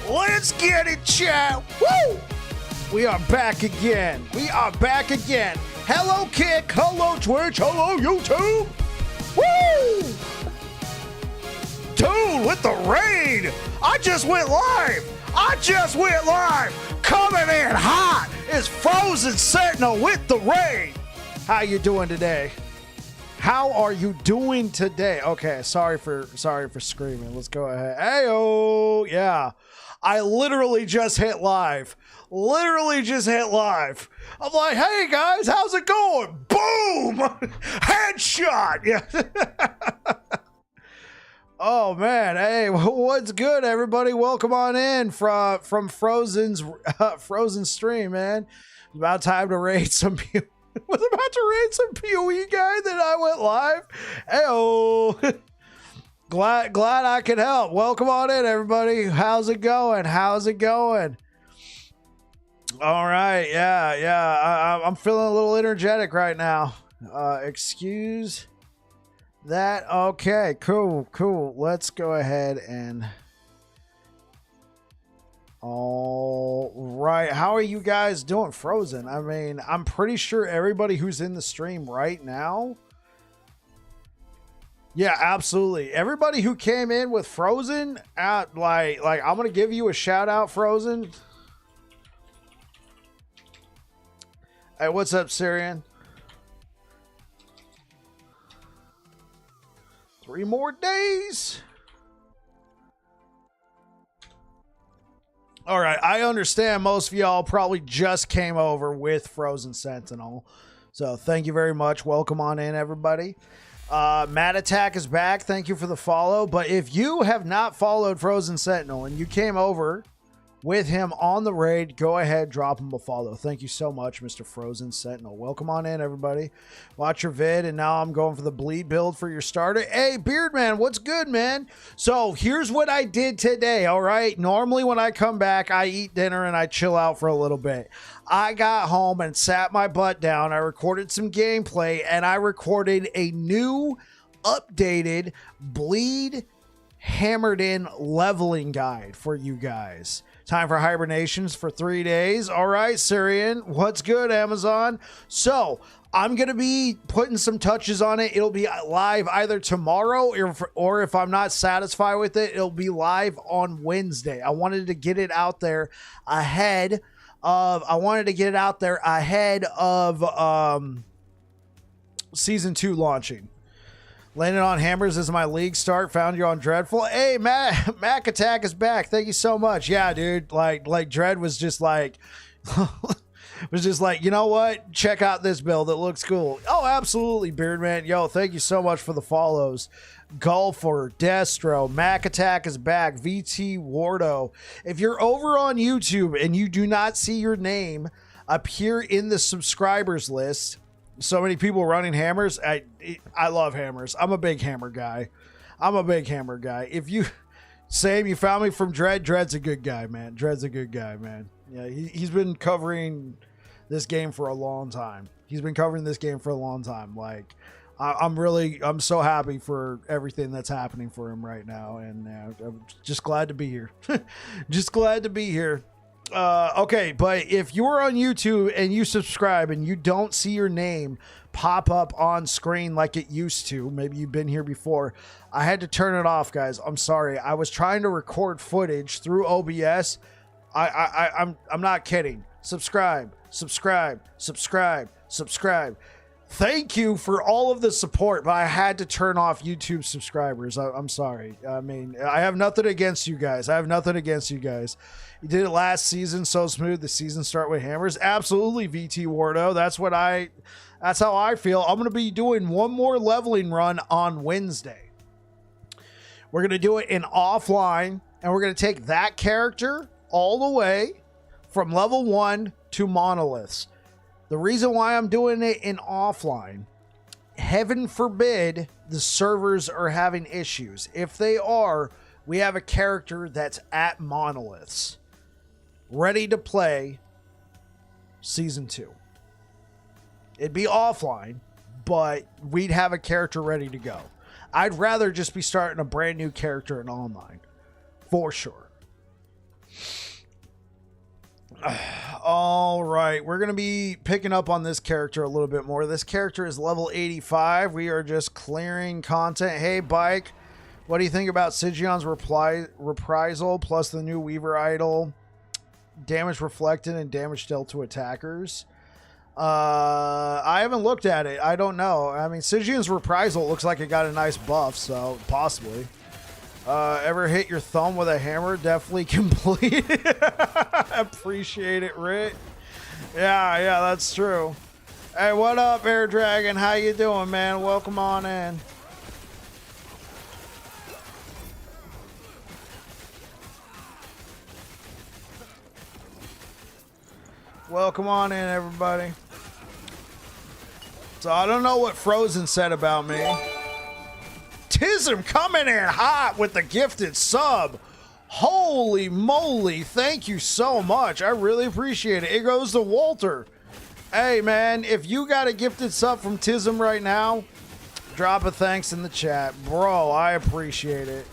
Let's get it, chat. Woo! We are back again. We are back again. Hello, Kick. Hello, Twitch. Hello, YouTube. Woo! Dude, with the raid. I just went live. Coming in hot is Frozen Sentinel with the raid. How you doing today? How are you doing today? Okay, sorry for screaming. Let's go ahead. Ayo, yeah. I literally just hit live. I'm like, hey guys, how's it going? Boom! Headshot! Yeah. Oh man, hey, what's good, everybody? Welcome on in from Frozen's Frozen stream, man. About time to raid some PoE. Was about to raid some PoE guy that I went live. Heyo. Glad I could help. Welcome on in, everybody. How's it going? All right, yeah. I'm feeling a little energetic right now. Excuse that. Okay, cool. Let's go ahead and. All right, how are you guys doing? Frozen. I mean, I'm pretty sure everybody who's in the stream right now. Yeah, absolutely. Everybody who came in with Frozen, like I'm gonna give you a shout out, Frozen. Hey, what's up, Syrian? 3 more days. All right, I understand most of y'all probably just came over with Frozen Sentinel. So thank you very much. Welcome on in, everybody. Matt Attack is back. Thank you for the follow. But if you have not followed Frozen Sentinel and you came over with him on the raid, go ahead, drop him a follow. Thank you so much, Mr. Frozen Sentinel. Welcome on in, everybody. Watch your vid, and now I'm going for the bleed build for your starter. Hey, Beardman, what's good, man? So here's what I did today, all right? Normally when I come back, I eat dinner and I chill out for a little bit. I got home and sat my butt down. I recorded some gameplay, and I recorded a new, updated, bleed, hammered in leveling guide for you guys. Time for hibernations for 3 days. All right, Syrian, what's good, Amazon? So I'm going to be putting some touches on it. It'll be live either tomorrow or if I'm not satisfied with it, it'll be live on Wednesday. I wanted to get it out there ahead of season 2 launching. Landed on Hammers is my league start. Found you on Dreadful. Hey, Mac Attack is back. Thank you so much. Yeah, dude. Like Dread was just like, you know what? Check out this build. It looks cool. Oh, absolutely, Beardman. Yo, thank you so much for the follows. Golfer, Destro, Mac Attack is back. VT Wardo. If you're over on YouTube and you do not see your name appear in the subscribers list, so many people running hammers. I love hammers. I'm a big hammer guy. If you found me from Dread. Dread's a good guy, man. Yeah, he's been covering this game for a long time. Like, I'm so happy for everything that's happening for him right now, and I'm just glad to be here. Okay, but if you're on YouTube and you subscribe and you don't see your name pop up on screen like it used to, maybe you've been here before, I had to turn it off, guys. I'm sorry. I was trying to record footage through OBS. I'm not kidding. Subscribe. Thank you for all of the support, but I had to turn off YouTube subscribers. I'm sorry. I mean, I have nothing against you guys. You did it last season so smooth. The season start with hammers. Absolutely, VT Wardo. That's how I feel. I'm going to be doing one more leveling run on Wednesday. We're going to do it in offline, and we're going to take that character all the way from level 1 to monoliths. The reason why I'm doing it in offline, heaven forbid the servers are having issues. If they are, we have a character that's at monoliths, ready to play season 2. It'd be offline, but we'd have a character ready to go. I'd rather just be starting a brand new character in online, for sure. All right, we're going to be picking up on this character a little bit more. This character is level 85. We are just clearing content. Hey, Bike, what do you think about Sigion's reprisal plus the new Weaver idol? Damage reflected and damage dealt to attackers. I haven't looked at it. I don't know. I mean, Sigion's reprisal looks like it got a nice buff, so possibly. Ever hit your thumb with a hammer? Definitely complete. Appreciate it, Rit. Yeah, that's true. Hey, what up, Air Dragon? How you doing, man? Welcome on in. Welcome on in, everybody. So I don't know what Frozen said about me. Tism coming in hot with the gifted sub. Holy moly, thank you so much. I really appreciate it. It goes to Walter. Hey, man, if you got a gifted sub from Tism right now, drop a thanks in the chat. Bro, I appreciate it.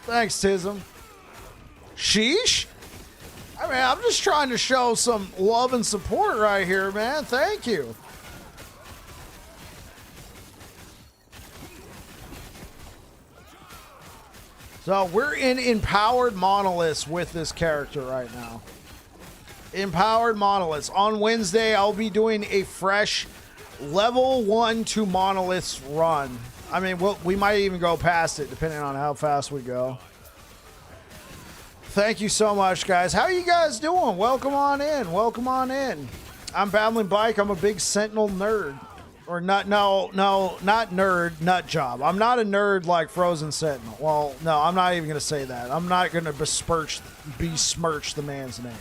Thanks, Tism. Sheesh? I mean, I'm just trying to show some love and support right here, man. Thank you. So we're in Empowered Monoliths with this character right now. Empowered Monoliths. On Wednesday, I'll be doing a fresh level 1 to Monoliths run. I mean, we might even go past it depending on how fast we go. Thank you so much, guys. How you guys doing? Welcome on in. Welcome on in. I'm Battling Bike. I'm a big Sentinel nerd. Or not, no, not nerd, nut job. I'm not a nerd like Frozen Sentinel. Well, no, I'm not even going to say that. I'm not going to besmirch the man's name.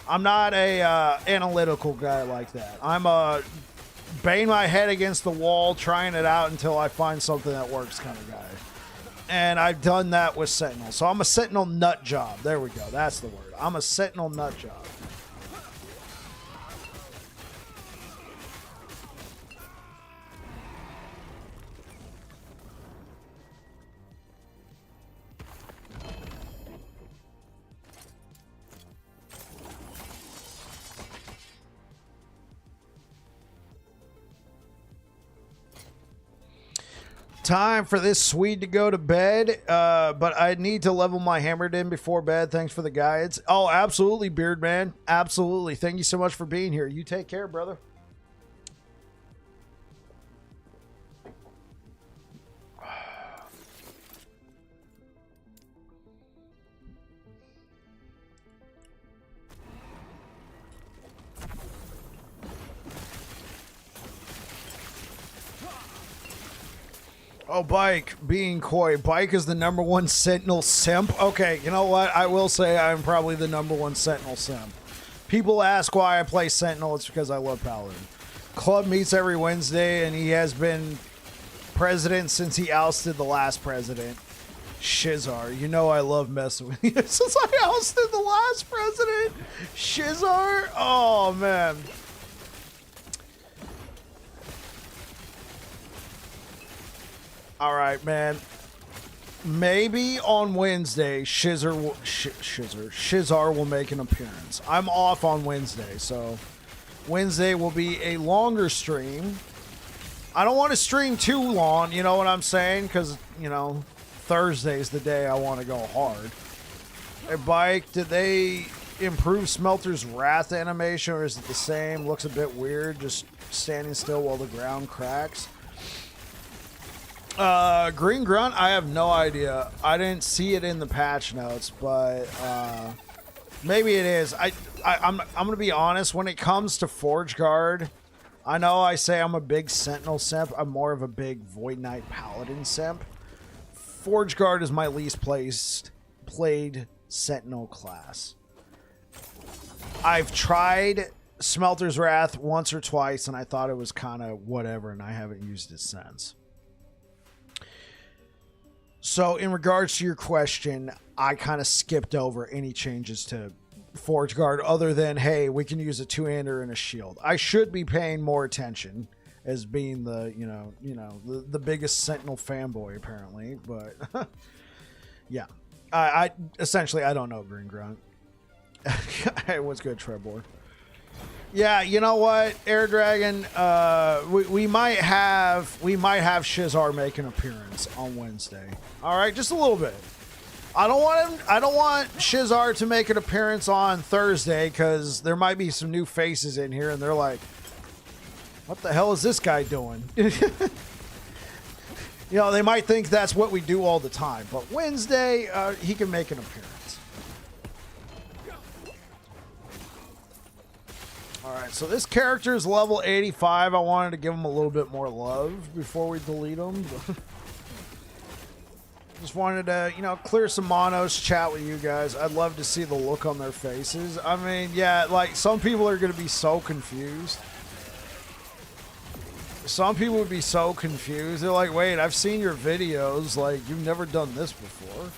I'm not a analytical guy like that. I'm a bang my head against the wall, trying it out until I find something that works kind of guy. And I've done that with Sentinel. So I'm a Sentinel nut job. There we go. That's the word. I'm a Sentinel nut job. Time for this Swede to go to bed, but I need to level my hammered in before bed. Thanks for the guides. Oh, absolutely, Beardman. Absolutely. Thank you so much for being here. You take care, brother. Oh, Bike, being coy. Bike is the #1 Sentinel simp. Okay, you know what? I will say I'm probably the #1 Sentinel simp. People ask why I play Sentinel. It's because I love Paladin. Club meets every Wednesday, and he has been president since he ousted the last president. Shizar, you know I love messing with you. Since I ousted the last president. Shizar? Oh, man. All right, man. Maybe on Wednesday, Shizar will make an appearance. I'm off on Wednesday, so Wednesday will be a longer stream. I don't want to stream too long, you know what I'm saying? Because, you know, Thursday's the day I want to go hard. Hey, Bike, did they improve Smelter's Wrath animation, or is it the same? Looks a bit weird, just standing still while the ground cracks. Green Grunt, I have no idea. I didn't see it in the patch notes, but maybe it is. I'm gonna be honest. When it comes to Forge Guard, I know I say I'm a big Sentinel simp. I'm more of a big Void Knight Paladin simp. Forge Guard is my least played Sentinel class. I've tried Smelter's Wrath once or twice, and I thought it was kind of whatever, and I haven't used it since. So in regards to your question, I kind of skipped over any changes to Forge Guard other than, hey, we can use a two-hander and a shield. I should be paying more attention as being the, the biggest Sentinel fanboy apparently, but yeah. I essentially I don't know Green Grunt. Hey, what's good, Trebor? Yeah, you know what, Air Dragon, we might have Shizar make an appearance on Wednesday. All right, just a little bit. I don't want Shizar to make an appearance on Thursday because there might be some new faces in here and they're like, what the hell is this guy doing? You know, they might think that's what we do all the time, but Wednesday, he can make an appearance. All right, so this character is level 85. I wanted to give him a little bit more love before we delete him. Just wanted to, you know, clear some monos, chat with you guys. I'd love to see the look on their faces. I mean, yeah, like some people are going to be so confused. Some people would be so confused. They're like, wait, I've seen your videos. Like, you've never done this before.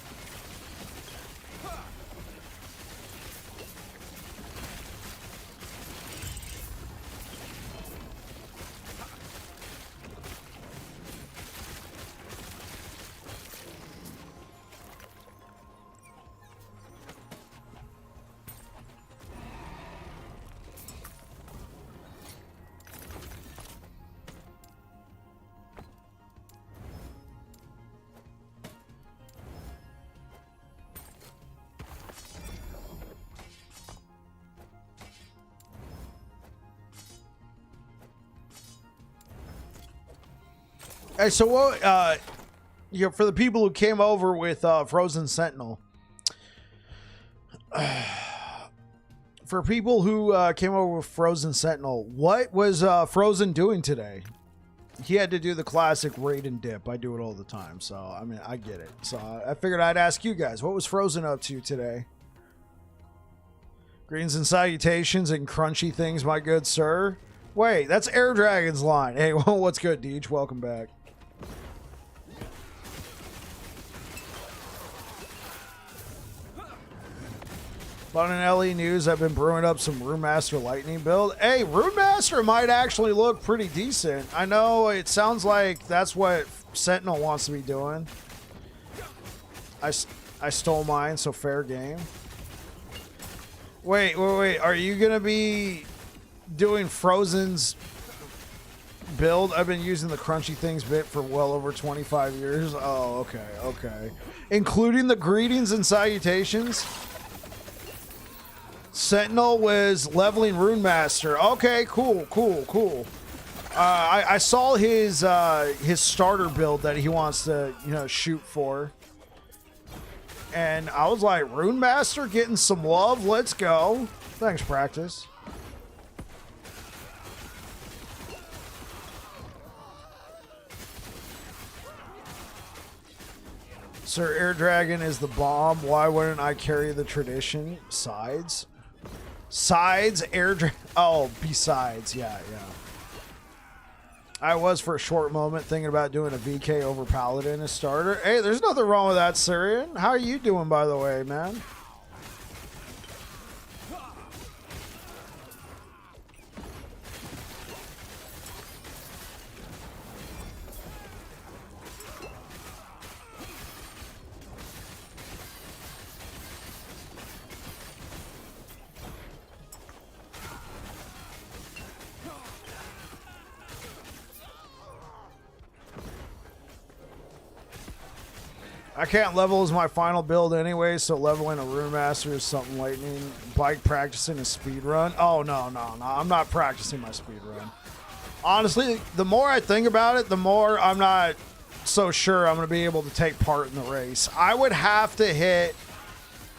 Hey, so what? You know, for the people who came over with Frozen Sentinel, for people who came over with Frozen Sentinel, what was Frozen doing today? He had to do the classic raid and dip. I do it all the time, so I mean, I get it. So I figured I'd ask you guys, what was Frozen up to today? Greens and salutations and crunchy things, my good sir. Wait, that's Air Dragon's line. Hey, well, what's good, Deej? Welcome back. Fun and LE news, I've been brewing up some Runemaster Lightning build. Hey, Runemaster might actually look pretty decent. I know it sounds like that's what Sentinel wants to be doing. I stole mine, so fair game. Wait. Are you going to be doing Frozen's build? I've been using the Crunchy Things bit for well over 25 years. Oh, okay. Including the greetings and salutations? Sentinel was leveling Runemaster. Okay, cool. I saw his starter build that he wants to, you know, shoot for. And I was like, Runemaster getting some love. Let's go. Thanks, practice. Sir Air Dragon is the bomb. Why wouldn't I carry the tradition? Sides? Sides, Air Dragon. Oh, besides. Yeah. I was for a short moment thinking about doing a VK over Paladin as starter. Hey, there's nothing wrong with that, Syrian. How are you doing, by the way, man? I can't level as my final build anyway, so leveling a Runemaster is something lightning. Bike practicing a speed run. Oh, no. I'm not practicing my speed run. Honestly, the more I think about it, the more I'm not so sure I'm going to be able to take part in the race. I would have to hit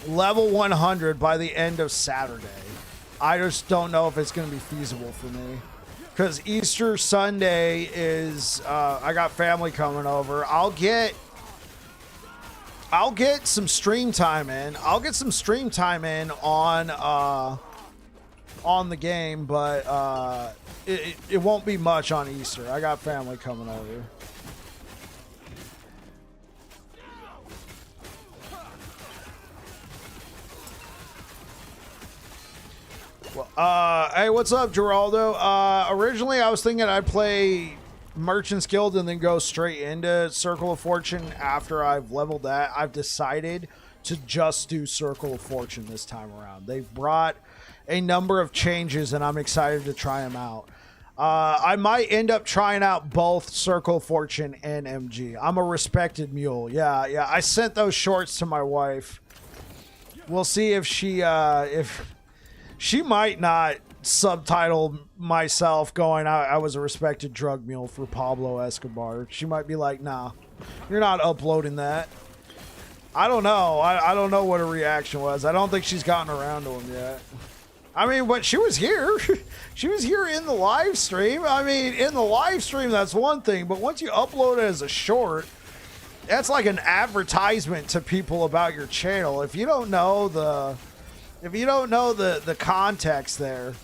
level 100 by the end of Saturday. I just don't know if it's going to be feasible for me. Because Easter Sunday is, I got family coming over. I'll get some stream time in. I'll get some stream time in on the game, but it won't be much on Easter. I got family coming over. Well, hey, what's up, Geraldo? Originally, I was thinking I'd play Merchant's Guild and then go straight into Circle of Fortune after I've leveled that. I've decided to just do Circle of Fortune this time around. They've brought a number of changes, and I'm excited to try them out. I might end up trying out both Circle of Fortune and MG. I'm a respected mule. Yeah. I sent those shorts to my wife. We'll see if she might not subtitle myself going, I was a respected drug mule for Pablo Escobar. She might be like, nah, you're not uploading that. I don't know. I don't know what her reaction was. I don't think she's gotten around to him yet. I mean, but she was here. She was here in the live stream. I mean, in the live stream, that's one thing. But once you upload it as a short, that's like an advertisement to people about your channel. If you don't know the context there,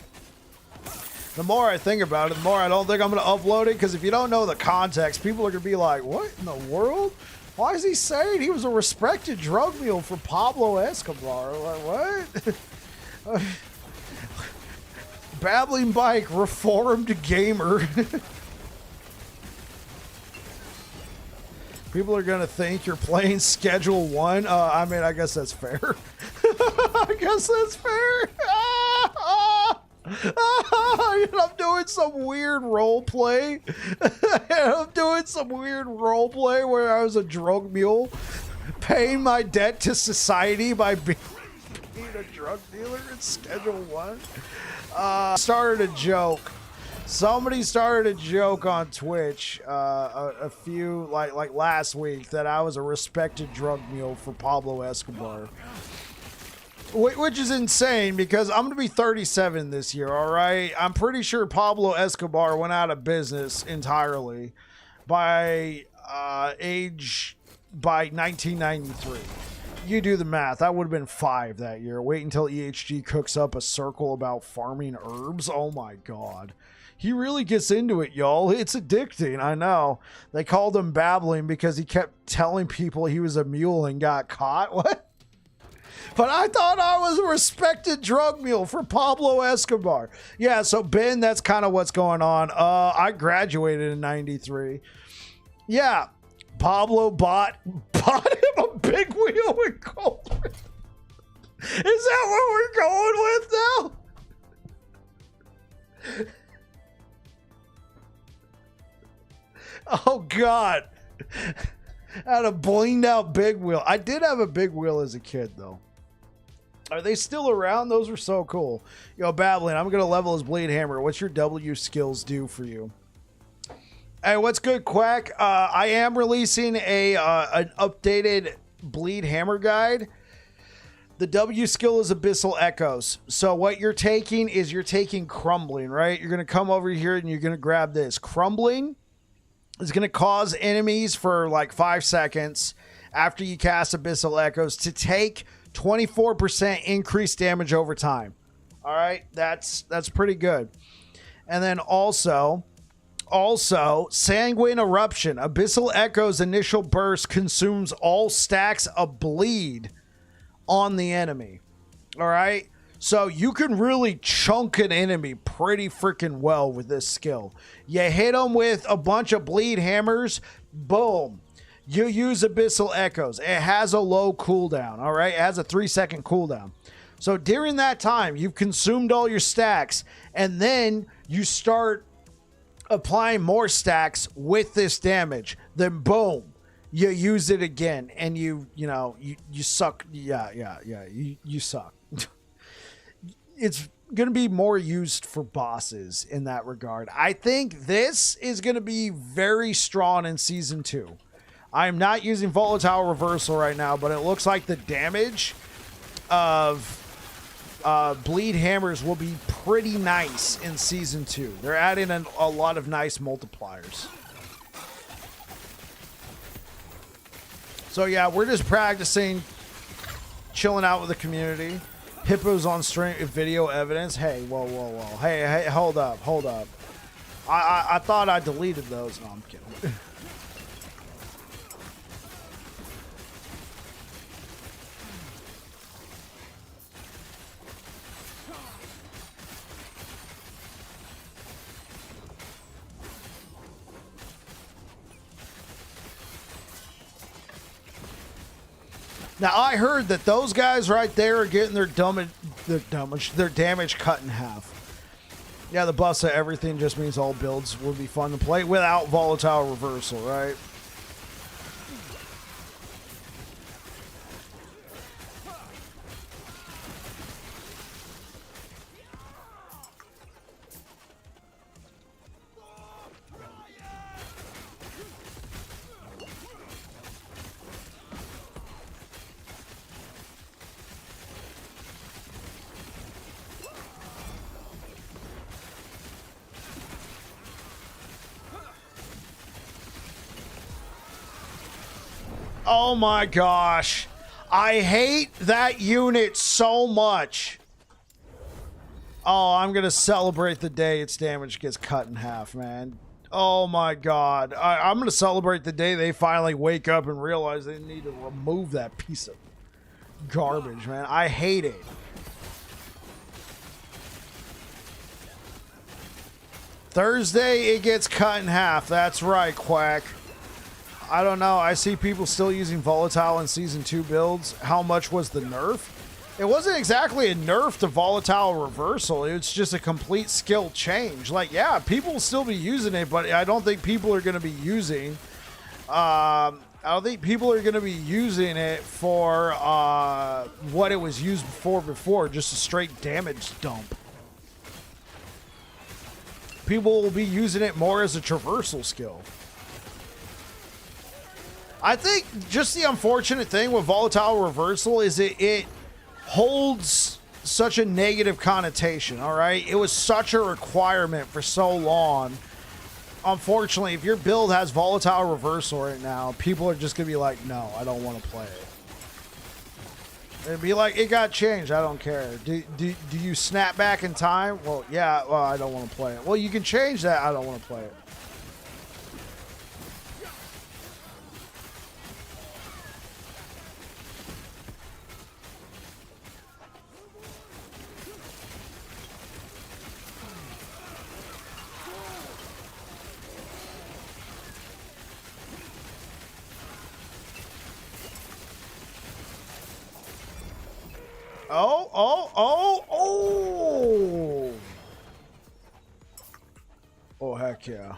the more I think about it, the more I don't think I'm going to upload it. Because if you don't know the context, people are going to be like, what in the world? Why is he saying he was a respected drug mule for Pablo Escobar? Like, what? Babbling Bike, reformed gamer. People are going to think you're playing Schedule 1. I mean, I guess that's fair. I guess that's fair. I'm doing some weird role play. Where I was a drug mule, paying my debt to society by being a drug dealer in Schedule 1. Started a joke. Somebody started a joke on Twitch a few like last week that I was a respected drug mule for Pablo Escobar, which is insane because I'm gonna be 37 this year. All right, I'm pretty sure Pablo Escobar went out of business entirely by 1993. You do the math. I would have been 5 that year. Wait until EHG cooks up a circle about farming herbs. Oh my god. He really gets into it, y'all. It's addicting, I know. They called him babbling because he kept telling people he was a mule and got caught. What? But I thought I was a respected drug mule for Pablo Escobar. Yeah, so Ben, that's kind of what's going on. I graduated in 93. Yeah, Pablo bought him a big wheel with gold. Is that what we're going with now? Oh God. I had a blinged out big wheel. I did have a big wheel as a kid though. Are they still around? Those were so cool. Yo, Babbling, I'm gonna level his blade hammer. What's your W skills do for you? Hey, what's good, Quack? I am releasing an updated bleed hammer guide. The W skill is Abyssal Echoes. So what you're taking is you're taking Crumbling, right? You're going to come over here and you're going to grab this. Crumbling is going to cause enemies for like 5 seconds after you cast Abyssal Echoes to take 24% increased damage over time. All right, that's pretty good. And then also, Sanguine Eruption. Abyssal Echo's initial burst consumes all stacks of bleed on the enemy. All right, so you can really chunk an enemy pretty freaking well with this skill. You hit them with a bunch of bleed hammers, boom, you use Abyssal Echoes. It has a low cooldown. All right, it has a 3-second cooldown. So during that time, you've consumed all your stacks, and then you start applying more stacks with this damage. Then boom, you use it again, and you suck. You suck. It's going to be more used for bosses in that regard. I think this is going to be very strong in Season 2. I'm not using Volatile Reversal right now, but it looks like the damage of bleed hammers will be pretty nice in Season 2. They're adding a lot of nice multipliers. So yeah, we're just practicing, chilling out with the community. Hippo's on stream video evidence. Hey, whoa. Hey, hold up. I thought I deleted those. No, I'm kidding. Now I heard that those guys right there are getting their damage cut in half. Yeah, the bust of everything just means all builds will be fun to play without volatile reversal, right? Oh my gosh. I hate that unit so much. Oh, I'm going to celebrate the day its damage gets cut in half, man. Oh my god. I'm going to celebrate the day they finally wake up and realize they need to remove that piece of garbage, man. I hate it. Thursday, it gets cut in half. That's right, Quack. I don't know. I see people still using volatile in Season 2 builds. How much was the nerf? It wasn't exactly a nerf to volatile reversal. It's just a complete skill change. Like, yeah, people will still be using it, but I don't think people are going to be using... I don't think people are going to be using it for what it was used for before, just a straight damage dump. People will be using it more as a traversal skill. I think just the unfortunate thing with volatile reversal is it holds such a negative connotation, all right? It was such a requirement for so long. Unfortunately, if your build has volatile reversal right now, people are just going to be like, no, I don't want to play it. It'd be like, it got changed, I don't care. Do you snap back in time? Well, yeah, well, I don't want to play it. Well, you can change that, I don't want to play it. Oh. Oh, heck yeah.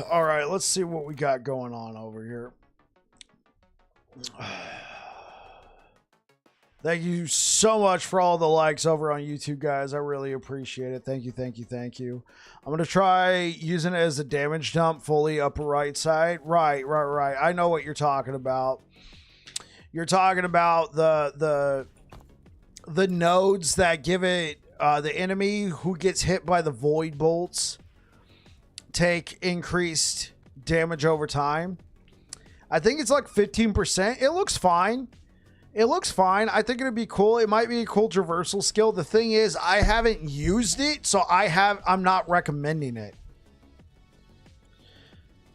All right, let's see what we got going on over here. Thank you so much for all the likes over on YouTube, guys. I really appreciate it. Thank you, thank you, thank you. I'm going to try using it as a damage dump fully upper right side. Right. I know what you're talking about. You're talking about the nodes that give it the enemy who gets hit by the void bolts take increased damage over time. I think it's like 15%. It looks fine. It looks fine. I think it'd be cool. It might be a cool traversal skill. The thing is, I haven't used it, so I'm not recommending it.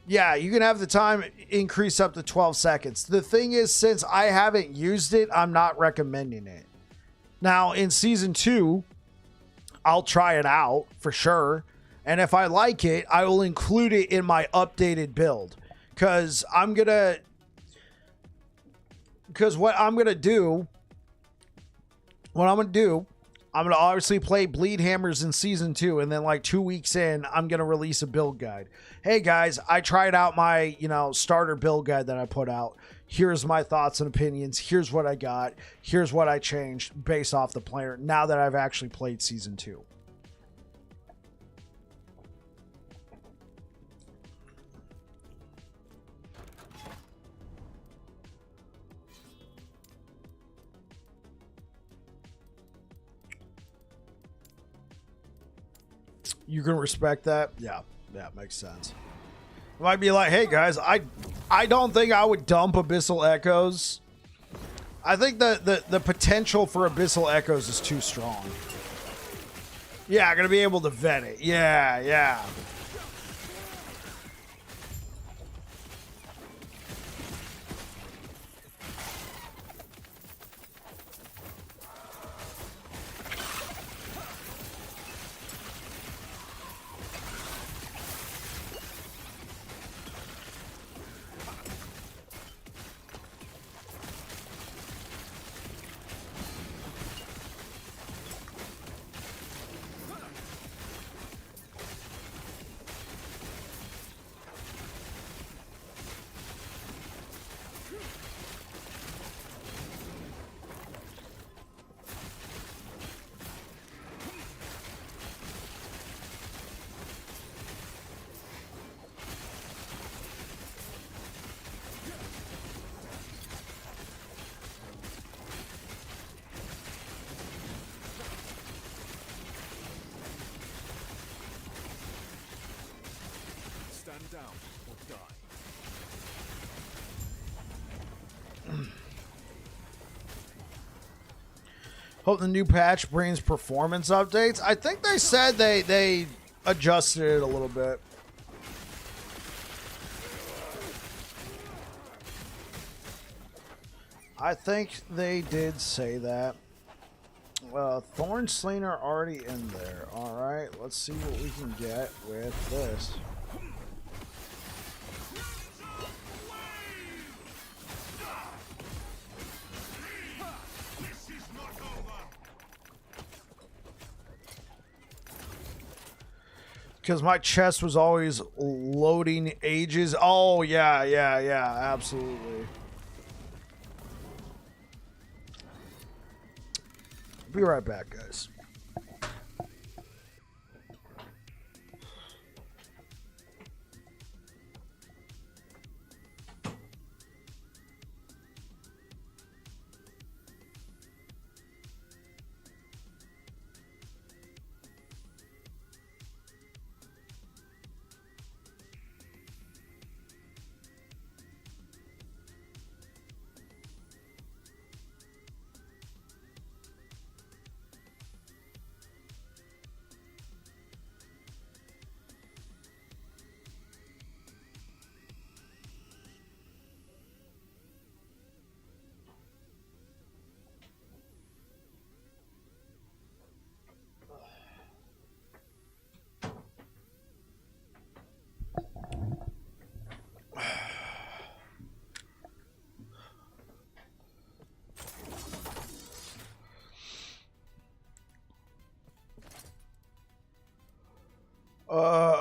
Yeah, you can have the time increase up to 12 seconds. The thing is, since I haven't used it, I'm not recommending it. Now, in Season 2, I'll try it out for sure. And if I like it, I will include it in my updated build. Because what I'm going to do, I'm going to obviously play Bleed Hammers in Season 2. And then like 2 weeks in, I'm going to release a build guide. Hey guys, I tried out my, starter build guide that I put out. Here's my thoughts and opinions. Here's what I got. Here's what I changed based off the player now that I've actually played Season 2. You can respect that? Yeah. Yeah, makes sense. It might be like, hey guys, I don't think I would dump Abyssal Echoes. I think the potential for Abyssal Echoes is too strong. Yeah, I'm gonna be able to vet it. Yeah, yeah. Stand down or die. Hope the new patch brings performance updates. I think they said they adjusted it a little bit. I think they did say that. Thorn Slinger already in there. Alright, let's see what we can get with this. Because my chest was always loading ages. Oh, yeah, yeah, yeah, absolutely. Be right back, guys.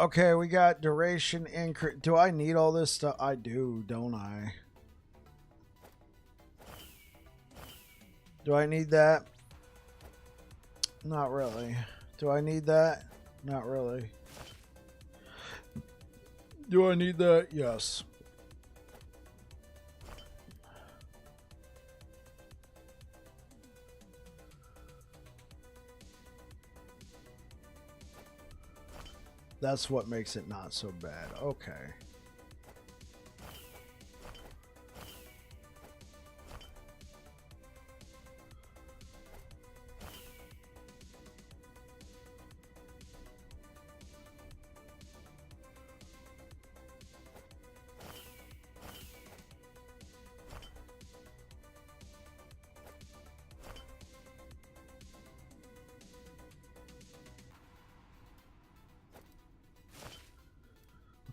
Okay, we got duration increase. Do I need all this stuff? I do, don't I? Do I need that? Not really. Do I need that? Not really. Do I need that? Yes. That's what makes it not so bad. Okay.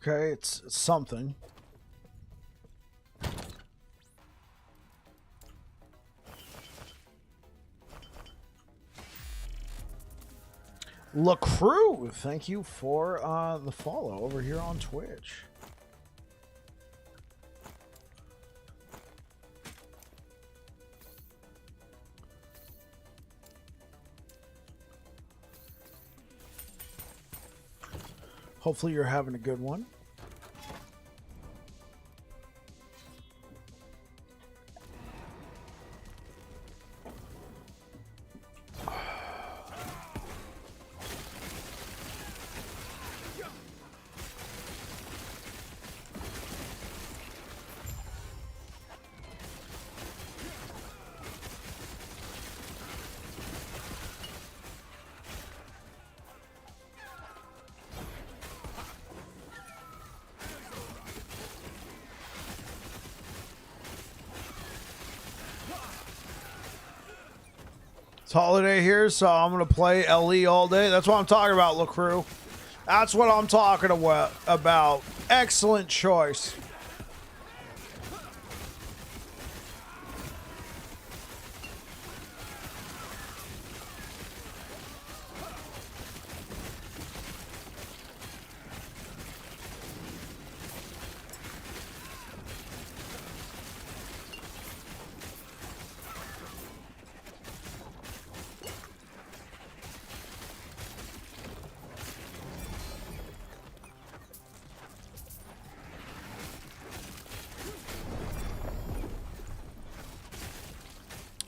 Okay, it's something. LaCrew, thank you for the follow over here on Twitch. Hopefully you're having a good one. It's holiday here, so I'm going to play LE all day. That's what I'm talking about, LaCrew. That's what I'm talking about. Excellent choice.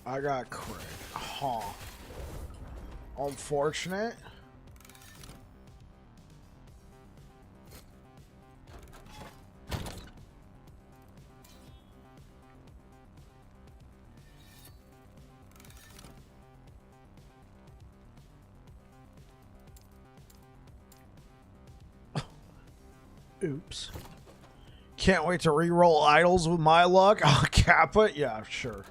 I got crit. Huh. Unfortunate. Oops. Can't wait to re-roll idols with my luck. I'll cap it. Yeah, sure.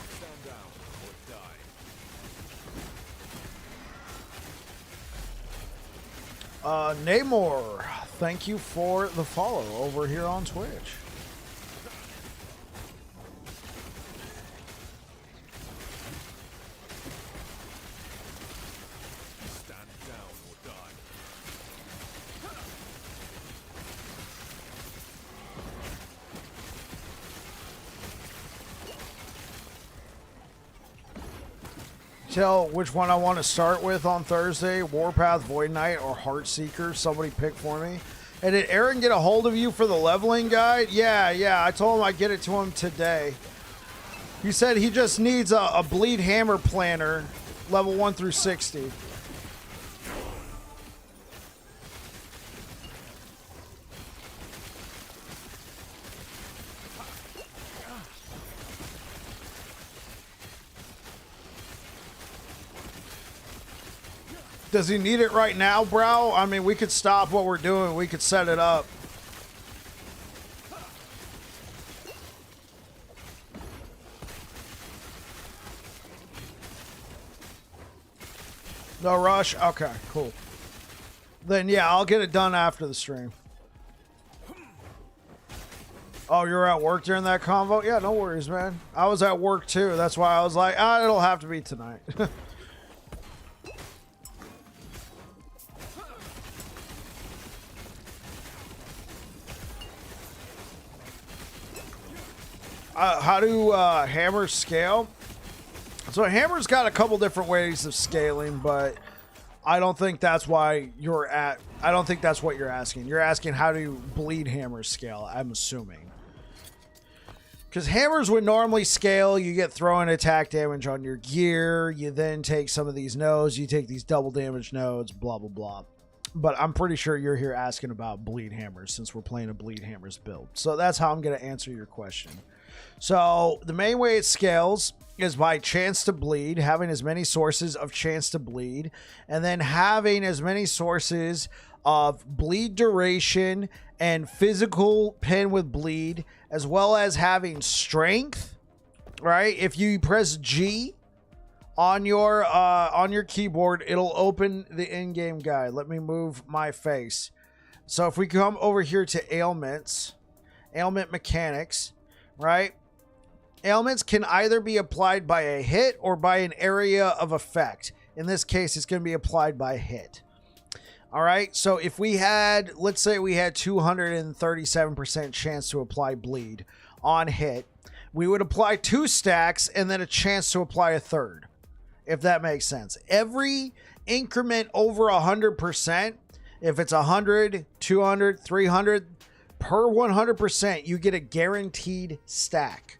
Stand down or die. Namor, thank you for the follow over here on Twitch. Stand down or die. Tell which one I want to start with on Thursday, Warpath, Void Knight, or Heartseeker. Somebody pick for me. And did Aaron get a hold of you for the leveling guide? Yeah. I told him I'd get it to him today. He said he just needs a Bleed Hammer planner, level 1 through 60. Does he need it right now, bro? I mean, we could stop what we're doing. We could set it up. No rush? Okay, cool. Then, yeah, I'll get it done after the stream. Oh, you're at work during that convo? Yeah, no worries, man. I was at work, too. That's why I was like, it'll have to be tonight. How do hammers scale? So a hammer's got a couple different ways of scaling, but I don't think that's why you're at. I don't think that's what you're asking. You're asking how do bleed hammers scale, I'm assuming. Because hammers would normally scale, you get throwing attack damage on your gear, you then take some of these nodes, you take these double damage nodes, blah, blah, blah. But I'm pretty sure you're here asking about bleed hammers since we're playing a bleed hammers build. So that's how I'm going to answer your question. So the main way it scales is by chance to bleed, having as many sources of chance to bleed, and then having as many sources of bleed duration and physical pen with bleed, as well as having strength, right? If you press G on your keyboard, it'll open the in-game guide. Let me move my face. So if we come over here to ailments, ailment mechanics, right? Ailments can either be applied by a hit or by an area of effect. In this case, it's going to be applied by hit. All right. So if we had, let's say we had 237% chance to apply bleed on hit, we would apply 2 stacks and then a chance to apply a third, if that makes sense. Every increment over 100%, if it's 100, 200, 300, per 100%, you get a guaranteed stack,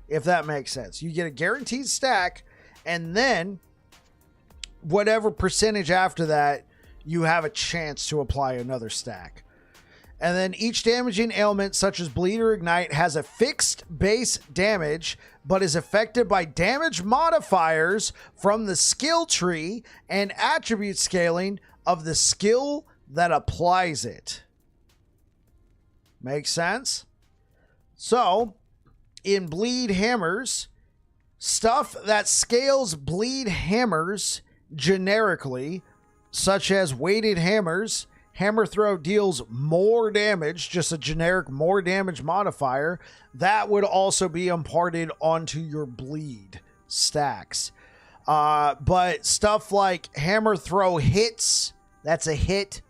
if that makes sense. You get a guaranteed stack, and then whatever percentage after that, you have a chance to apply another stack. And then each damaging ailment, such as bleed or ignite, has a fixed base damage, but is affected by damage modifiers from the skill tree and attribute scaling of the skill that applies it. Makes sense? So, in bleed hammers, stuff that scales bleed hammers generically, such as weighted hammers, hammer throw deals more damage, just a generic more damage modifier, that would also be imparted onto your bleed stacks. But stuff like hammer throw hits, that's a hit,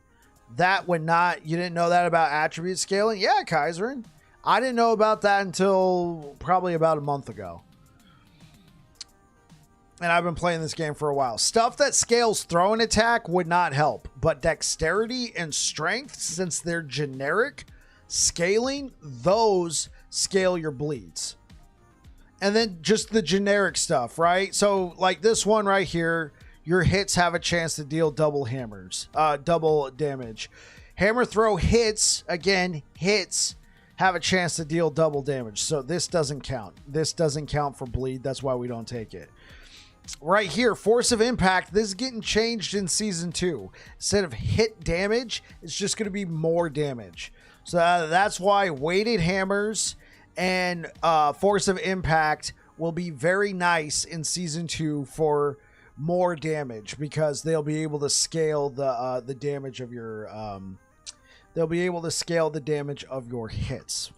that would not. You didn't know that about attribute scaling? Yeah, Kaiserin. I didn't know about that until probably about a month ago. And I've been playing this game for a while. Stuff that scales throw and attack would not help, but dexterity and strength, since they're generic scaling, those scale your bleeds. And then just the generic stuff, right? So like this one right here, your hits have a chance to deal double damage. Hammer throw hits, again, hits have a chance to deal double damage. So this doesn't count. This doesn't count for bleed. That's why we don't take it. Right here, force of impact, this is getting changed in season 2. Instead of hit damage, it's just going to be more damage. So that's why weighted hammers and force of impact will be very nice in season 2 for more damage, because they'll be able to scale the damage of your they'll be able to scale the damage of your hits.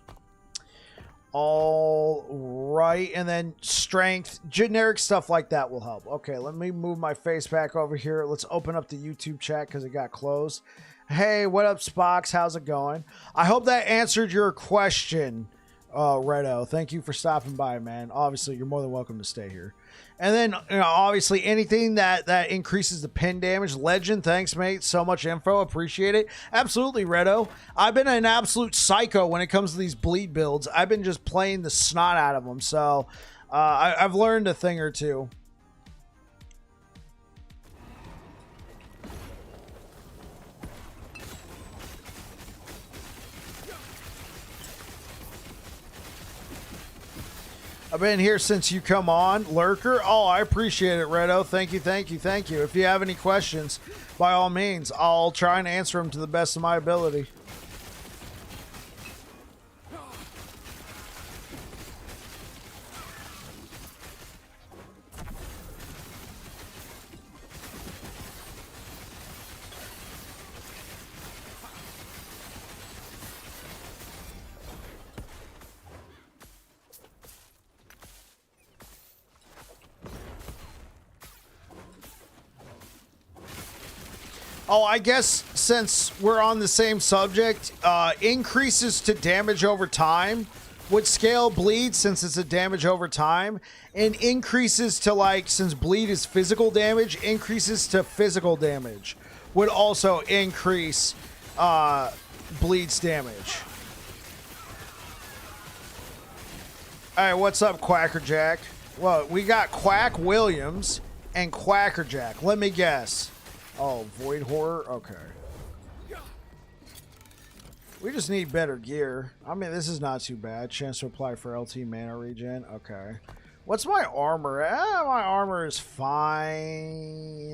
All right, and then strength, generic stuff like that will help. Okay, let me move my face back over here. Let's open up the YouTube chat because it got closed. Hey, what up, Spox? How's it going? I hope that answered your question, Redo. Thank you for stopping by, man. Obviously, you're more than welcome to stay here. And then, obviously, anything that increases the pin damage. Legend, thanks, mate. So much info. Appreciate it. Absolutely, Redo. I've been an absolute psycho when it comes to these bleed builds. I've been just playing the snot out of them. So, I've learned a thing or two. I've been here since you come on, Lurker. Oh, I appreciate it, Redo. Thank you, thank you, thank you. If you have any questions, by all means, I'll try and answer them to the best of my ability. Oh, I guess since we're on the same subject, increases to damage over time would scale bleed, since it's a damage over time, and increases to, like, since bleed is physical damage, increases to physical damage would also increase bleed's damage. All right, what's up, Quackerjack? Well, we got Quack Williams and Quackerjack. Let me guess. Oh, Void Horror? Okay. We just need better gear. I mean, this is not too bad. Chance to apply for LT mana regen. Okay. What's my armor? My armor is fine.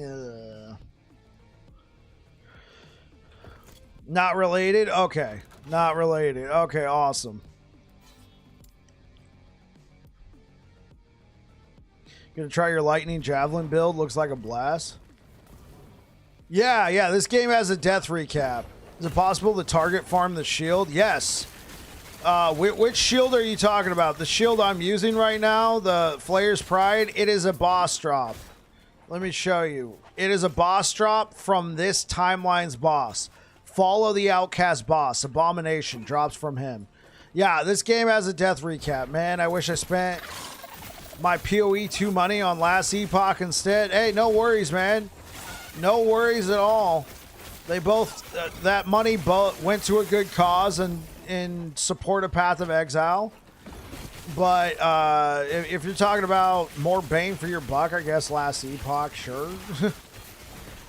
Not related? Okay. Not related. Okay, awesome. Gonna try your lightning javelin build. Looks like a blast. Yeah, this game has a death recap. Is it possible to target farm the shield? Yes. Which shield are you talking about? The shield I'm using right now, the Flayer's Pride, it is a boss drop. Let me show you. It is a boss drop from this timeline's boss. Follow the Outcast boss. Abomination drops from him. Yeah, this game has a death recap. Man, I wish I spent my PoE 2 money on last Epoch instead. Hey, no worries, man. No worries at all. They both, that money went to a good cause and in support of Path of Exile. But if you're talking about more bang for your buck, I guess last Epoch, sure.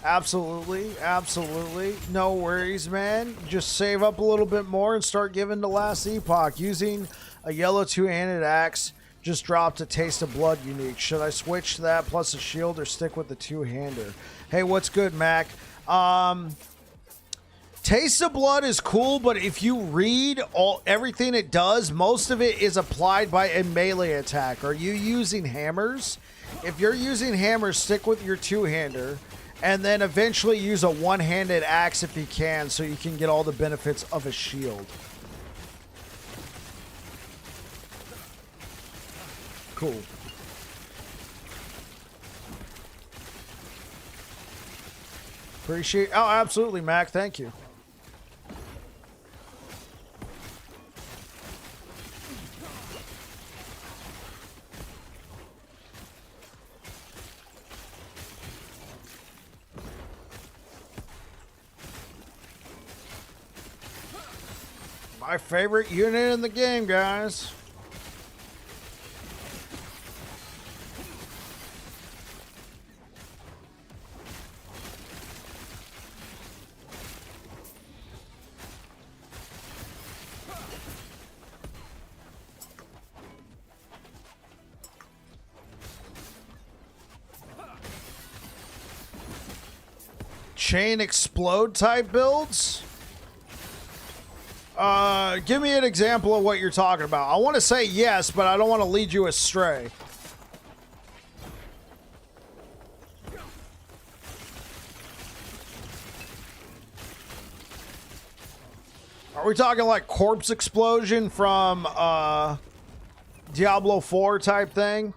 Absolutely, absolutely. No worries, man. Just save up a little bit more and start giving to last Epoch. Using a yellow two-handed axe just dropped a Taste of Blood unique. Should I switch to that plus a shield or stick with the two-hander? Hey, what's good, Mac? Taste of Blood is cool, but if you read everything it does, most of it is applied by a melee attack. Are you using hammers? If you're using hammers, stick with your two-hander. And then eventually use a one-handed axe if you can, so you can get all the benefits of a shield. Cool. Appreciate. Oh, absolutely, Mac. Thank you. My favorite unit in the game, guys. Chain explode type builds? Give me an example of what you're talking about. I want to say yes, but I don't want to lead you astray. Are we talking like corpse explosion from Diablo 4 type thing?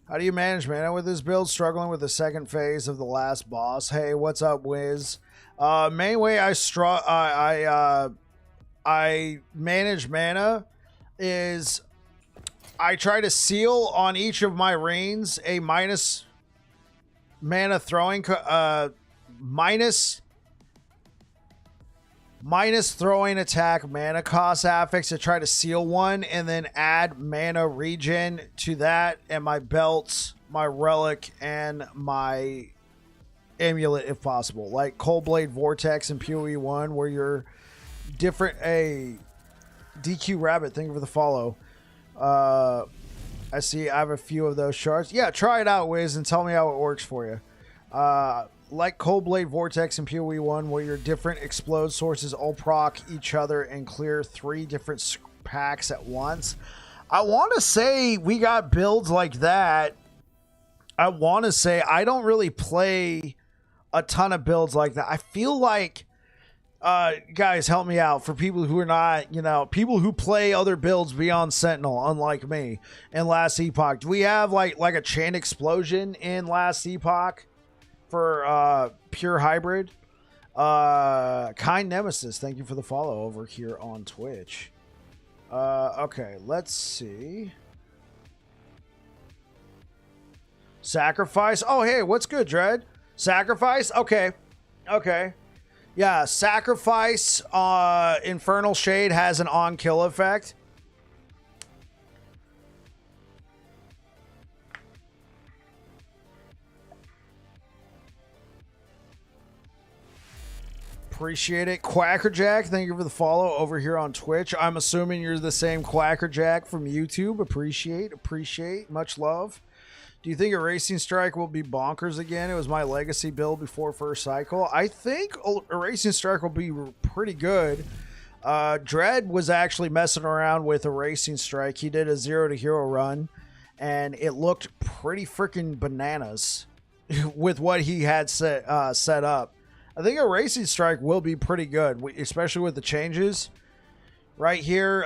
How do you manage mana with this build? Struggling with the second phase of the last boss. Hey, what's up, Wiz? Main way I manage mana is I try to seal on each of my reigns a minus mana throwing minus throwing attack mana cost affix to try to seal one, and then add mana regen to that, and my belts, my relic, and my amulet if possible. Like Cold Blade Vortex and PoE1, where you're different. A DQ Rabbit, thank you for the follow. I see I have a few of those shards. Yeah, try it out, Wiz, and tell me how it works for you. Like Cold Blade Vortex and PoE1, where your different explode sources all proc each other and clear 3 different packs at once. I want to say we got builds like that. I want to say I don't really play a ton of builds like that. I feel like, guys, help me out. For people who are not, people who play other builds beyond Sentinel, unlike me, in Last Epoch. Do we have like a chain explosion in Last Epoch? For pure hybrid. Kind Nemesis, thank you for the follow over here on Twitch. Okay, let's see. Sacrifice. Oh, hey, what's good, Dread? Sacrifice? Okay. Yeah, Sacrifice Infernal Shade has an on-kill effect. Appreciate it. Quackerjack, thank you for the follow over here on Twitch. I'm assuming you're the same Quackerjack from YouTube. Appreciate. Much love. Do you think a Racing Strike will be bonkers again? It was my legacy build before first cycle. I think a Racing Strike will be pretty good. Dread was actually messing around with a Racing Strike. He did a 0 to hero run, and it looked pretty freaking bananas with what he had set up. I think a Racing Strike will be pretty good, especially with the changes right here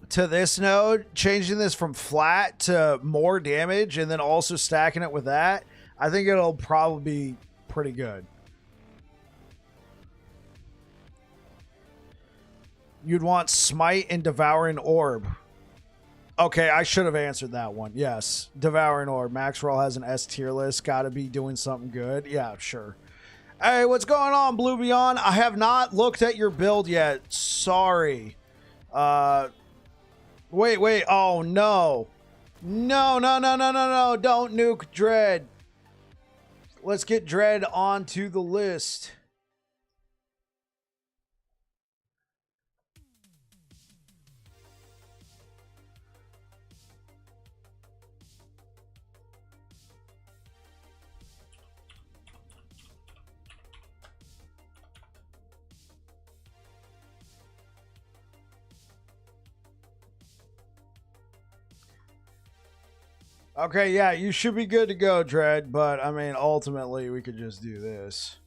to this node, changing this from flat to more damage and then also stacking it with that. I think it'll probably be pretty good. You'd want Smite and Devouring Orb. Okay, I should have answered that one. Yes, Devouring Orb. Maxwell has an S tier list. Got to be doing something good. Yeah, sure. Hey, what's going on, Blue Beyond? I have not looked at your build yet. Sorry. Wait. Oh, no. No, no, no, no, no, no. Don't nuke Dread. Let's get Dread onto the list. Okay, yeah, you should be good to go, Dread, but I mean, ultimately, we could just do this.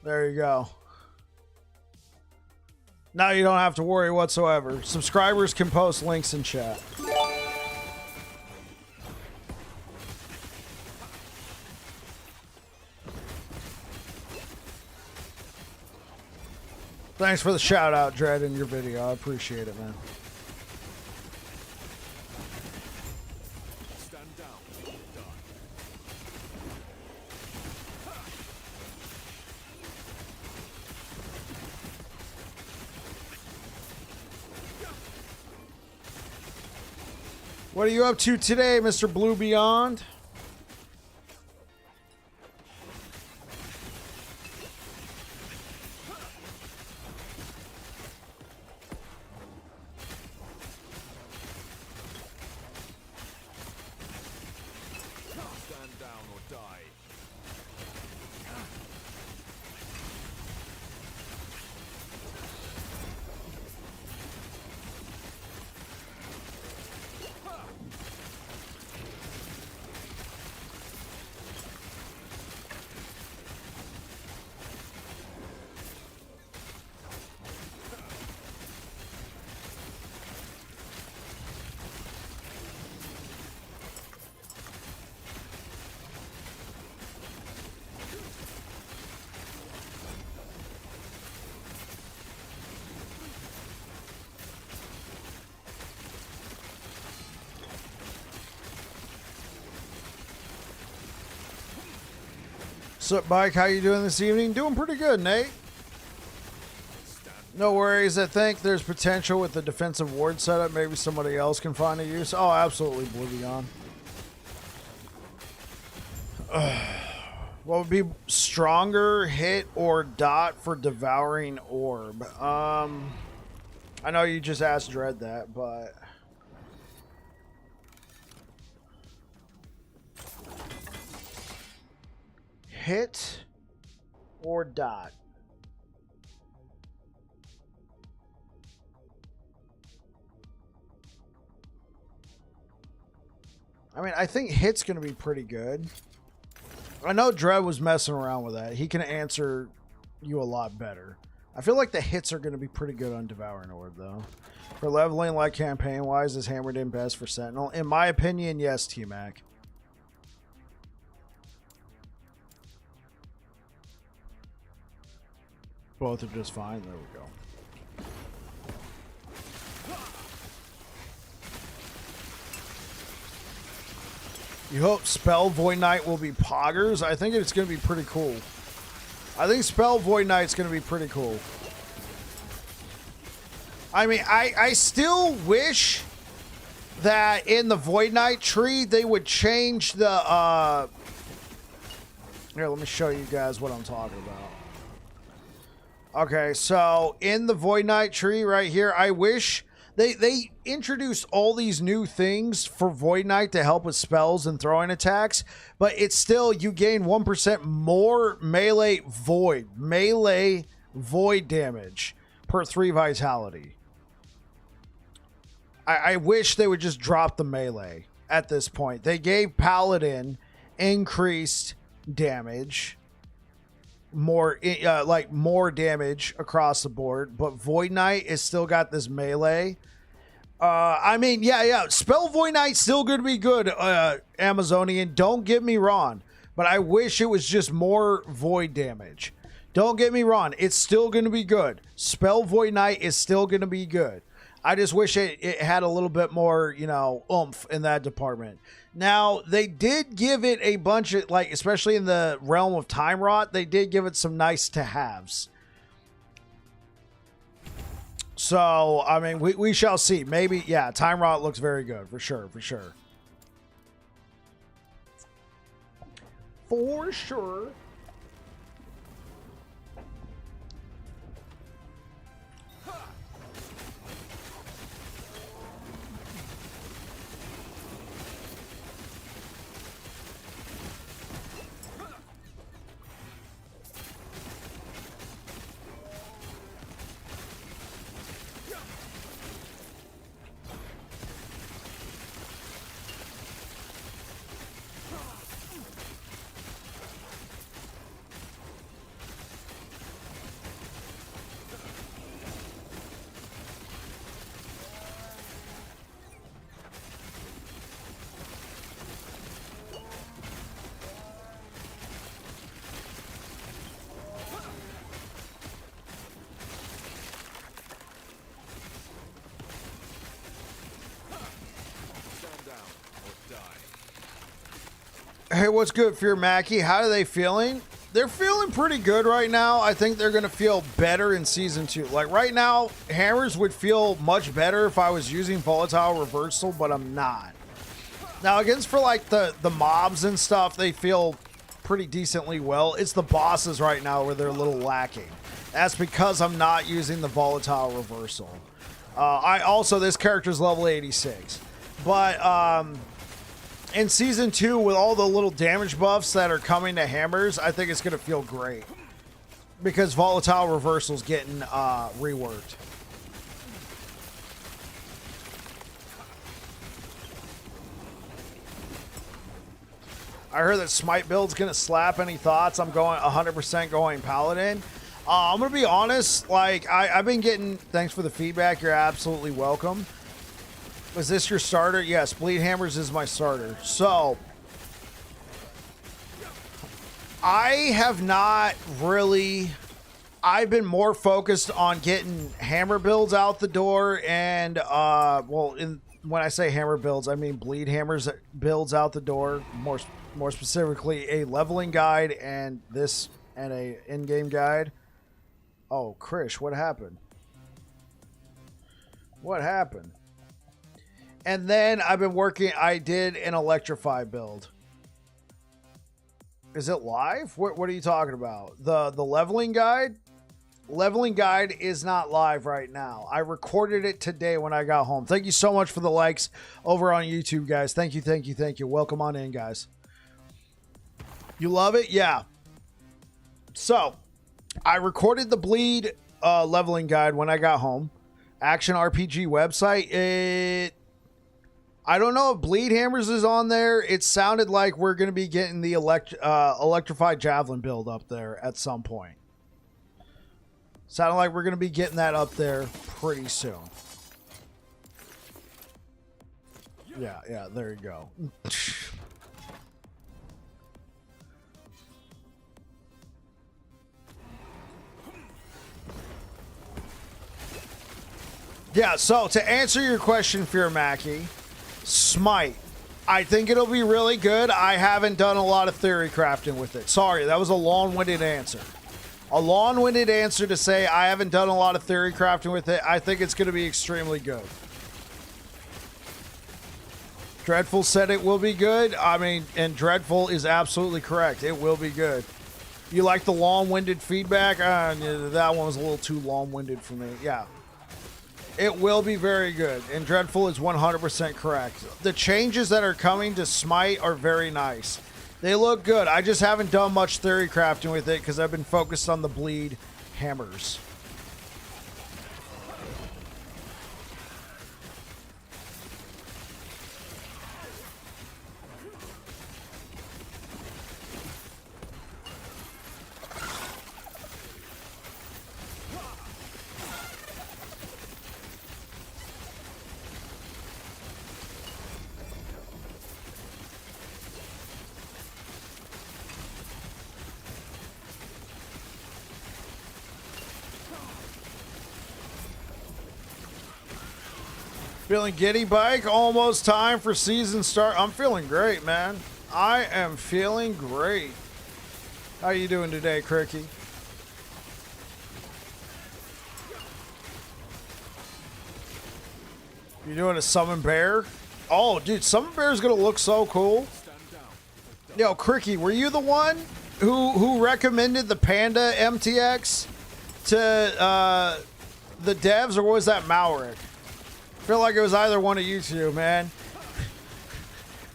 There you go. Now you don't have to worry whatsoever. Subscribers can post links in chat. Thanks for the shout out, Dread, in your video. I appreciate it, man. Stand down or die. What are you up to today, Mr. Blue Beyond? Stand down or die. What's up, Mike? How you doing this evening? Doing pretty good, Nate. No worries. I think there's potential with the defensive ward setup. Maybe somebody else can find a use. Oh, absolutely, Blue Beyond. What would be stronger, hit or dot for devouring orb? I know you just asked Dread that, but hit or dot? I mean, I think hit's going to be pretty good. I know Dread was messing around with that. He can answer you a lot better. I feel like the hits are going to be pretty good on Devouring Orb, though. For leveling, like campaign-wise, is hammered in best for Sentinel? In my opinion, yes, T-Mac. Both are just fine. There we go. You hope Spell Void Knight will be poggers? I think it's going to be pretty cool. I think Spell Void Knight's going to be pretty cool. I mean, I still wish that in the Void Knight tree they would change the... Here, let me show you guys what I'm talking about. Okay, so in the Void Knight tree right here, I wish... They introduced all these new things for Void Knight to help with spells and throwing attacks, but it's still, you gain 1% more melee void damage per 3 vitality. I wish they would just drop the melee at this point. They gave Paladin increased damage, more damage across the board, but Void Knight is still got this melee. I mean, yeah. Spell Void Knight's still going to be good, Amazonian. Don't get me wrong. But I wish it was just more void damage. Don't get me wrong. It's still going to be good. Spell Void Knight is still going to be good. I just wish it had a little bit more, oomph in that department. Now, they did give it a bunch of, especially in the realm of Time Rot, they did give it some nice to-haves. So, I mean, we shall see. Maybe, yeah, Time Rot looks very good, for sure, for sure. For sure. Stand down or die. Hey, what's good, Fear Mackie? How are they feeling? They're feeling pretty good right now. I think they're going to feel better in Season 2. Like, right now, hammers would feel much better if I was using Volatile Reversal, but I'm not. Now, against for, like, the mobs and stuff, they feel pretty decently well. It's the bosses right now where they're a little lacking. That's because I'm not using the Volatile Reversal. This character's level 86. But, in Season 2, with all the little damage buffs that are coming to hammers, I think it's going to feel great. Because Volatile Reversal's getting reworked. I heard that Smite build's going to slap. Any thoughts? I'm going 100% going Paladin. I'm going to be honest. Like, I've been getting... Thanks for the feedback. You're absolutely welcome. Was this your starter? Yes, Bleed Hammers is my starter. So, I have not really... I've been more focused on getting hammer builds out the door and, when I say hammer builds, I mean Bleed Hammers builds out the door. More specifically, a leveling guide and a in-game guide. Oh, Krish, what happened? What happened? And then I've been working, I did an Electrify build. Is it live? What are you talking about? The leveling guide? Leveling guide is not live right now. I recorded it today when I got home. Thank you so much for the likes over on YouTube, guys. Thank you, thank you, thank you. Welcome on in, guys. You love it? Yeah. So, I recorded the Bleed leveling guide when I got home. Action RPG website. I don't know if Bleed Hammers is on there. It sounded like we're going to be getting the Electrified Javelin build up there at some point. Sounded like we're going to be getting that up there pretty soon. Yeah, there you go. Yeah, so to answer your question, Fear Mackie, Smite. I think it'll be really good. I haven't done a lot of theory crafting with it. Sorry, that was a long-winded answer. A long-winded answer to say I haven't done a lot of theory crafting with it. I think it's going to be extremely good. Dreadful said it will be good. I mean, and Dreadful is absolutely correct. It will be good. You like the long-winded feedback? That one was a little too long-winded for me. Yeah. It will be very good, and Dreadful is 100% correct. The changes that are coming to Smite are very nice. They look good. I just haven't done much theory crafting with it because I've been focused on the Bleed Hammers. Feeling giddy, Bike? Almost time for season start. I'm feeling great, man. I am feeling great. How you doing today, Cricky? You're doing a summon bear? Oh, dude, summon bear is gonna look so cool. Yo, Cricky, were you the one who recommended the Panda MTX to the devs, or was that Malric? I feel like it was either one of you two, man.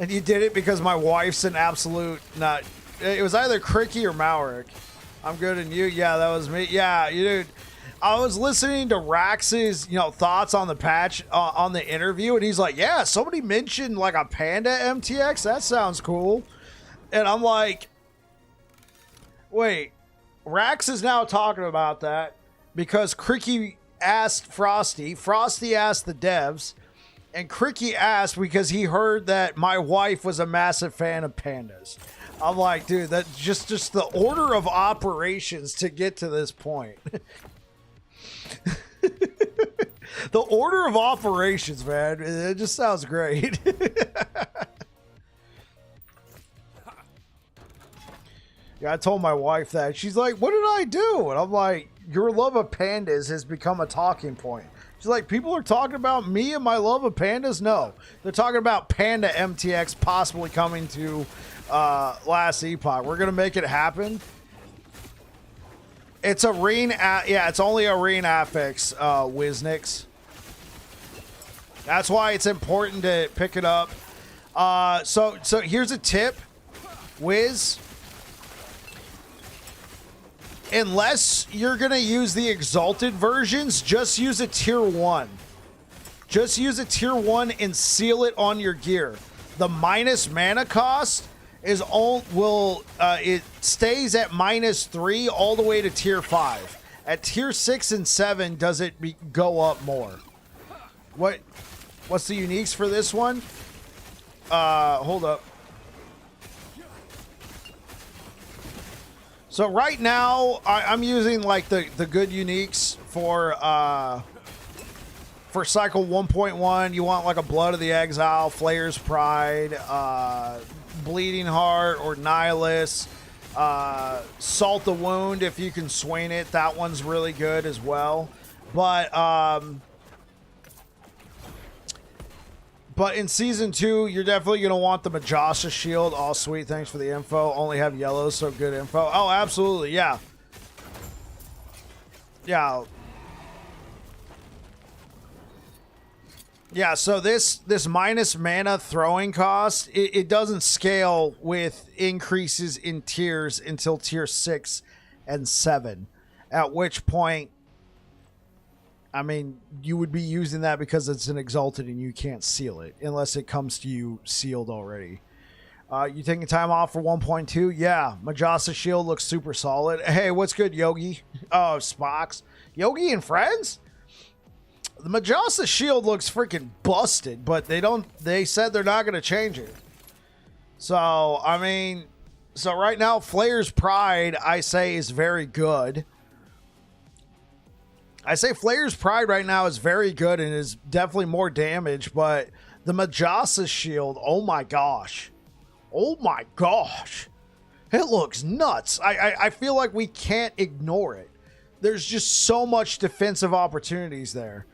And you did it because my wife's an absolute nut. It was either Cricky or Malric. I'm good and you? Yeah, that was me. Yeah, you dude. I was listening to Rax's, thoughts on the patch on the interview, and he's like, "Yeah, somebody mentioned like a Panda MTX. That sounds cool." And I'm like, "Wait, Rax is now talking about that because Cricky asked Frosty. Frosty asked the devs, and Cricky asked because he heard that my wife was a massive fan of pandas." I'm like, dude, that's just the order of operations to get to this point. The order of operations, man, it just sounds great. Yeah, I told my wife that. She's like, "What did I do?" And I'm like, "Your love of pandas has become a talking point." She's like, "People are talking about me and my love of pandas?" No, they're talking about Panda MTX possibly coming to last Epoch. We're gonna make it happen. It's arena, yeah, it's only arena affix, Wiznix. That's why it's important to pick it up. So here's a tip, Wiz. Unless you're gonna use the exalted versions, just use a tier 1. Just use a tier 1 and seal it on your gear. The minus mana cost is it stays at -3 all the way to tier 5. At tier 6 and 7, does it go up more? What's the uniques for this one? Hold up. So right now, I'm using like the good uniques for cycle 1.1. You want like a Blood of the Exile, Flayer's Pride, Bleeding Heart, or Nihilus. Salt the Wound if you can swing it. That one's really good as well. But in Season 2, you're definitely going to want the Majasa Shield. Oh, sweet. Thanks for the info. Only have yellows, so good info. Oh, absolutely. Yeah. Yeah. Yeah, so this minus mana throwing cost, it doesn't scale with increases in tiers until tier 6 and 7. At which point, I mean, you would be using that because it's an exalted and you can't seal it unless it comes to you sealed already. You taking time off for 1.2? Yeah, Majasa Shield looks super solid. Hey, what's good, Yogi? Oh, Spox. Yogi and friends? The Majasa Shield looks freaking busted, but they said they're not going to change it. So, I mean, right now, Flayer's Pride, I say, is very good. I say Flayer's Pride right now is very good and is definitely more damage, but the Majasa Shield, oh my gosh. Oh my gosh. It looks nuts. I feel like we can't ignore it. There's just so much defensive opportunities there.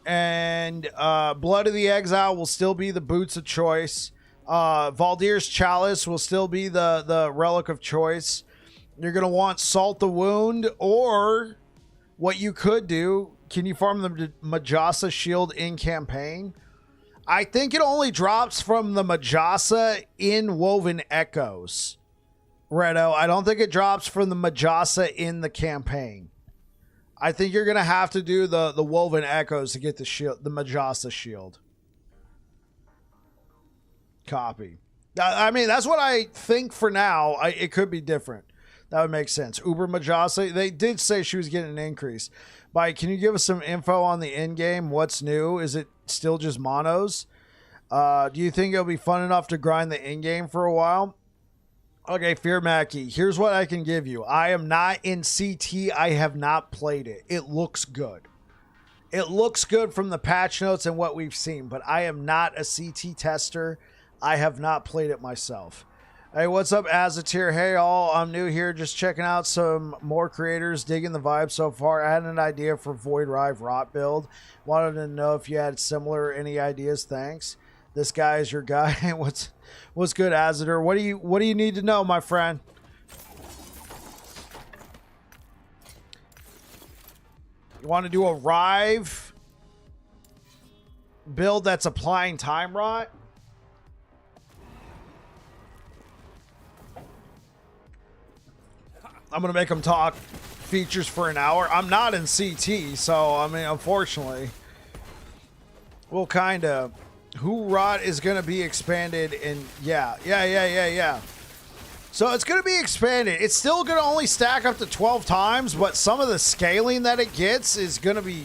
And Blood of the Exile will still be the boots of choice. Valdir's Chalice will still be the relic of choice. You're going to want Salt the Wound, or what you could do, can you farm the Majasa Shield in campaign? I think it only drops from the Majasa in Woven Echoes, Redo. I don't think it drops from the Majasa in the campaign. I think you're going to have to do the Woven Echoes to get the shield, the Majasa Shield. Copy. I mean, that's what I think for now. It could be different. That would make sense. Uber Majasa, they did say she was getting an increase. Mike, can you give us some info on the end game? What's new? Is it still just monos? Do you think it'll be fun enough to grind the end game for a while? Okay, Fear Mackie, here's what I can give you. I am not in CT. I have not played it. It looks good. It looks good from the patch notes and what we've seen, but I am not a CT tester. I have not played it myself. Hey, what's up, Azatir? Hey, all. I'm new here, just checking out some more creators, digging the vibe so far. I had an idea for Void Rive Rot build. Wanted to know if you had similar any ideas. Thanks. This guy is your guy. What's good, Azatir? What do you need to know, my friend? You want to do a Rive build that's applying Time Rot? I'm going to make them talk features for an hour. I'm not in CT, so, I mean, unfortunately, we'll kind of... Who Rot is going to be expanded in... Yeah. So it's going to be expanded. It's still going to only stack up to 12 times, but some of the scaling that it gets is going to be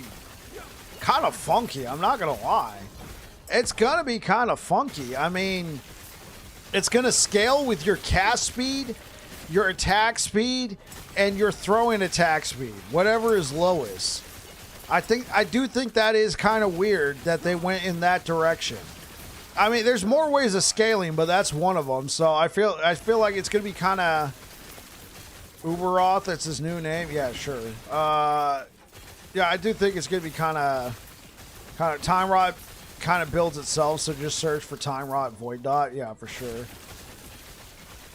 kind of funky. I'm not going to lie. It's going to be kind of funky. I mean, it's going to scale with your cast speed, your attack speed, and your throwing attack speed, whatever is lowest. I do think that is kind of weird that they went in that direction. I mean, there's more ways of scaling, but that's one of them. So I feel like it's gonna be kind of Uberoth. That's his new name. Yeah, sure. Yeah, I do think it's gonna be kind of Time Rot kind of builds itself. So just search for Time Rot Void Dot. Yeah, for sure.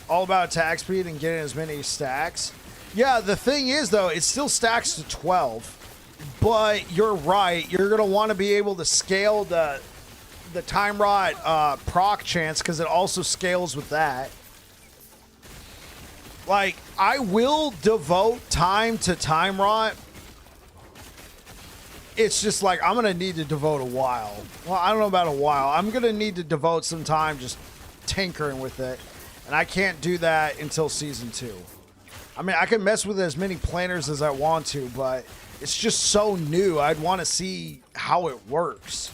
All about attack speed and getting as many stacks. Yeah, the thing is, though, it still stacks to 12. But you're right. You're going to want to be able to scale the Time Rot proc chance because it also scales with that. Like, I will devote time to Time Rot. It's just like I'm going to need to devote a while. Well, I don't know about a while. I'm going to need to devote some time just tinkering with it. And I can't do that until Season 2. I mean, I can mess with as many planners as I want to, but it's just so new. I'd want to see how it works.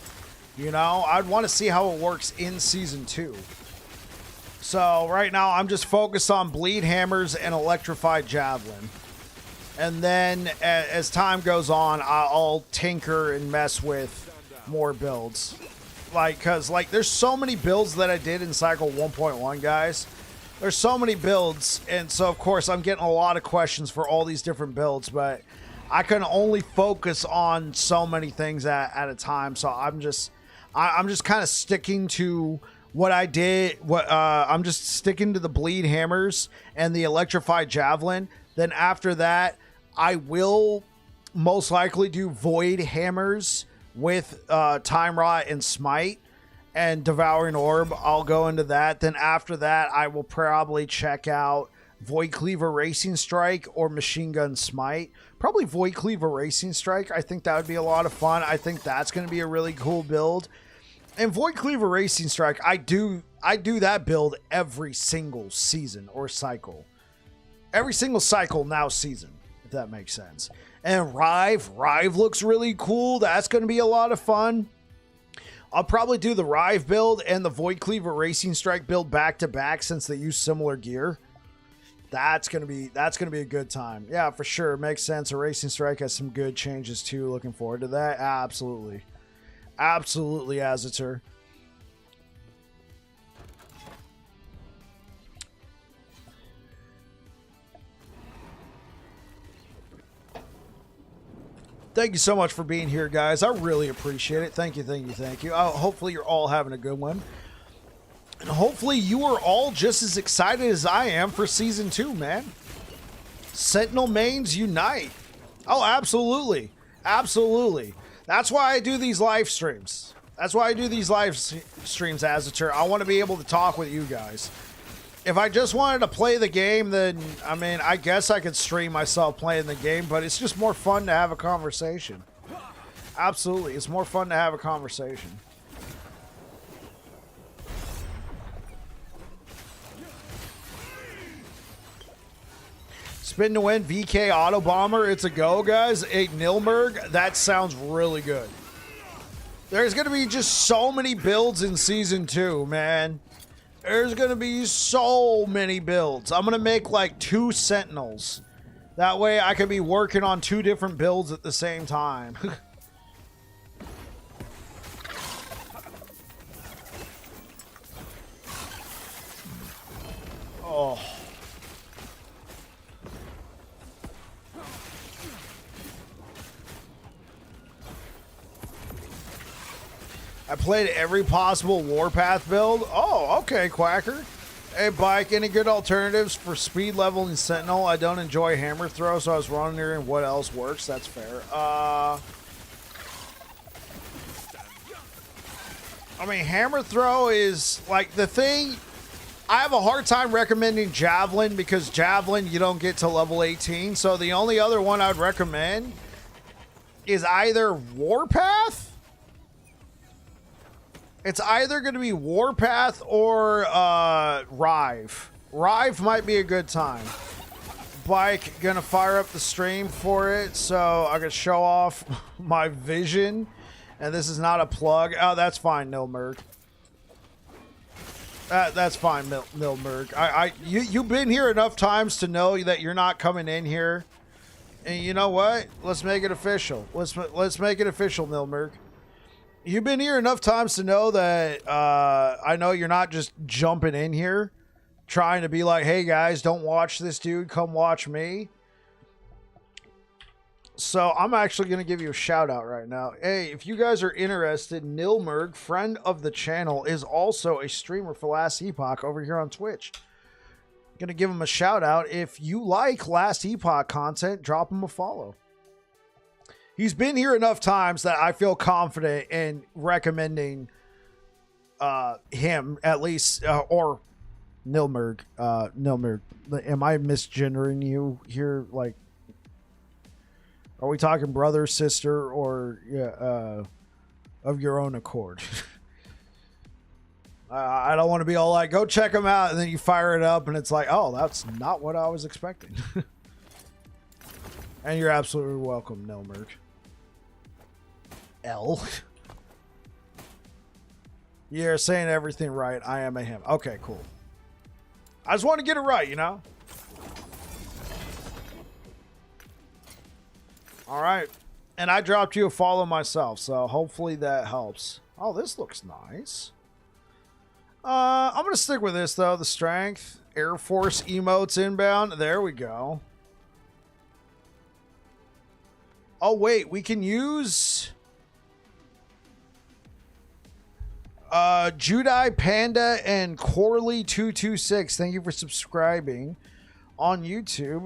You know? I'd want to see how it works in Season 2. So, right now, I'm just focused on Bleed Hammers and Electrified Javelin. And then, as time goes on, I'll tinker and mess with more builds. Like, because, like, there's so many builds that I did in Cycle 1.1, guys. There's so many builds, and so, of course, I'm getting a lot of questions for all these different builds, but I can only focus on so many things at a time, so I'm just kind of sticking to what I did. I'm just sticking to the Bleed Hammers and the Electrified Javelin. Then after that, I will most likely do Void Hammers with Time Rot and Smite. And Devouring Orb, I'll go into that. Then after that, I will probably check out Void Cleaver Racing Strike or Machine Gun Smite. Probably Void Cleaver Racing Strike. I think that would be a lot of fun. I think that's going to be a really cool build. And Void Cleaver Racing Strike, I do that build every single season or cycle. Every single cycle now season, if that makes sense. And Rive looks really cool. That's going to be a lot of fun. I'll probably do the Rive build and the Void Cleaver Racing Strike build back to back since they use similar gear. That's gonna be a good time. Yeah, for sure. Makes sense. A Racing Strike has some good changes too. Looking forward to that. Absolutely. Absolutely, Azatur. Thank you so much for being here, guys. I really appreciate it. Thank you. Hopefully you're all having a good one. And hopefully you are all just as excited as I am for Season 2, man. Sentinel mains unite. Oh, absolutely. Absolutely. That's why I do these live streams. Azatur. I want to be able to talk with you guys. If I just wanted to play the game, then, I mean, I guess I could stream myself playing the game, but it's just more fun to have a conversation. Absolutely. It's more fun to have a conversation. Spin to win, VK Auto Bomber. It's a go, guys. A Nilmerg. That sounds really good. There's going to be just so many builds in Season 2, man. There's going to be so many builds. I'm going to make like 2 Sentinels. That way I can be working on 2 different builds at the same time. Oh. I played every possible Warpath build. Oh, okay, Quacker. Hey, Bike, any good alternatives for speed level and Sentinel? I don't enjoy hammer throw, so I was wondering what else works. That's fair. I mean, hammer throw is like the thing. I have a hard time recommending Javelin because Javelin you don't get to level 18. So the only other one I'd recommend is either Warpath. It's either going to be Warpath or Rive. Rive might be a good time. Bike gonna fire up the stream for it so I can show off my vision. And this is not a plug. Oh, that's fine, Nilmerg. That's fine, Nilmerg. You've been here enough times to know that you're not coming in here. And you know what? Let's make it official. Let's make it official, Nilmerg. You've been here enough times to know that I know you're not just jumping in here trying to be like, hey guys, don't watch this dude, come watch me. So I'm actually going to give you a shout out right now. Hey, if you guys are interested, Nilmerg, friend of the channel, is also a streamer for Last Epoch over here on Twitch. Going to give him a shout out. If you like Last Epoch content, drop him a follow. He's been here enough times that I feel confident in recommending him at least, or Nilmerg. Nilmerg, am I misgendering you here? Like, are we talking brother, sister, or of your own accord? I don't want to be all like, go check him out, and then you fire it up, and it's like, oh, that's not what I was expecting. And you're absolutely welcome, Nilmerg. L. You're saying everything right. I am a him. Okay, cool. I just want to get it right, you know? All right. And I dropped you a follow myself, so hopefully that helps. Oh, this looks nice. I'm going to stick with this, though. The strength. Air Force emotes inbound. There we go. Oh, wait. We can use... Judai Panda and Corley226. Thank you for subscribing on YouTube.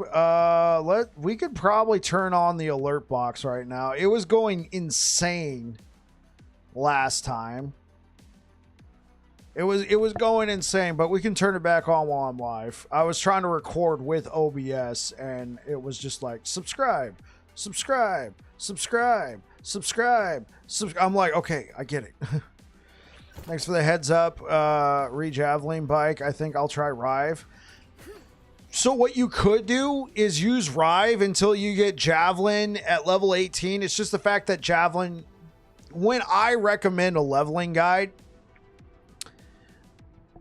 We could probably turn on the alert box right now. It was going insane last time. It was going insane, but we can turn it back on while I'm live. I was trying to record with OBS and it was just like subscribe. I'm like, okay, I get it. Thanks for the heads up, Javelin Bike. I think I'll try Rive. So what you could do is use Rive until you get Javelin at level 18. It's just the fact that Javelin, when I recommend a leveling guide,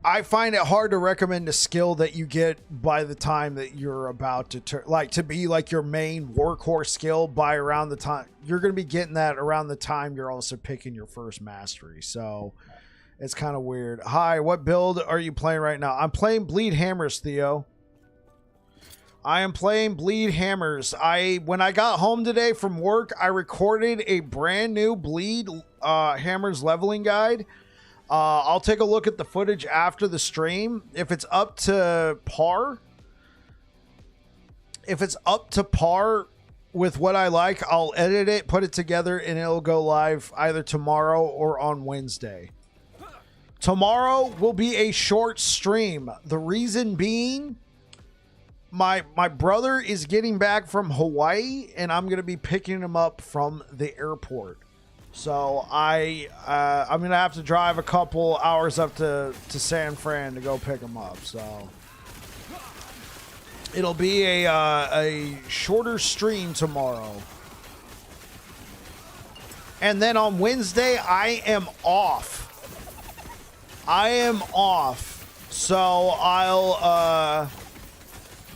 I find it hard to recommend a skill that you get by the time that you're about to turn, like to be like your main workhorse skill by around the time you're going to be getting that around the time you're also picking your first mastery. So it's kind of weird. Hi, what build are you playing right now? I'm playing Bleed Hammers, Theo. I am playing Bleed Hammers. When I got home today from work, I recorded a brand new Bleed Hammers leveling guide. I'll take a look at the footage after the stream. If it's up to par with what I like, I'll edit it, put it together, and it'll go live either tomorrow or on Wednesday. Tomorrow will be a short stream. The reason being, my brother is getting back from Hawaii, and I'm going to be picking him up from the airport. So I'm going to have to drive a couple hours up to San Fran to go pick him up. So it'll be a shorter stream tomorrow. And then on Wednesday, I am off. So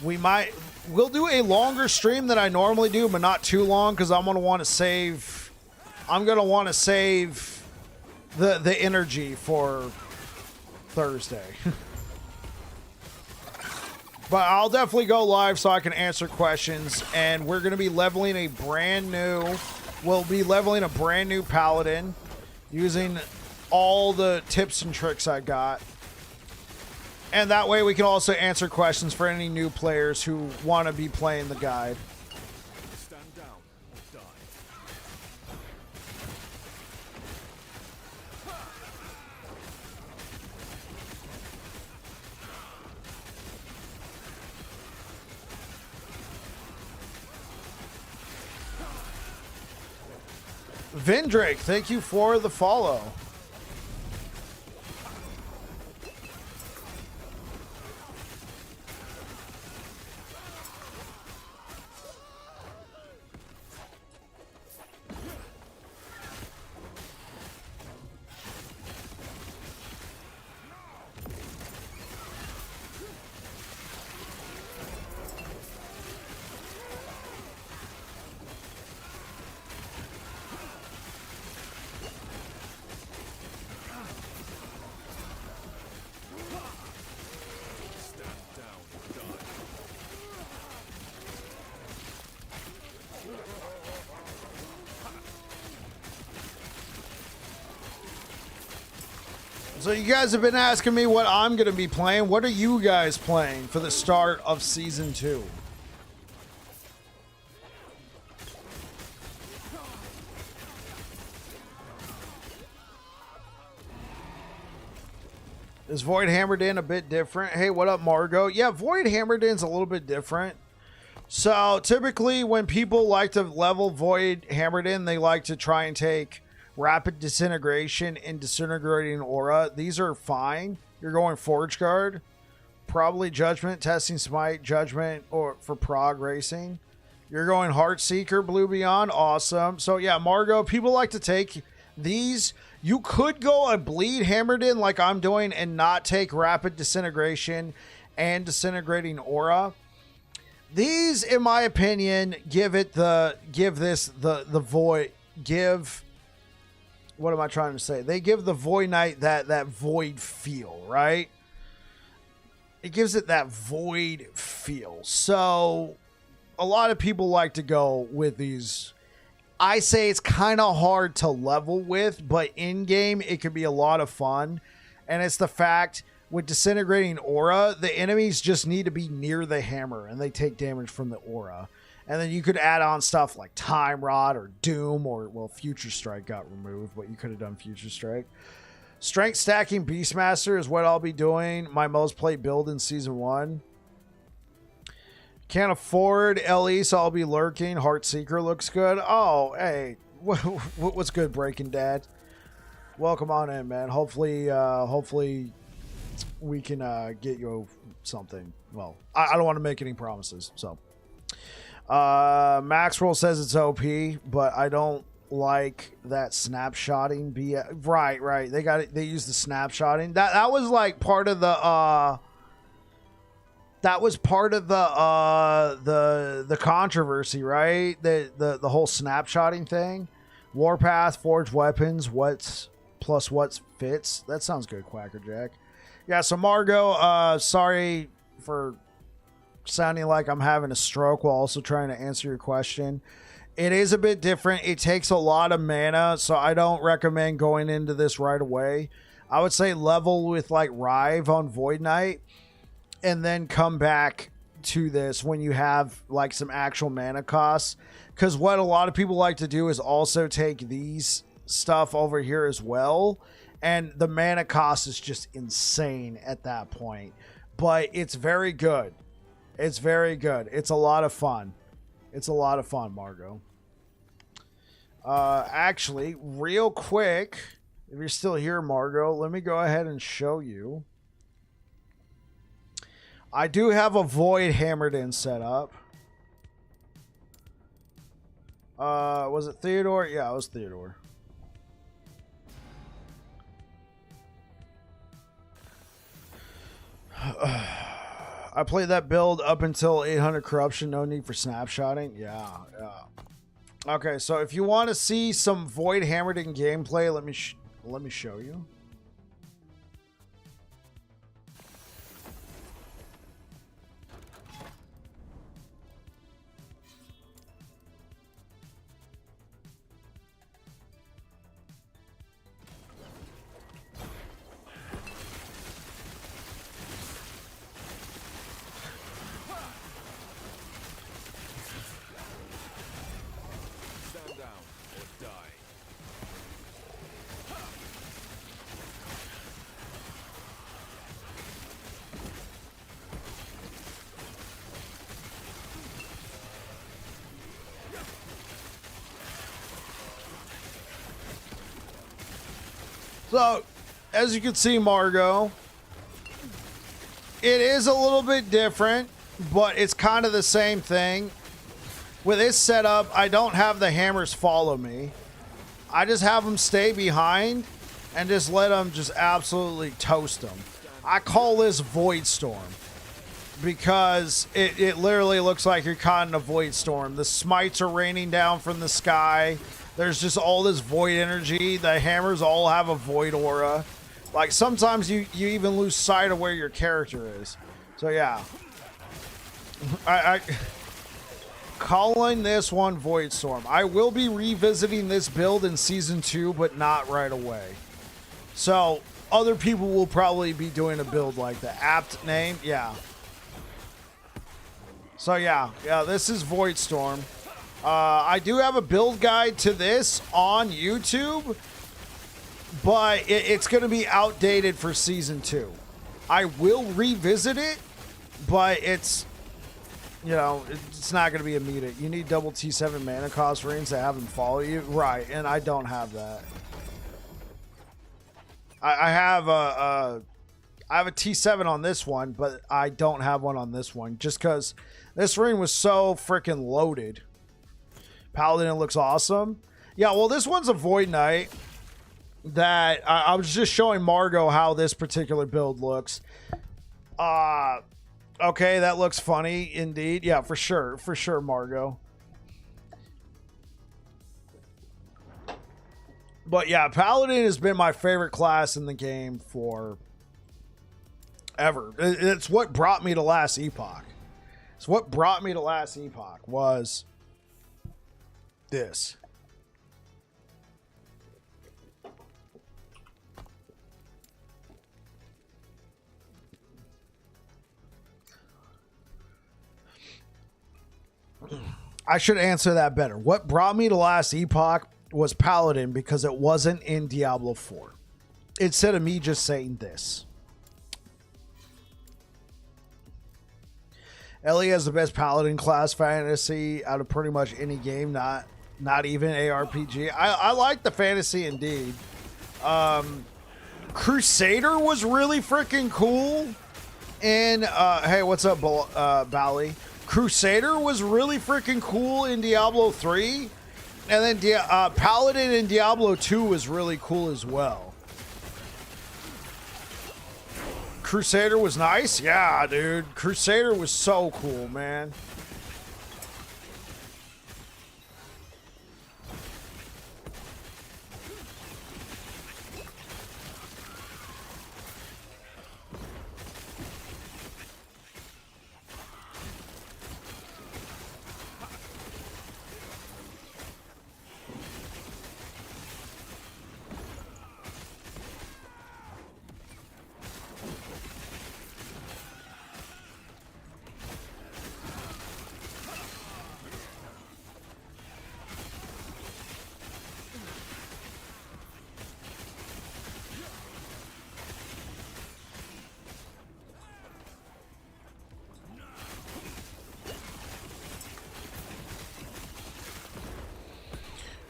we'll do a longer stream than I normally do, but not too long, because I'm going to want to save the energy for Thursday. But I'll definitely go live so I can answer questions. And we're going to be leveling a brand new... We'll be leveling a brand new paladin using all the tips and tricks I got. And that way we can also answer questions for any new players who want to be playing the guide. Stand down or die. Vindrake, thank you for the follow. So you guys have been asking me what I'm going to be playing. What are you guys playing for the start of Season 2? Is Void Hammered In a bit different? Hey, what up, Margot? Yeah, Void Hammered In's a little bit different. So typically when people like to level Void Hammered In, they like to try and take Rapid Disintegration and Disintegrating Aura. These are fine. You're going Forge Guard, probably Judgment, Testing Smite, Judgment, or for Prog Racing. You're going Heart Seeker, Blue Beyond. Awesome. So yeah, Margot, people like to take these. You could go a Bleed Hammered In like I'm doing and not take Rapid Disintegration and Disintegrating Aura. These, in my opinion, give what am I trying to say? They give the Void Knight that void feel, right? It gives it that void feel. So a lot of people like to go with these. I say it's kind of hard to level with, but in game it could be a lot of fun. And it's the fact with Disintegrating Aura, the enemies just need to be near the hammer and they take damage from the aura. And then you could add on stuff like Time Rod or Doom or, well, Future Strike got removed, but you could have done Future Strike. Strength Stacking Beastmaster is what I'll be doing. My most played build in Season 1. Can't afford LE, so I'll be lurking. Heartseeker looks good. Oh, hey. What's good, Breaking Dad? Welcome on in, man. Hopefully we can get you something. Well, I don't want to make any promises, so... Maxwell says it's OP, but I don't like that snapshotting. Right. They got it. They use the snapshotting. That was like part of the the controversy, right? The whole snapshotting thing. Warpath, Forged Weapons, what's fits. That sounds good, Quackerjack. Yeah, so Margot, sorry for sounding like I'm having a stroke while also trying to answer your question. It is a bit different. It takes a lot of mana, so I don't recommend going into this right away. I would say level with like Rive on Void Knight and then come back to this when you have like some actual mana costs. Because what a lot of people like to do is also take these stuff over here as well. And the mana cost is just insane at that point. But it's very good. It's very good. It's a lot of fun. It's a lot of fun, Margot. Actually, real quick, if you're still here, Margot, let me go ahead and show you. I do have a Void Hammered In set up. Was it Theodore? Yeah, it was Theodore. I played that build up until 800 corruption, no need for snapshotting. Yeah. Okay, so if you want to see some Void Hammered In gameplay, let me show you. So, as you can see, Margot, it is a little bit different, but it's kind of the same thing. With this setup, I don't have the hammers follow me. I just have them stay behind and just let them just absolutely toast them. I call this Void Storm because it literally looks like you're caught in a Void Storm. The smites are raining down from the sky. There's just all this void energy. The hammers all have a void aura. Like, sometimes you even lose sight of where your character is. So, yeah. I calling this one Void Storm. I will be revisiting this build in Season 2, but not right away. So, other people will probably be doing a build like that. Apt name? Yeah. So, yeah. Yeah, this is Void Storm. I do have a build guide to this on YouTube, but it's going to be outdated for Season 2. I will revisit it, but it's, you know, it's not going to be immediate. You need double T7 mana cost rings to have them follow you. Right, and I don't have that. I have a T7 on this one, but I don't have one on this one, just because this ring was so freaking loaded. Paladin looks awesome. Yeah, well, this one's a Void Knight that I was just showing Margot how this particular build looks. Okay, that looks funny indeed. Yeah, for sure, Margot. But yeah, Paladin has been my favorite class in the game for ever. It's what brought me to Last Epoch. It's what brought me to Last Epoch was this. I should answer that better. What brought me to Last Epoch was Paladin because it wasn't in Diablo 4. Instead of me just saying this. Ellie has the best Paladin class fantasy out of pretty much any game, not even ARPG. I like the fantasy indeed. Crusader was really freaking cool. And hey, what's up, Bally? Crusader was really freaking cool in Diablo 3. And then Paladin in Diablo 2 was really cool as well. Crusader was nice? Yeah, dude. Crusader was so cool, man.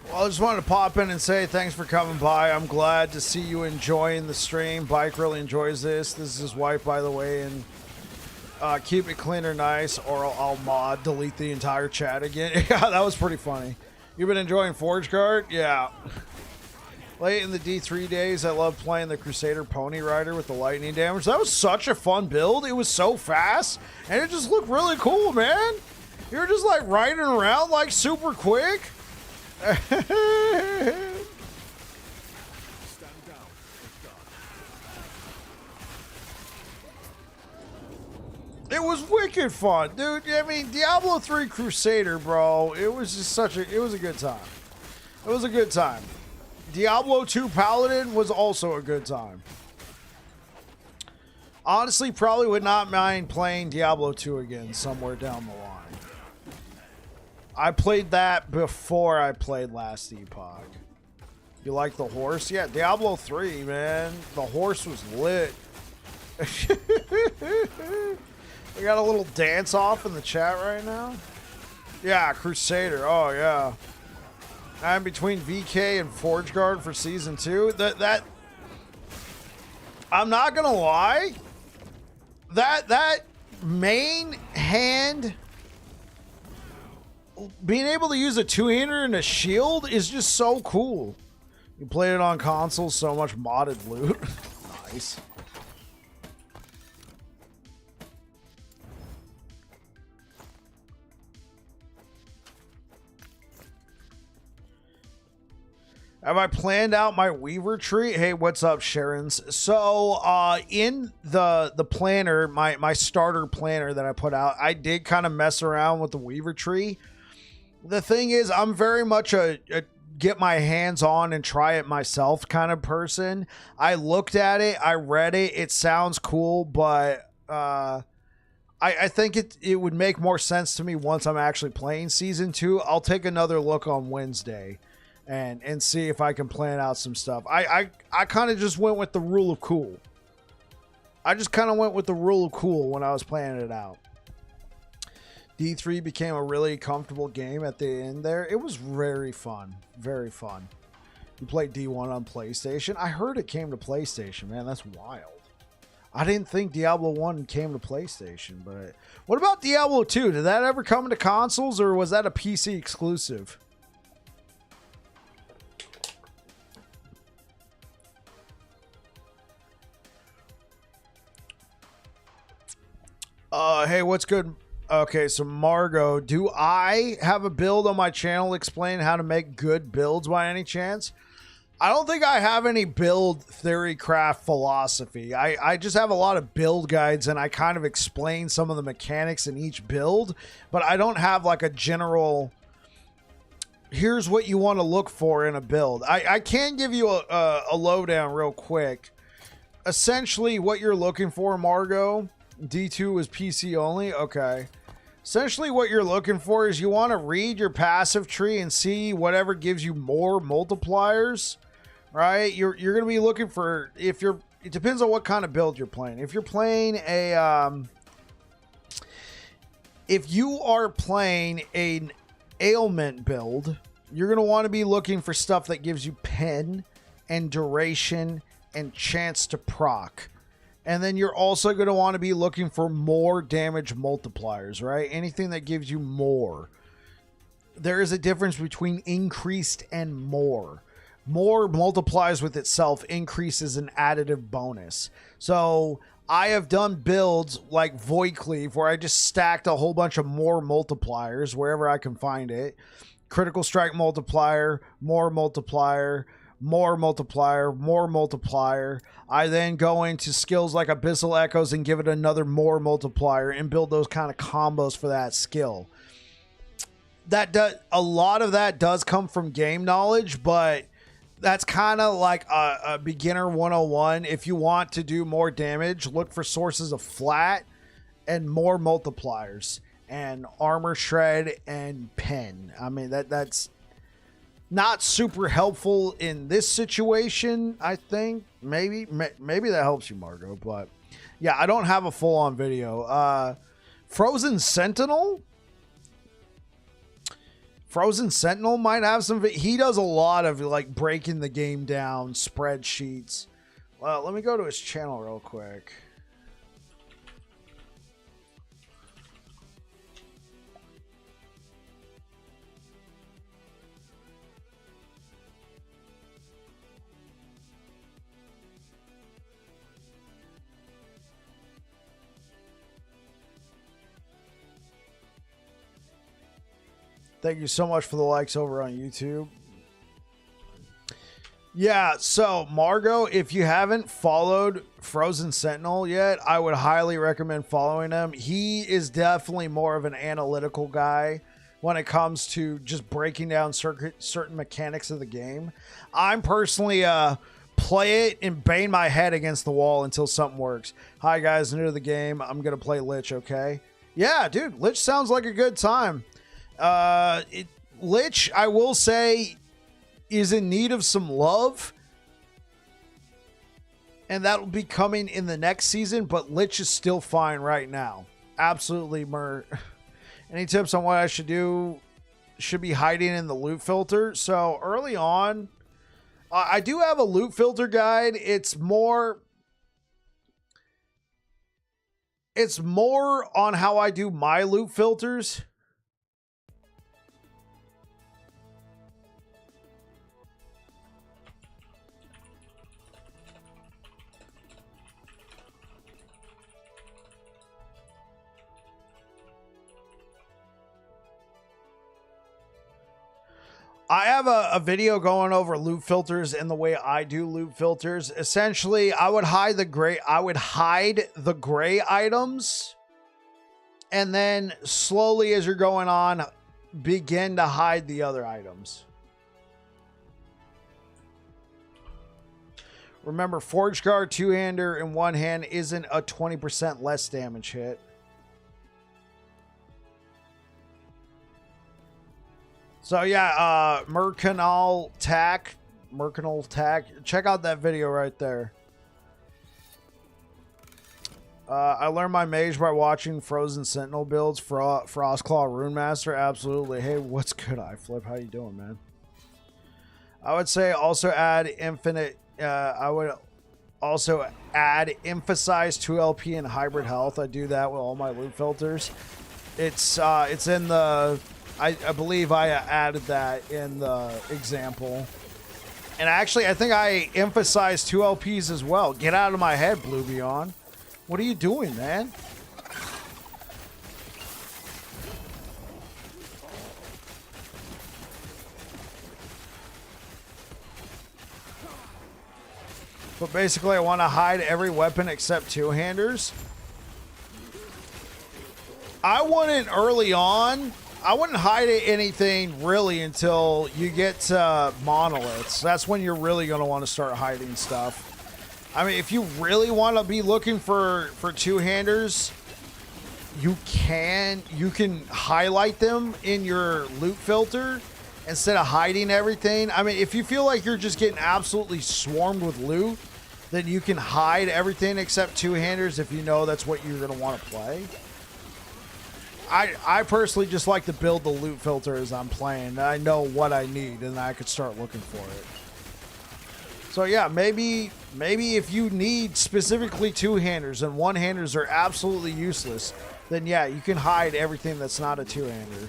Well, I just wanted to pop in and say thanks for coming by. I'm glad to see you enjoying the stream. Bike really enjoys this. This is his wife, by the way, and keep it clean or nice, or I'll delete the entire chat again. Yeah, that was pretty funny. You've been enjoying Forge Guard? Yeah. Late in the D3 days, I loved playing the Crusader Pony Rider with the lightning damage. That was such a fun build. It was so fast, and it just looked really cool, man. You were just like riding around like super quick. Stand down. It was wicked fun, dude. I mean, Diablo 3 Crusader, bro. It was just it was a good time. It was a good time. Diablo 2 Paladin was also a good time. Honestly, probably would not mind playing Diablo 2 again somewhere down the line. I played that before I played Last Epoch. You like the horse? Yeah, Diablo 3, man. The horse was lit. We got a little dance off in the chat right now. Yeah, Crusader. Oh, yeah. I'm between VK and Forge Guard for Season 2. I'm not gonna lie. That main hand, being able to use a two-hander and a shield is just so cool. You play it on console, so much modded loot. Nice. Have I planned out my Weaver tree? Hey, what's up, Sharon's? So, in the planner, my starter planner that I put out, I did kind of mess around with the Weaver tree. The thing is, I'm very much a get my hands on and try it myself kind of person. I looked at it, I read it, it sounds cool, but I think it would make more sense to me once I'm actually playing Season 2. I'll take another look on Wednesday and see if I can plan out some stuff. I kind of just went with the rule of cool. I just kind of went with the rule of cool when I was planning it out. D3 became a really comfortable game at the end there. It was very fun. Very fun. You played D1 on PlayStation? I heard it came to PlayStation, man. That's wild. I didn't think Diablo 1 came to PlayStation, but... What about Diablo 2? Did that ever come to consoles, or was that a PC exclusive? Hey, what's good? Okay, so Margot, do I have a build on my channel explaining how to make good builds by any chance? I don't think I have any build theory craft philosophy. I just have a lot of build guides, and I kind of explain some of the mechanics in each build, but I don't have like a general, here's what you want to look for in a build. I can give you a lowdown real quick. Essentially, what you're looking for, Margot, D2 is PC only? Okay. Essentially, what you're looking for is you want to read your passive tree and see whatever gives you more multipliers, right? You're going to be looking for, it depends on what kind of build you're playing. If you're playing if you are playing an ailment build, you're going to want to be looking for stuff that gives you pen and duration and chance to proc. And then you're also going to want to be looking for more damage multipliers, right? Anything that gives you more. There is a difference between increased and more. More multiplies with itself, increases an additive bonus. So I have done builds like Void Cleave where I just stacked a whole bunch of more multipliers wherever I can find it. Critical strike multiplier, more multiplier, more multiplier, more multiplier. I then go into skills like Abyssal Echoes and give it another more multiplier and build those kind of combos for that skill. A lot of that does come from game knowledge, but that's kind of like a beginner 101. If you want to do more damage, look for sources of flat and more multipliers and armor shred and pen. I mean, that's not super helpful in this situation, I think. Maybe that helps you, Margot. But yeah, I don't have a full-on video. Frozen Sentinel? Frozen Sentinel might have some... He does a lot of like breaking the game down, spreadsheets. Well, let me go to his channel real quick. Thank you so much for the likes over on YouTube. Yeah, so Margot, if you haven't followed Frozen Sentinel yet, I would highly recommend following him. He is definitely more of an analytical guy when it comes to just breaking down certain mechanics of the game. I'm personally play it and bang my head against the wall until something works. Hi guys, new to the game. I'm gonna play Lich, okay? Yeah, dude, Lich sounds like a good time. Lich, I will say, is in need of some love, and that'll be coming in the next season, but Lich is still fine right now. Absolutely, Any tips on what I should do? Should be hiding in the loot filter. So early on, I do have a loot filter guide. It's more it's more on how I do my loot filters. I have a video going over loot filters and the way I do loot filters. Essentially, I would hide the gray items, and then slowly as you're going on, begin to hide the other items. Remember, Forge Guard, two-hander in one hand isn't a 20% less damage hit. So yeah, Mercantile Tack. Check out that video right there. I learned my mage by watching Frozen Sentinel builds. Frostclaw Rune Master. Absolutely. Hey, what's good, iFlip? How you doing, man? I would say also add infinite. I would also add emphasize 2LP and hybrid health. I do that with all my loot filters. It's in the. I believe I added that in the example. And actually, I think I emphasized 2 LPs as well. Get out of my head, Blue Beyond. What are you doing, man? But basically, I want to hide every weapon except two-handers. I wouldn't early on. I wouldn't hide anything really until you get to monoliths. That's when you're really going to want to start hiding stuff. I mean, if you really want to be looking for two-handers, you can highlight them in your loot filter instead of hiding everything. I mean, if you feel like you're just getting absolutely swarmed with loot, then you can hide everything except two-handers if you know that's what you're going to want to play. I personally just like to build the loot filter as I'm playing. I know what I need, and I could start looking for it. So yeah, maybe if you need specifically two-handers and one-handers are absolutely useless, then yeah, you can hide everything that's not a two-hander.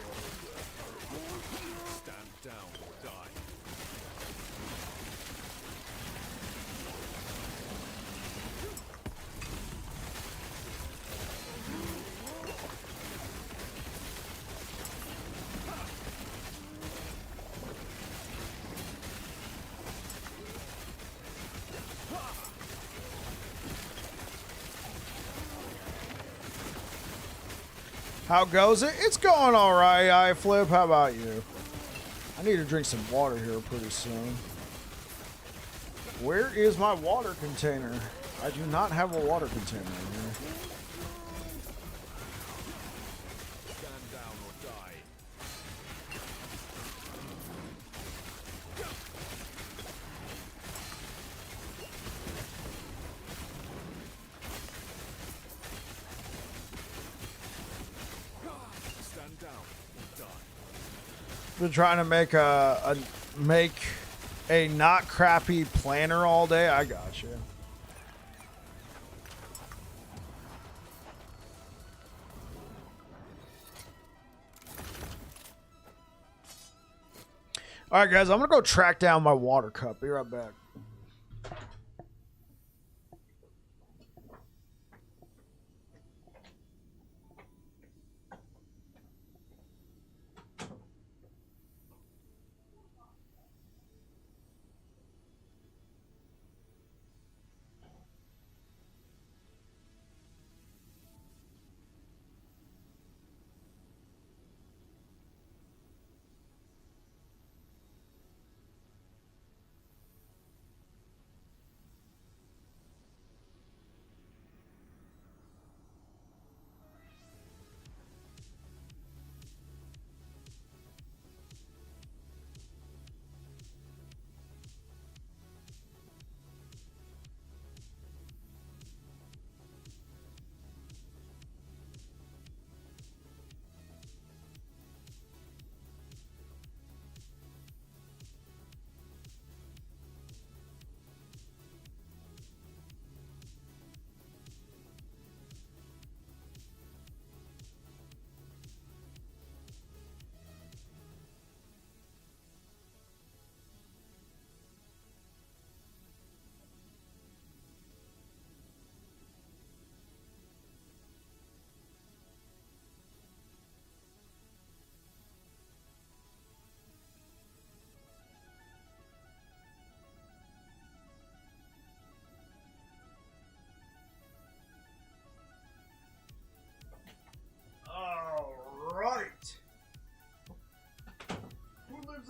How goes it? It's going all right, iFlip. How about you? I need to drink some water here pretty soon. Where is my water container? I do not have a water container in here. Stand down or die. Stand down or die. Been trying to make a not crappy planner all day. I got you. All right, guys, I'm gonna go track down my water cup. Be right back.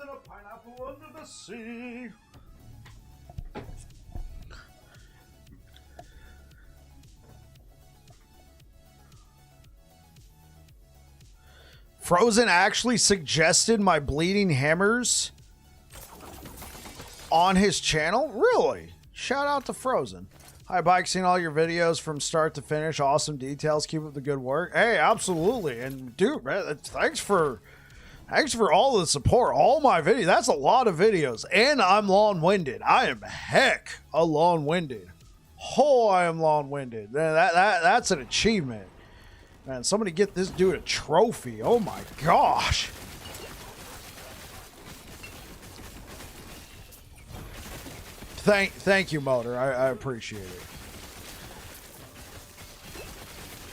and a pineapple under the sea. Frozen actually suggested my bleeding hammers on his channel? Really? Shout out to Frozen. Hi, Bike. Seen all your videos from start to finish. Awesome details. Keep up the good work. Hey, absolutely. And dude, man, thanks for all the support. All my videos. That's a lot of videos. And I'm long-winded. I am heck a long-winded. Oh, I am long-winded. That's an achievement. Man, somebody get this dude a trophy. Oh my gosh. Thank you, Motor. I appreciate it.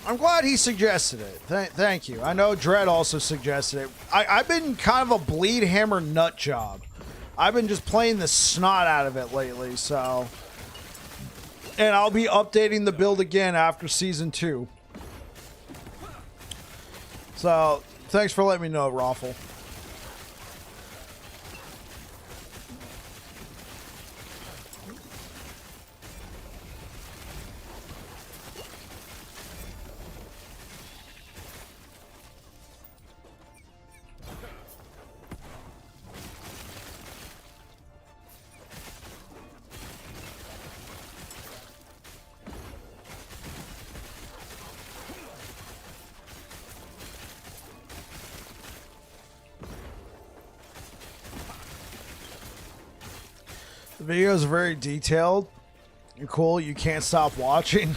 I'm glad he suggested it. Thank you. I know Dread also suggested it. I've been kind of a bleed hammer nut job. I've been just playing the snot out of it lately, so. And I'll be updating the build again after season 2. So, thanks for letting me know, Raffle. The videos are very detailed and cool. You can't stop watching.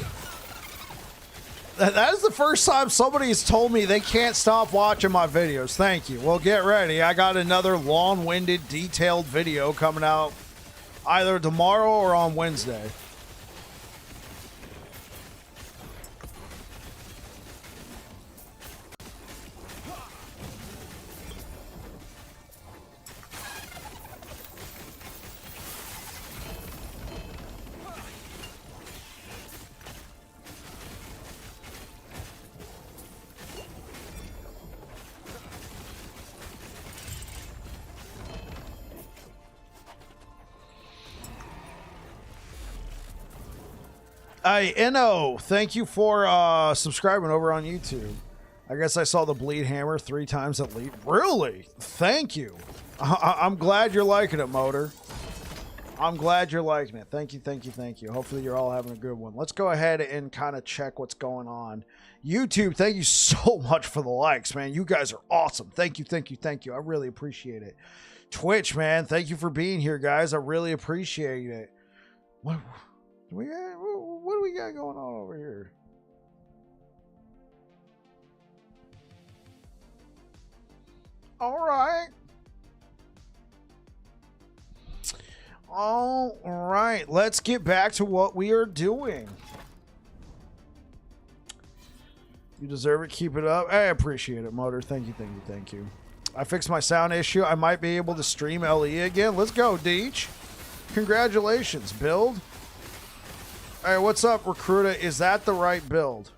That is the first time somebody's told me they can't stop watching my videos. Thank you. Well, get ready. I got another long-winded, detailed video coming out either tomorrow or on Wednesday. Hey, Inno, thank you for subscribing over on YouTube. I guess I saw the bleed hammer 3 times at least. Really? Thank you. I'm glad you're liking it, Motor. I'm glad you're liking it. Thank you, thank you, thank you. Hopefully you're all having a good one. Let's go ahead and kind of check what's going on. YouTube, thank you so much for the likes, man. You guys are awesome. Thank you, thank you, thank you. I really appreciate it. Twitch, man, thank you for being here, guys. I really appreciate it. What do we got going on over here? All right. All right. Let's get back to what we are doing. You deserve it. Keep it up. I appreciate it, Motor. Thank you, thank you, thank you. I fixed my sound issue. I might be able to stream LE again. Let's go, Deech. Congratulations, build. All right, what's up, Recruiter? Is that the right build?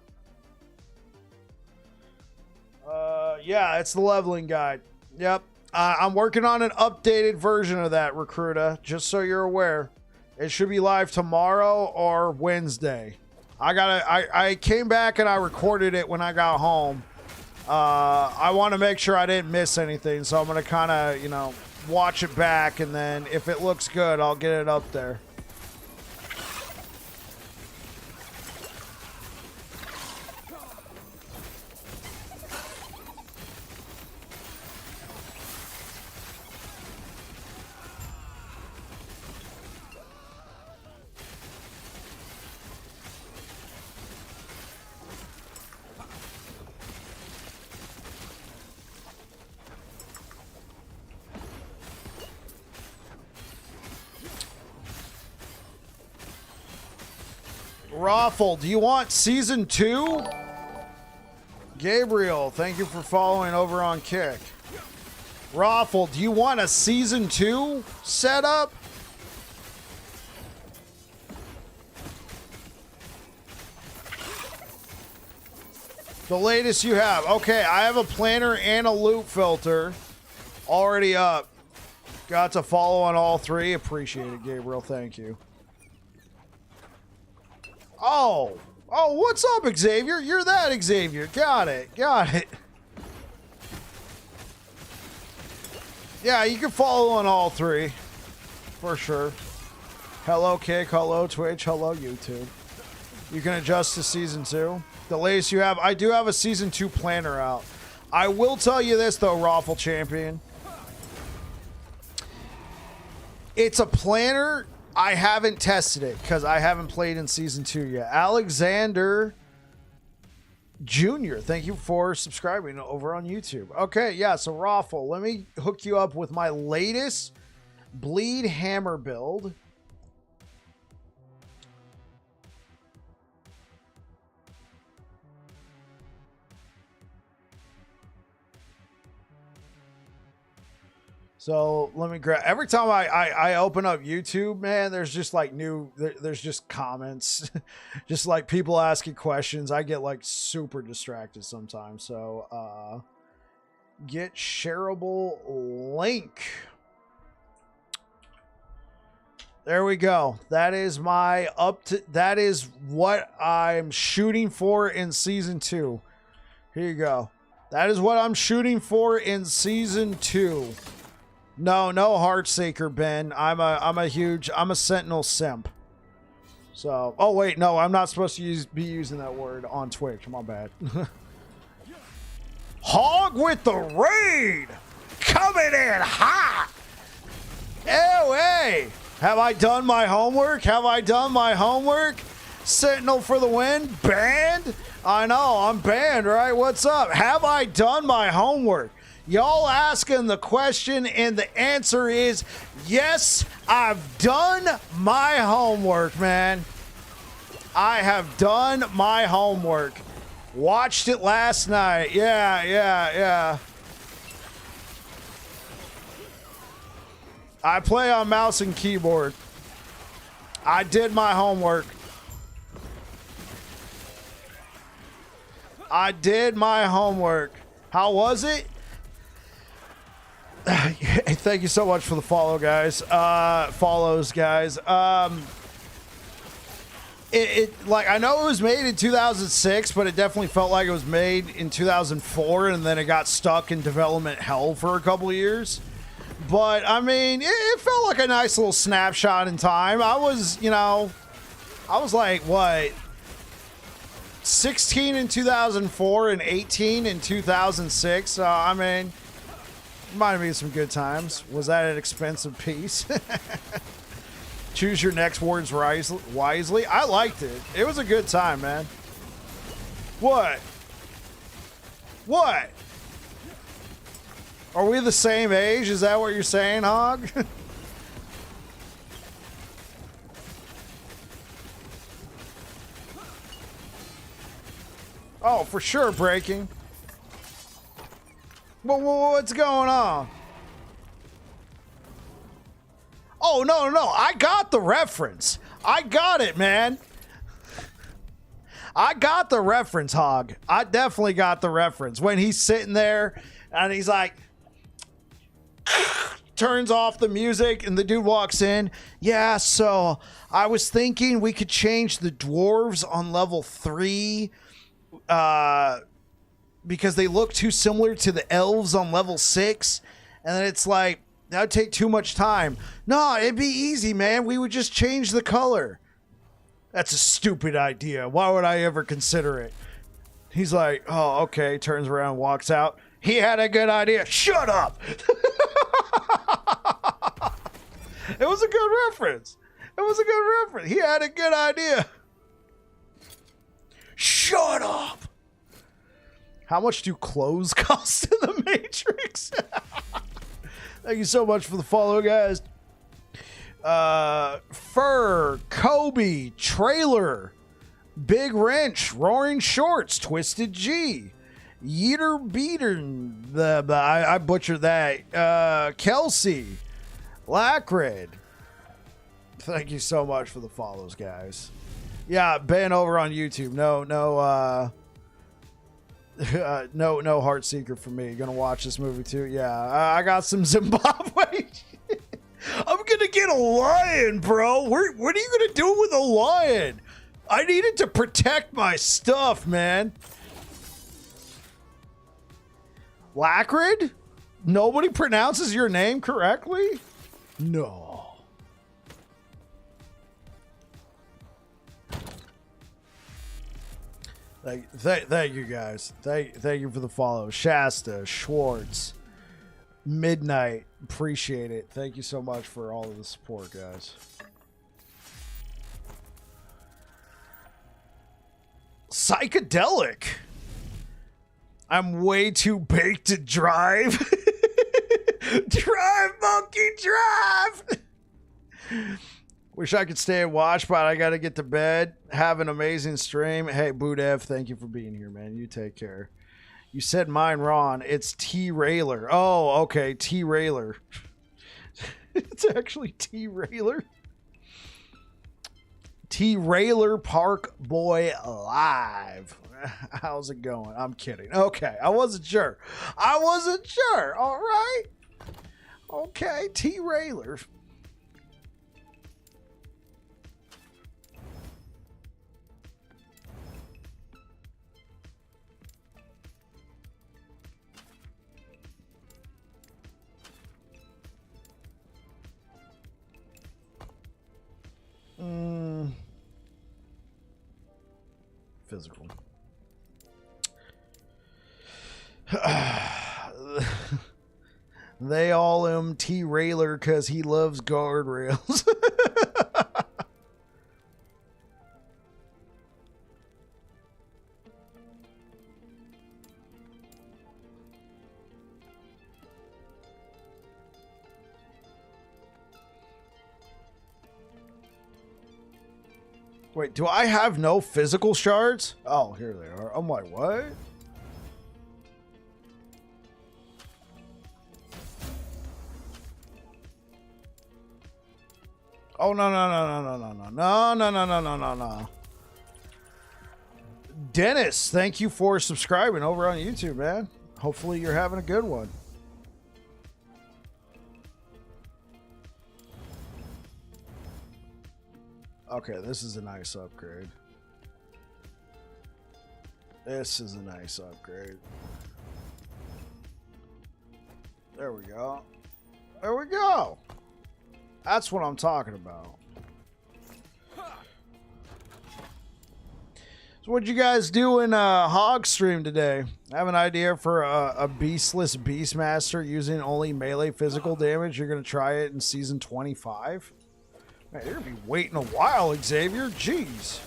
Yeah, it's the leveling guide. Yep. I'm working on an updated version of that, Recruiter, just so you're aware. It should be live tomorrow or Wednesday. I came back and I recorded it when I got home. I want to make sure I didn't miss anything, so I'm going to kind of, watch it back, and then if it looks good, I'll get it up there. Raffle, do you want season 2? Gabriel, thank you for following over on Kick. Raffle, do you want a season 2 setup? The latest you have. Okay, I have a planner and a loop filter already up. Got to follow on all three. Appreciate it, Gabriel. Thank you. Oh, what's up, Xavier? You're that Xavier. Got it. Yeah, you can follow on all three. For sure. Hello, Kick. Hello, Twitch. Hello, YouTube. You can adjust to season 2. The latest you have, I do have a season 2 planner out. I will tell you this, though, Raffle Champion. It's a planner. I haven't tested it because I haven't played in season 2 yet. Alexander Jr., thank you for subscribing over on YouTube. Okay, yeah, so Raffle, let me hook you up with my latest Bleed Hammer build. So let me grab. Every time I open up YouTube, man, there's just like there's just comments, just like people asking questions. I get like super distracted sometimes. So get shareable link. There we go. That is my that is what I'm shooting for in season 2. Here you go. That is what I'm shooting for in season 2. No Heartseeker, Ben. I'm a Sentinel simp. So, oh wait, no, I'm not supposed to be using that word on Twitch. My bad. Hog with the raid, coming in hot. Oh, hey, have I done my homework? Sentinel for the win. Banned? I know, I'm banned, right? What's up? Have I done my homework? Y'all asking the question, and the answer is yes, I've done my homework, man. I have done my homework. Watched it last night. Yeah. I play on mouse and keyboard. I did my homework. How was it? Thank you so much for the follow, guys. Follows, guys. Like, I know it was made in 2006, but it definitely felt like it was made in 2004, and then it got stuck in development hell for a couple of years. But I mean, it felt like a nice little snapshot in time. I was like, what, 16 in 2004 and 18 in 2006. I mean, reminded me of some good times. Was that an expensive piece? Choose your next words wisely. I liked it. It was a good time, man. What? Are we the same age? Is that what you're saying, Hog? Oh, for sure, breaking. What's going on? Oh, no. I got the reference. I got it, man. I got the reference, Hog. I definitely got the reference. When he's sitting there and he's like, turns off the music and the dude walks in. Yeah, so I was thinking we could change the dwarves on level 3 because they look too similar to the elves on level 6. And then it's like, that would take too much time. No, it'd be easy, man. We would just change the color. That's a stupid idea. Why would I ever consider it? He's like, oh, okay. Turns around, walks out. He had a good idea. Shut up. It was a good reference. He had a good idea. Shut up. How much do clothes cost in the Matrix? Thank you so much for the follow, guys. Fur, Kobe, Trailer, Big Wrench, Roaring Shorts, Twisted G, Yeeter Beater, I butchered that. Kelsey, Lackred. Thank you so much for the follows, guys. Yeah, Ben over on YouTube. No Heartseeker for me. Gonna watch this movie too. Yeah, I got some Zimbabwe shit. I'm gonna get a lion, bro. What are you gonna do with a lion? I needed to protect my stuff, man. Lacrid? Nobody pronounces your name correctly? No. Thank you guys. Thank you for the follow. Shasta, Schwartz, Midnight. Appreciate it. Thank you so much for all of the support, guys. Psychedelic. I'm way too baked to drive. Drive, monkey, drive. Wish I could stay and watch, but I got to get to bed. Have an amazing stream. Hey, Budev, thank you for being here, man. You take care. You said mine wrong. It's T-Railer. Oh, okay. T-Railer. It's actually T-Railer. T-Railer Park Boy Live. How's it going? I'm kidding. Okay. I wasn't sure. All right. Okay. T-Railer. Physical. They all him T-Railer because he loves guardrails. Wait, do I have no physical shards? Oh, here they are. I'm like, what? Oh, no. Dennis, thank you for subscribing over on YouTube, man. Hopefully you're having a good one. Okay, this is a nice upgrade. This is a nice upgrade. There we go. There we go. That's what I'm talking about. So what'd you guys do in Hog stream today? I have an idea for a beastless Beastmaster using only melee physical damage. You're going to try it in season 25? Man, you're going to be waiting a while, Xavier. Jeez.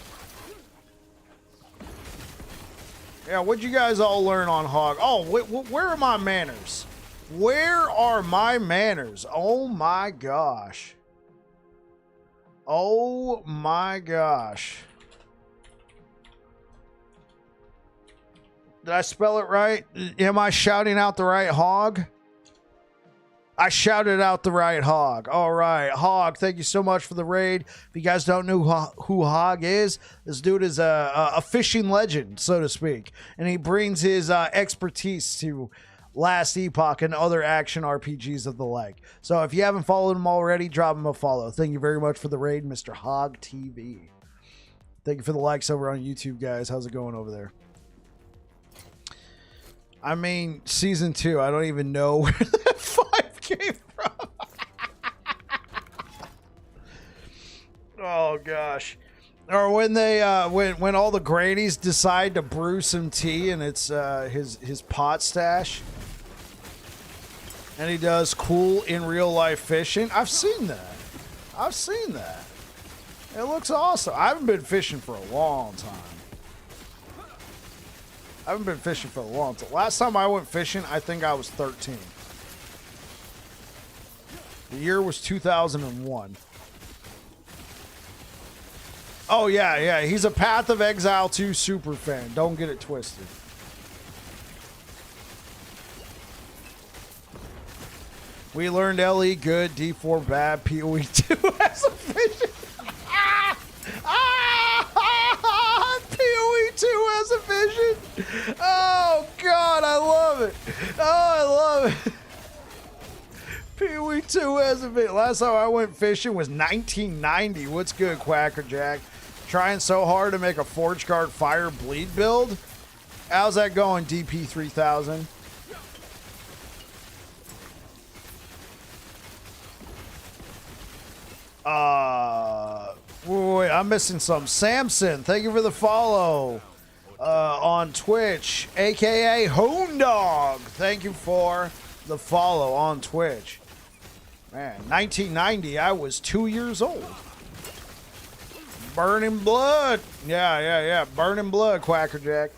Yeah, what'd you guys all learn on Hog? Oh, where are my manners? Where are my manners? Oh my gosh. Oh my gosh. Did I spell it right? Am I shouting out the right Hog? I shouted out the right Hog. All right, Hog, thank you so much for the raid. If you guys don't know who Hog is, this dude is a fishing legend, so to speak. And he brings his expertise to Last Epoch and other action RPGs of the like. So if you haven't followed him already, drop him a follow. Thank you very much for the raid, Mr. Hog TV. Thank you for the likes over on YouTube, guys. How's it going over there? I mean, season 2, I don't even know where that 5 came from. Oh gosh. Or when they when all the grannies decide to brew some tea and it's his pot stash. And he does cool in real life fishing. I've seen that. I've seen that. It looks awesome. I haven't been fishing for a long time. I haven't been fishing for a long time. Last time I went fishing, I think I was 13. The year was 2001. Oh, yeah. He's a Path of Exile 2 super fan. Don't get it twisted. We learned LE good, D4 bad, PoE 2 as a fishing. PoE 2 as a vision. Oh God, I love it. Oh, I love it. Pee-wee 2 hasn't been. Last time I went fishing was 1990. What's good, Quacker Jack? Trying so hard to make a Forge Guard Fire Bleed build. How's that going, DP 3000? Wait, I'm missing some. Samson, thank you for the follow on Twitch, aka Hoondog. Thank you for the follow on Twitch. Man, 1990, I was 2 years old. Burning blood. Yeah. Burning blood, Quacker Jack.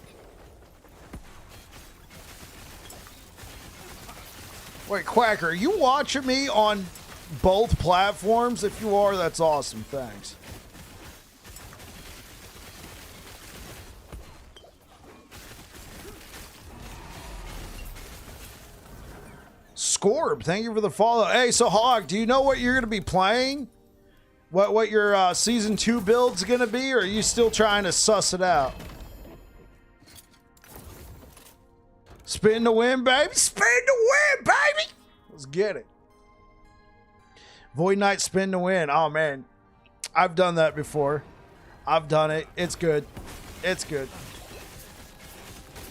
Wait, Quacker, are you watching me on both platforms? If you are, that's awesome. Thanks. Scorb, thank you for the follow. Hey, so Hog, do you know what you're going to be playing? What your season 2 build's going to be, or are you still trying to suss it out? Spin to win, baby. Spin to win, baby. Let's get it. Void Knight spin to win. Oh, man. I've done that before. I've done it. It's good. It's good.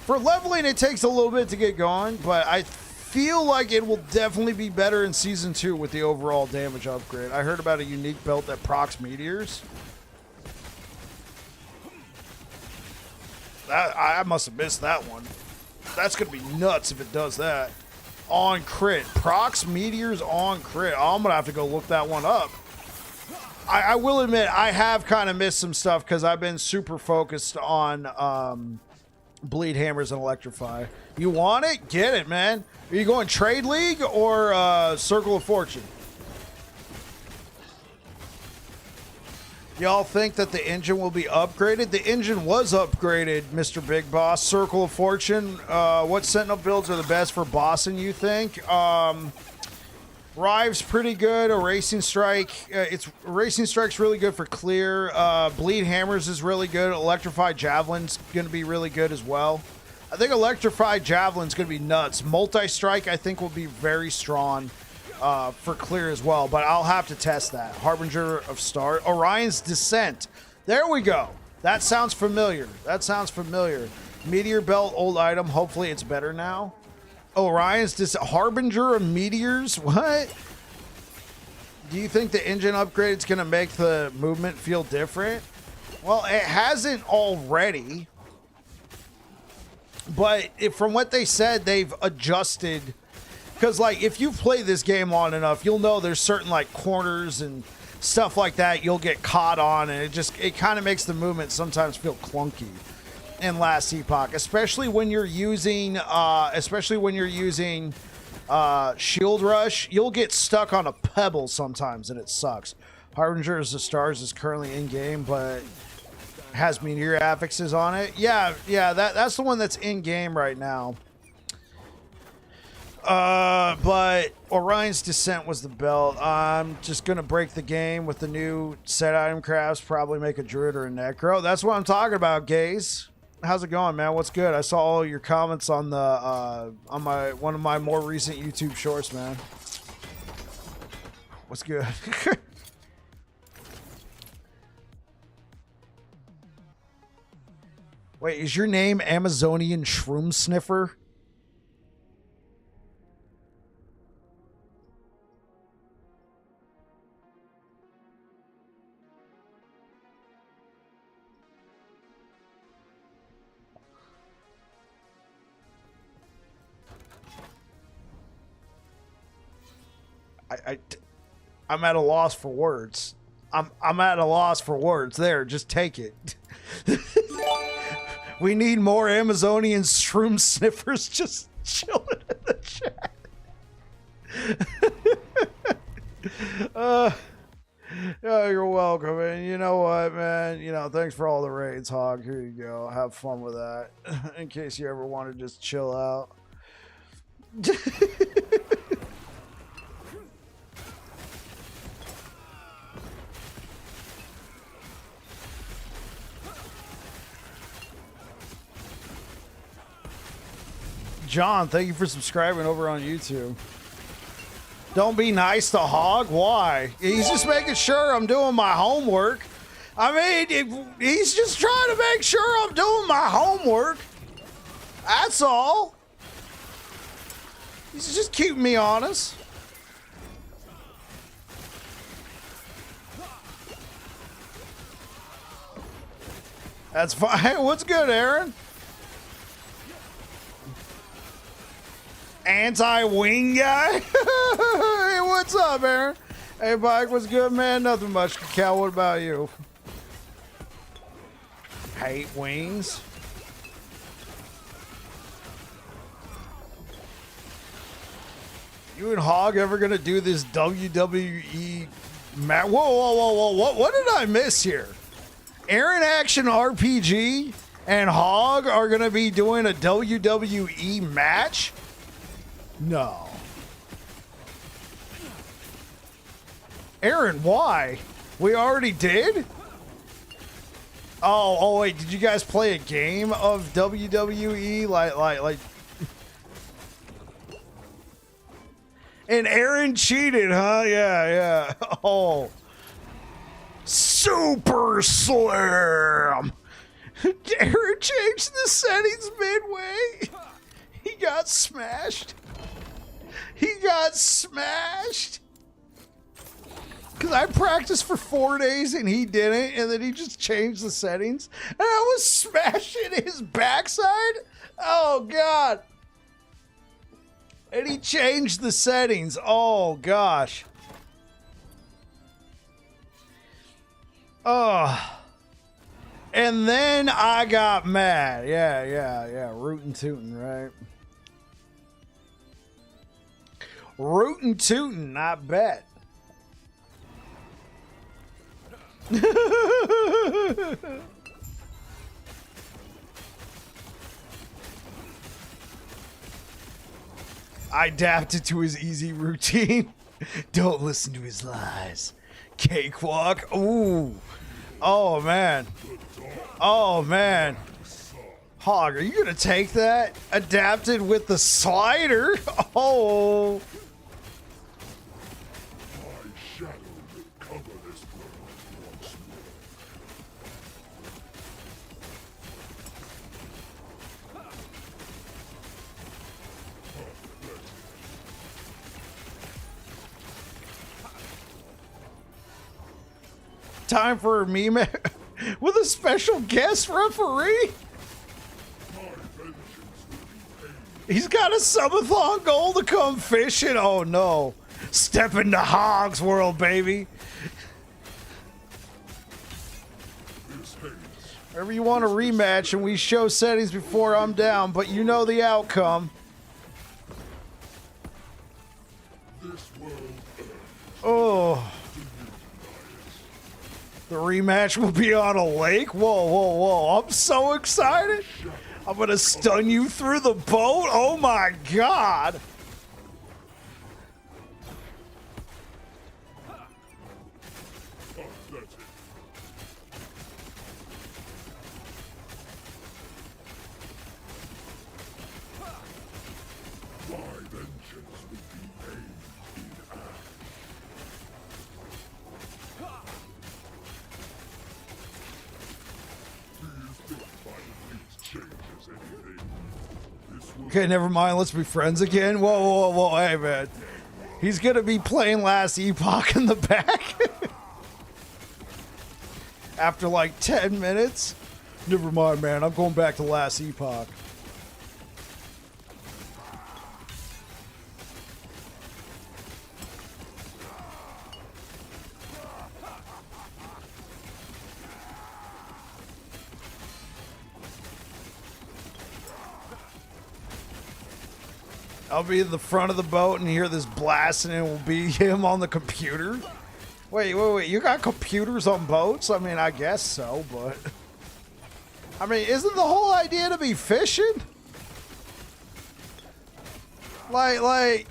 For leveling, it takes a little bit to get going, but I feel like it will definitely be better in Season 2 with the overall damage upgrade. I heard about a unique belt that procs meteors. I must have missed that one. That's going to be nuts if it does that. On crit. Procs meteors on crit. Oh, I'm going to have to go look that one up. I will admit, I have kind of missed some stuff because I've been super focused on bleed hammers and electrify. You want it? Get it, man. Are you going Trade League or Circle of Fortune? Y'all think that the engine will be upgraded? The engine was upgraded, Mr. Big Boss. Circle of Fortune. What Sentinel builds are the best for bossing, you think? Rive's pretty good. A Racing Strike. Racing Strike's really good for clear. Bleed Hammers is really good. Electrified Javelin's going to be really good as well. I think Electrified Javelin's going to be nuts. Multi-Strike, I think, will be very strong for clear as well, but I'll have to test that. Harbinger of Star. Orion's Descent. There we go. That sounds familiar. That sounds familiar. Meteor Belt, old item. Hopefully it's better now. Orion's Descent. Harbinger of Meteors? What? Do you think the engine upgrade is going to make the movement feel different? Well, it hasn't already. But from what they said, they've adjusted. Because, like, if you've played this game long enough, you'll know there's certain, like, corners and stuff like that you'll get caught on. And it kind of makes the movement sometimes feel clunky in Last Epoch. Especially when you're using, Shield Rush. You'll get stuck on a pebble sometimes, and it sucks. Harbinger of the Stars is currently in-game, but has meteor affixes on it. Yeah, that's the one that's in-game right now. But Orion's Descent was the belt. I'm just gonna break the game with the new set item crafts, probably make a Druid or a Necro. That's what I'm talking about, Gaze. How's it going, man? What's good? I saw all your comments on the on one of my more recent YouTube shorts, man. What's good? Wait, is your name Amazonian Shroom Sniffer? I'm at a loss for words. I'm at a loss for words. There, just take it. We need more Amazonian shroom sniffers just chilling in the chat. Oh, you're welcome, and you know what, man? You know, thanks for all the raids, Hog. Here you go. Have fun with that. In case you ever want to just chill out. John, thank you for subscribing over on YouTube. Don't be nice to Hog. Why? He's just making sure I'm doing my homework. I mean, he's just trying to make sure I'm doing my homework. That's all. He's just keeping me honest. That's fine. What's good, Aaron? Anti-wing guy? Hey, what's up, Aaron? Hey, Mike, what's good, man? Nothing much. Cal, what about you? Hate wings? You and Hog ever gonna do this WWE match? Whoa, whoa, whoa, whoa! What did I miss here? Aaron Action RPG and Hog are gonna be doing a WWE match? No. Aaron, why? We already did? Oh, wait, did you guys play a game of WWE? Like. And Aaron cheated, huh? Yeah. Oh. Super Slam! Aaron changed the settings midway. He got smashed. Because I practiced for 4 days and he didn't, and then he just changed the settings. And I was smashing his backside. Oh, God. And he changed the settings. Oh, gosh. Oh. And then I got mad. Yeah. Rootin' tootin', right? Rootin' tootin', I bet. I adapted to his easy routine. Don't listen to his lies. Cakewalk. Ooh. Oh, man. Hog, are you going to take that? Adapted with the slider? Oh. Time for a meme with a special guest referee. He's got a subathon goal to come fishing. Oh no. Step into Hog's world, baby. Whenever you want a rematch and we show settings before I'm down, but you know the outcome. Oh. The rematch will be on a lake? Whoa. I'm so excited. I'm going to stun you through the boat? Oh my God. Okay, never mind. Let's be friends again. Whoa. Hey, man. He's going to be playing Last Epoch in the back. After like 10 minutes. Never mind, man. I'm going back to Last Epoch. I'll be in the front of the boat and hear this blasting and it will be him on the computer. Wait. You got computers on boats? I mean, I guess so, but... I mean, isn't the whole idea to be fishing? Like,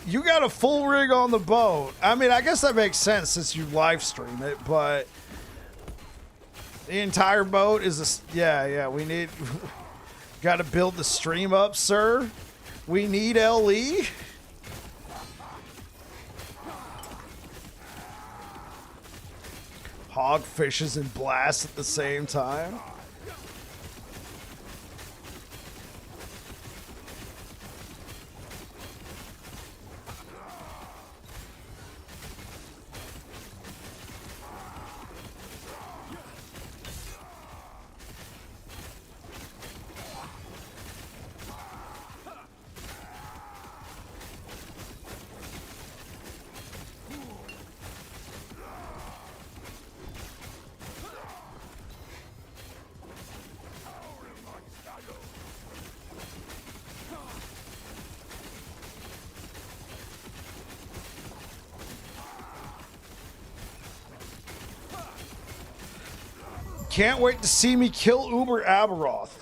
you got a full rig on the boat. I mean, I guess that makes sense since you live stream it, but... The entire boat is a... Yeah, we need... Got to build the stream up, sir. We need LE. Hog fishes and blasts at the same time. Can't wait to see me kill Uber Aberoth.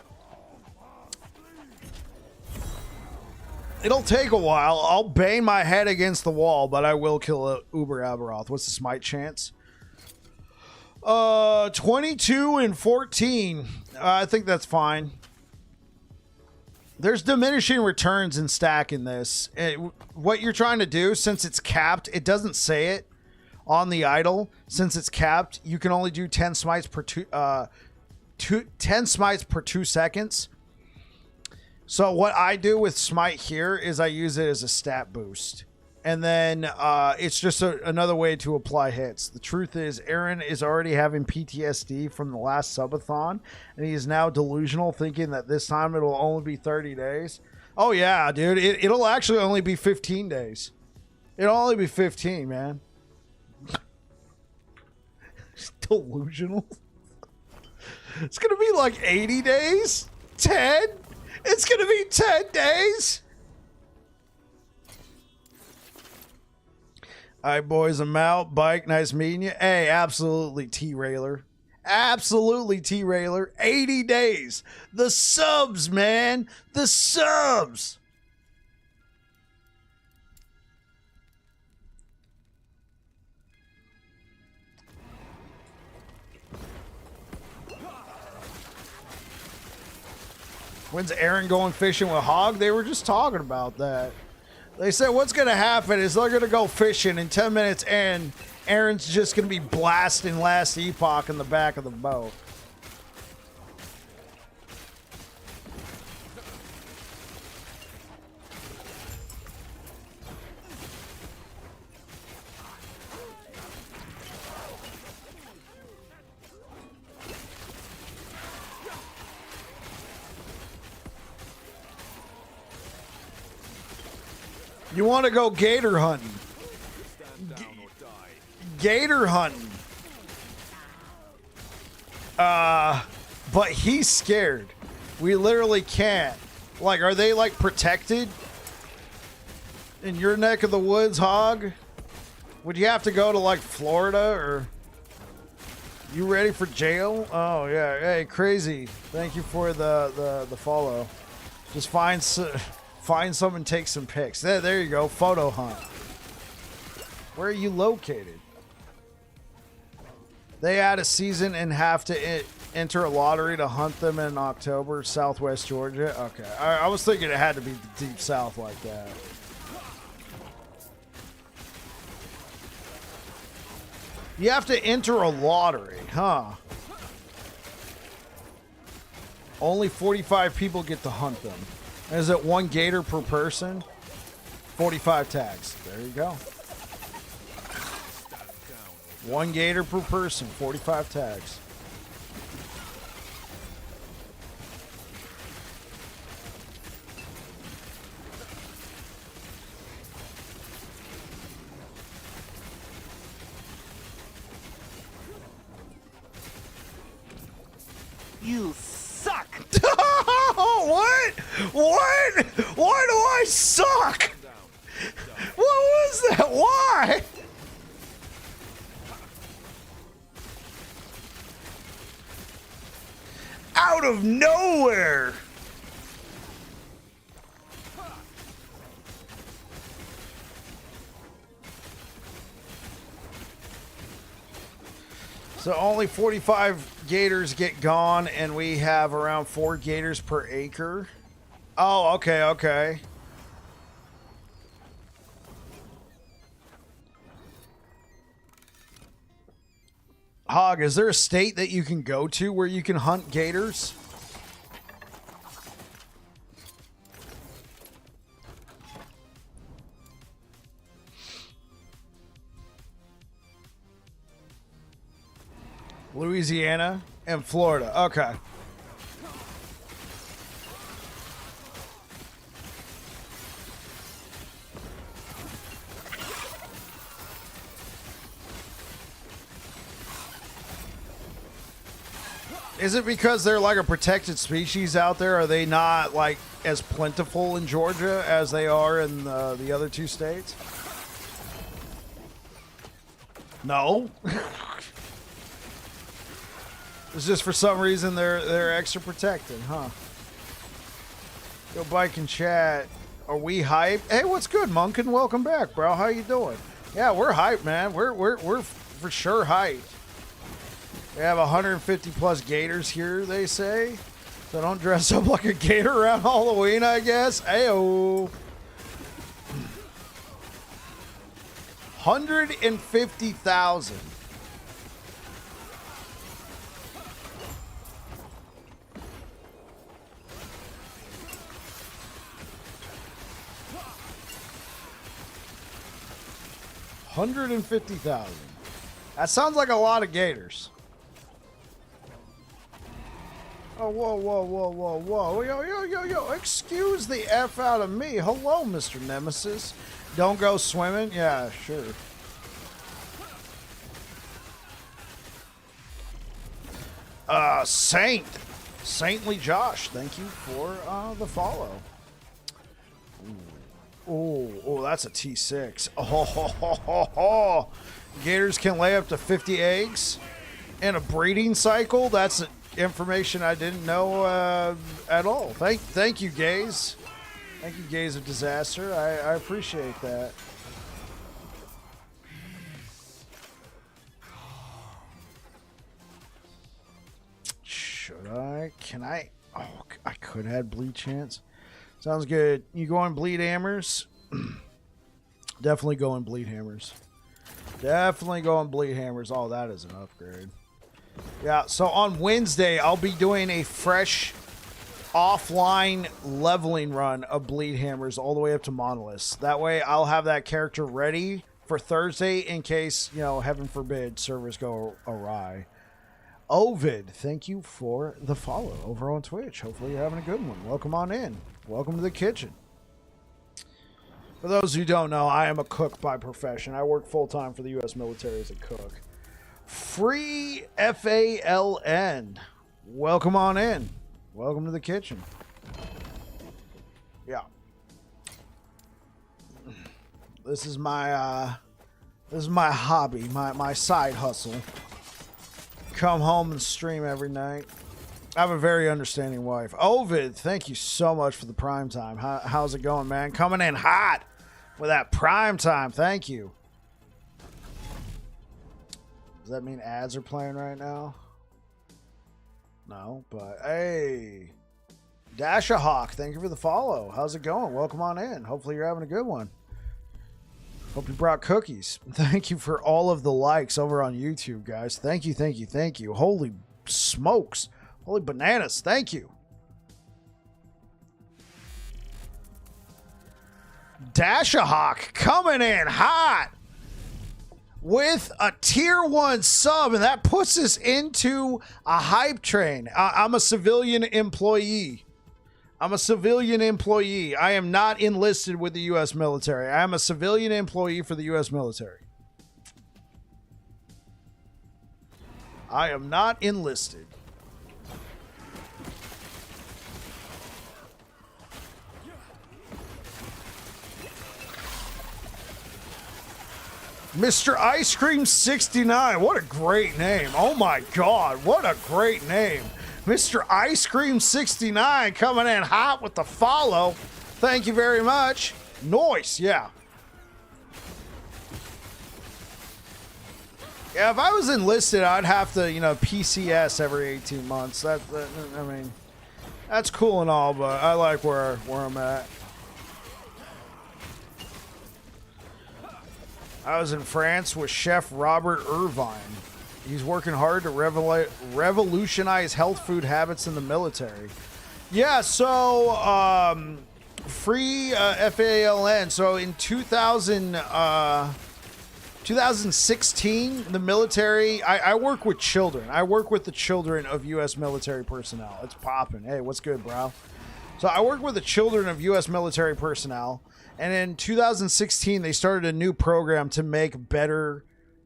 It'll take a while. I'll bang my head against the wall, but I will kill Uber Aberoth. What's the smite chance? 22 and 14. I think that's fine. There's diminishing returns in stacking this. What you're trying to do, since it's capped, it doesn't say it on the idle. Since it's capped, you can only do 10 smites per 10 smites per 2 seconds. So what I do with smite here is I use it as a stat boost. And then it's just another way to apply hits. The truth is, Aaron is already having PTSD from the last subathon, and he is now delusional, thinking that this time it'll only be 30 days. Oh yeah, dude, it'll actually only be 15 days. It'll only be 15, man. Delusional. It's gonna be like 80 days. 10. It's gonna be 10 days. All right, boys, I'm out. Bike, nice meeting you. Hey, absolutely, T-Railer. Absolutely, T-Railer. 80 days. The subs, man. The subs. When's Aaron going fishing with Hog? They were just talking about that. They said what's going to happen is they're going to go fishing in 10 minutes and Aaron's just going to be blasting Last Epoch in the back of the boat. You want to go gator hunting? Gator hunting. But he's scared. We literally can't. Like, are they like protected in your neck of the woods, Hog? Would you have to go to like Florida, or you ready for jail? Oh yeah. Hey, crazy. Thank you for the follow. Just find some and take some pics. There you go. Photo hunt. Where are you located? They add a season and have to enter a lottery to hunt them in October. Southwest Georgia. Okay. I was thinking it had to be the deep south like that. You have to enter a lottery, huh? Only 45 people get to hunt them. Is it 1 gator per person? 45 tags. There you go. 1 gator per person, 45 tags. You suck! What? What? Why do I suck? What was that? Why? Out of nowhere. So only 45 gators get gone, and we have around 4 gators per acre. Oh, okay, okay. Hog, is there a state that you can go to where you can hunt gators? Louisiana and Florida. Okay. Is it because they're like a protected species out there? Are they not like as plentiful in Georgia as they are in the other two states? No. It's just for some reason they're extra protected, huh? Yo, Bike and Chat. Are we hyped? Hey, what's good, Munkin? Welcome back, bro. How you doing? Yeah, we're hyped, man. We're for sure hyped. We have 150 plus gators here, they say. So don't dress up like a gator around Halloween, I guess. Ayo. 150,000. $150,000. That sounds like a lot of gators. Oh, whoa, whoa, whoa, whoa, whoa. Yo. Excuse the F out of me. Hello, Mr. Nemesis. Don't go swimming? Yeah, sure. Saintly Josh, thank you for the follow. Oh, that's a T6. Oh. Gators can lay up to 50 eggs in a breeding cycle. That's information I didn't know at all. Thank you, Gaze. Thank you, Gaze of Disaster. I appreciate that. Should I? Can I? Oh, I could add bleed chance. Sounds good. You going bleed hammers? Definitely going bleed hammers. Definitely going bleed hammers. Oh, that is an upgrade. Yeah, so on Wednesday, I'll be doing a fresh offline leveling run of bleed hammers all the way up to monoliths. That way, I'll have that character ready for Thursday in case, heaven forbid, servers go awry. Ovid, thank you for the follow over on Twitch. Hopefully you're having a good one. Welcome on in. Welcome to the kitchen. For those who don't know, I am a cook by profession. I work full-time for the U.S. military as a cook. Free FALN. Welcome on in. Welcome to the kitchen. Yeah. This is my hobby, my side hustle. Come home and stream every night. I have a very understanding wife. Ovid, thank you so much for the prime time. How's it going, man? Coming in hot with that prime time. Thank you. Does that mean ads are playing right now? No, but hey. Dashahawk, thank you for the follow. How's it going? Welcome on in. Hopefully you're having a good one. Hope you brought cookies. Thank you for all of the likes over on YouTube, guys. Thank you. Holy smokes. Holy bananas. Thank you. Dashahawk coming in hot with a tier 1 sub, and that puts us into a hype train. I'm a civilian employee. I am not enlisted with the U.S. military. I am a civilian employee for the U.S. military. I am not enlisted. Mr. Ice Cream 69. What a great name. Oh my God. What a great name. Mr. Ice Cream 69 coming in hot with the follow. Thank you very much. Nice. Yeah. Yeah, if I was enlisted, I'd have to, PCS every 18 months. I mean, that's cool and all, but I like where I'm at. I was in France with Chef Robert Irvine. He's working hard to revolutionize health food habits in the military. Yeah, so free FALN. So in 2016, the military, I work with children. I work with the children of U.S. military personnel. It's popping. Hey, what's good, bro? So I work with the children of U.S. military personnel. And in 2016, they started a new program to make better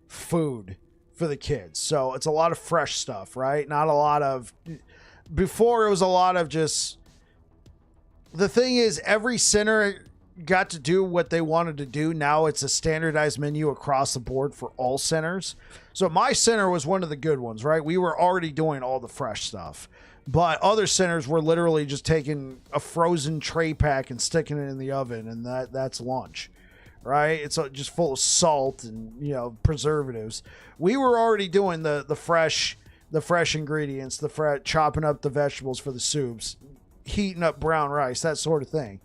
food for the kids. So it's a lot of fresh stuff, right? Not a lot of... Before, it was a lot of just... The thing is, every center got to do what they wanted to do. Now it's a standardized menu across the board for all centers. So my center was one of the good ones, right? We were already doing all the fresh stuff. But other centers were literally just taking a frozen tray pack and sticking it in the oven, and that's lunch, right? It's just full of salt and, you know, preservatives. We were already doing the fresh ingredients, chopping up the vegetables for the soups, heating up brown rice, that sort of thing.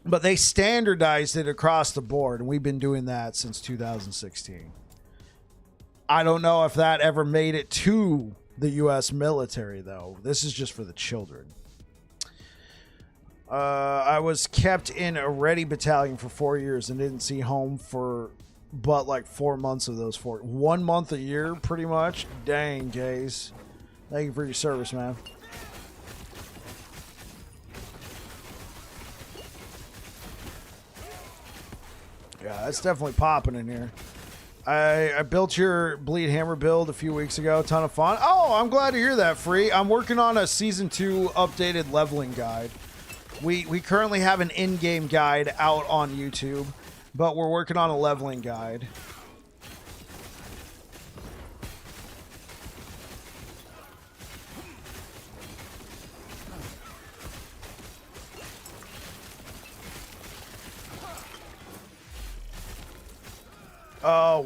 But they standardized it across the board, and we've been doing that since 2016. I don't know if that ever made it to the U.S. military, though. This is just for the children. I was kept in a ready battalion for 4 years and didn't see home for but like 4 months of those 4. 1 month a year, pretty much. Dang, Gaze. Thank you for your service, man. Yeah, it's definitely popping in here. I built your Bleed Hammer build a few weeks ago. Ton of fun. Oh, I'm glad to hear that, Free. I'm working on a Season 2 updated leveling guide. We currently have an in-game guide out on YouTube, but we're working on a leveling guide.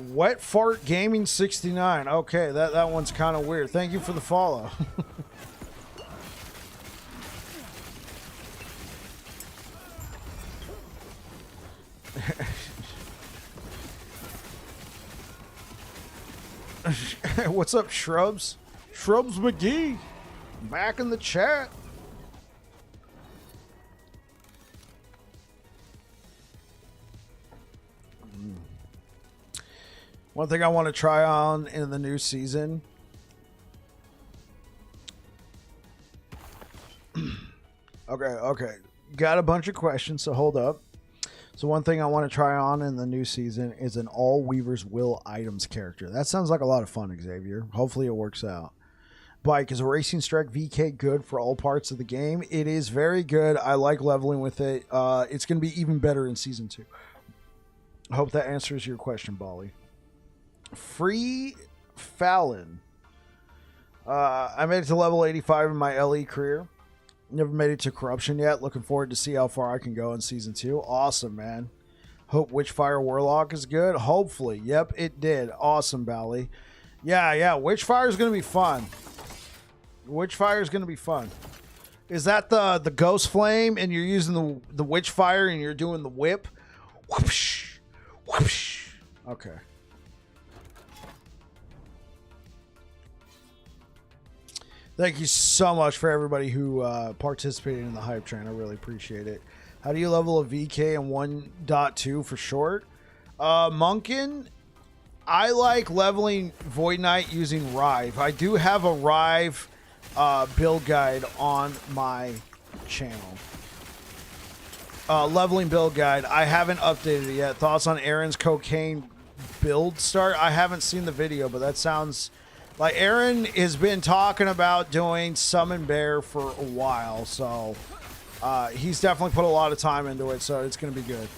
Wet Fart Gaming 69. Okay, that one's kind of weird. Thank you for the follow. What's up, Shrubs? Shrubs McGee. Back in the chat. One thing I want to try on in the new season. Okay. Got a bunch of questions, so hold up. So one thing I want to try on in the new season is an all Weaver's Will items character. That sounds like a lot of fun, Xavier. Hopefully it works out. Bike, is a Racing Strike VK good for all parts of the game? It is very good. I like leveling with it. It's going to be even better in Season 2. I hope that answers your question, Bali. Free Fallon. I made it to level 85 in my LE career. Never made it to Corruption yet. Looking forward to see how far I can go in Season 2. Awesome, man. Hope Witchfire Warlock is good. Hopefully. Yep, it did. Awesome, Bally. Yeah. Witchfire is going to be fun. Witchfire is going to be fun. Is that the Ghost Flame and you're using the Witchfire and you're doing the whip? Whoosh. Whoosh. Okay. Thank you so much for everybody who participated in the hype train. I really appreciate it. How do you level a VK in 1.2 for short? Monkin, I like leveling Void Knight using Rive. I do have a Rive build guide on my channel. Leveling build guide. I haven't updated it yet. Thoughts on Aaron's cocaine build start? I haven't seen the video, but that sounds... Like, Aaron has been talking about doing Summon Bear for a while, so he's definitely put a lot of time into it, so it's going to be good.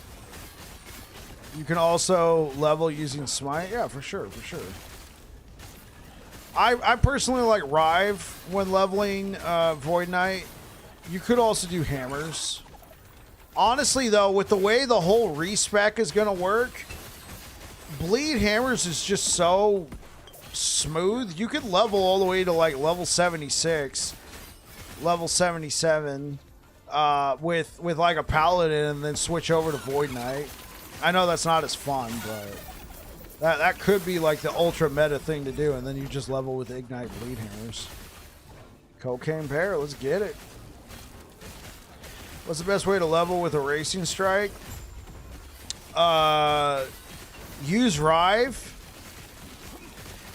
You can also level using Smite. Yeah, for sure. I personally like Rive when leveling Void Knight. You could also do Hammers. Honestly, though, with the way the whole respec is going to work, Bleed Hammers is just so... smooth. You could level all the way to like level 76, level 77 with like a paladin and then switch over to Void Knight. I know that's not as fun, but That could be like the ultra meta thing to do, and then you just level with Ignite Bleed Hammers. Cocaine Bear, let's get it. What's the best way to level with a Racing Strike? Use Rive.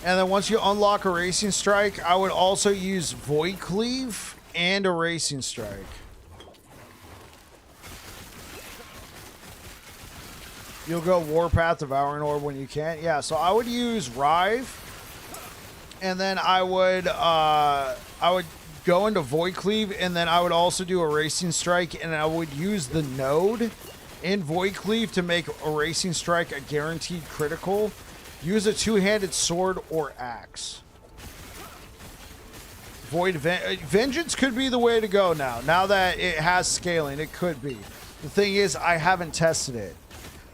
And then once you unlock a Racing Strike, I would also use Void Cleave and a Racing Strike. You'll go Warpath, Devouring Orb when you can. Yeah, so I would use Rive. And then I would go into Void Cleave, and then I would also do a Racing Strike, and I would use the node in Void Cleave to make a Racing Strike a guaranteed critical. Use a two-handed sword or axe. Vengeance could be the way to go now. Now that it has scaling, it could be. The thing is, I haven't tested it.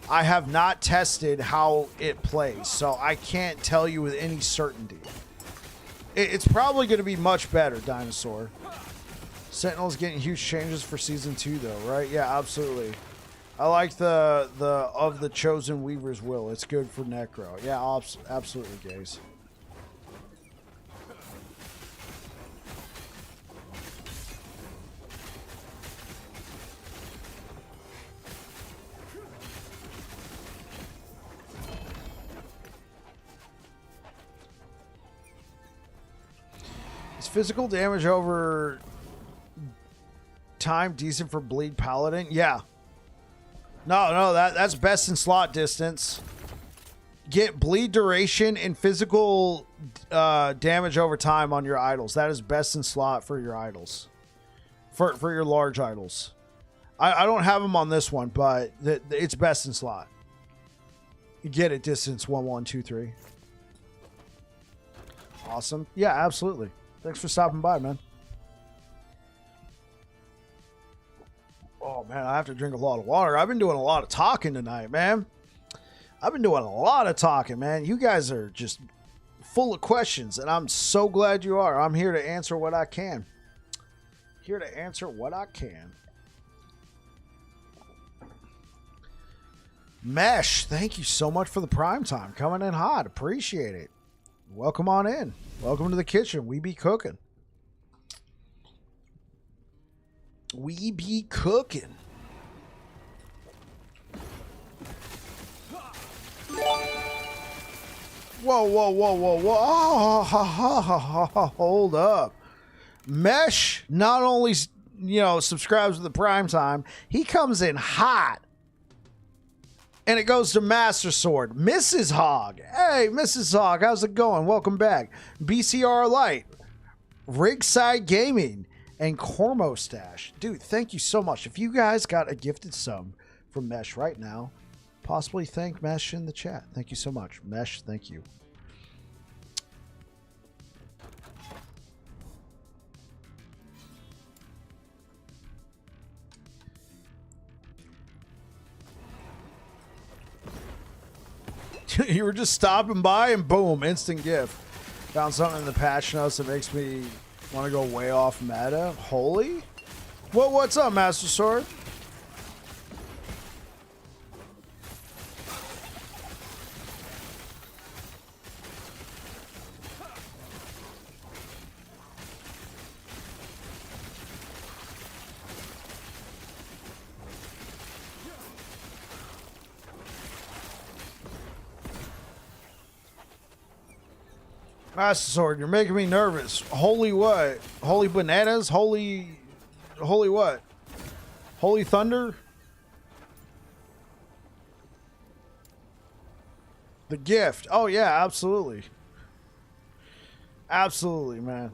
I have not tested how it plays, so I can't tell you with any certainty. It's probably going to be much better, Dinosaur. Sentinel's getting huge changes for Season 2, though, right? Yeah, absolutely. I like the of the Chosen Weaver's Will. It's good for Necro. Yeah, absolutely, guys. Is physical damage over time decent for Bleed Paladin? Yeah. No, that's best in slot distance. Get bleed duration and physical damage over time on your idols. That is best in slot for your idols. For your large idols. I don't have them on this one, but it's best in slot. You get it distance 1, 1, 2, 3. Awesome. Yeah, absolutely. Thanks for stopping by, man. Oh, man, I have to drink a lot of water. I've been doing a lot of talking tonight, man. I've been doing a lot of talking, man. You guys are just full of questions, and I'm so glad you are. I'm here to answer what I can. Here to answer what I can. Mesh, thank you so much for the prime time. Coming in hot. Appreciate it. Welcome on in. Welcome to the kitchen. We be cooking. We be cooking. Whoa, whoa, whoa, whoa, whoa. Oh, ha, ha, ha, ha. Hold up. Mesh not only, subscribes to the prime time, he comes in hot. And it goes to Master Sword. Mrs. Hogg. Hey, Mrs. Hogg, how's it going? Welcome back. BCR Light. Rigside Gaming. And Cormo Stash. Dude, thank you so much. If you guys got a gifted sub from Mesh right now, possibly thank Mesh in the chat. Thank you so much. Mesh, thank you. You were just stopping by and boom, instant gift. Found something in the patch notes that makes me want to go way off meta. Holy? What's up, Master Sword? Master Sword, you're making me nervous. Holy what? Holy bananas? Holy what? Holy thunder? The gift. Oh yeah, absolutely. Absolutely, man.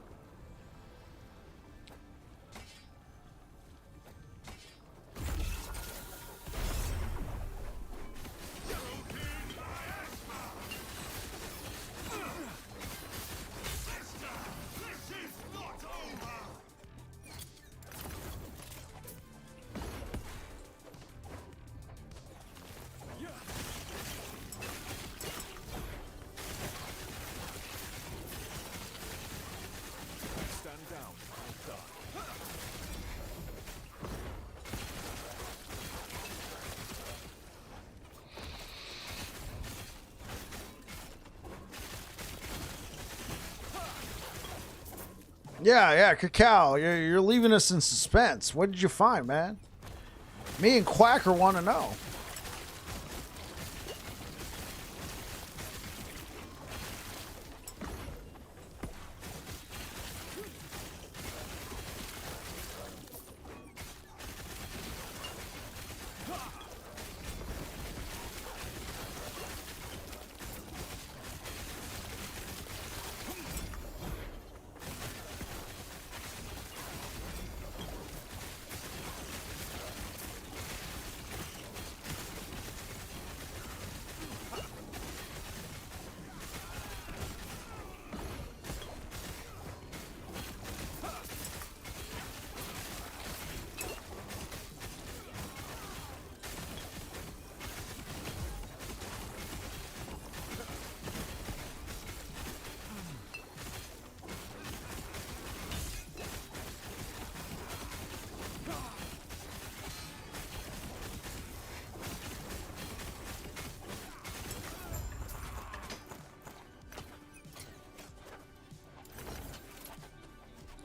Yeah, Cacao, you're leaving us in suspense. What did you find, man? Me and Quacker want to know.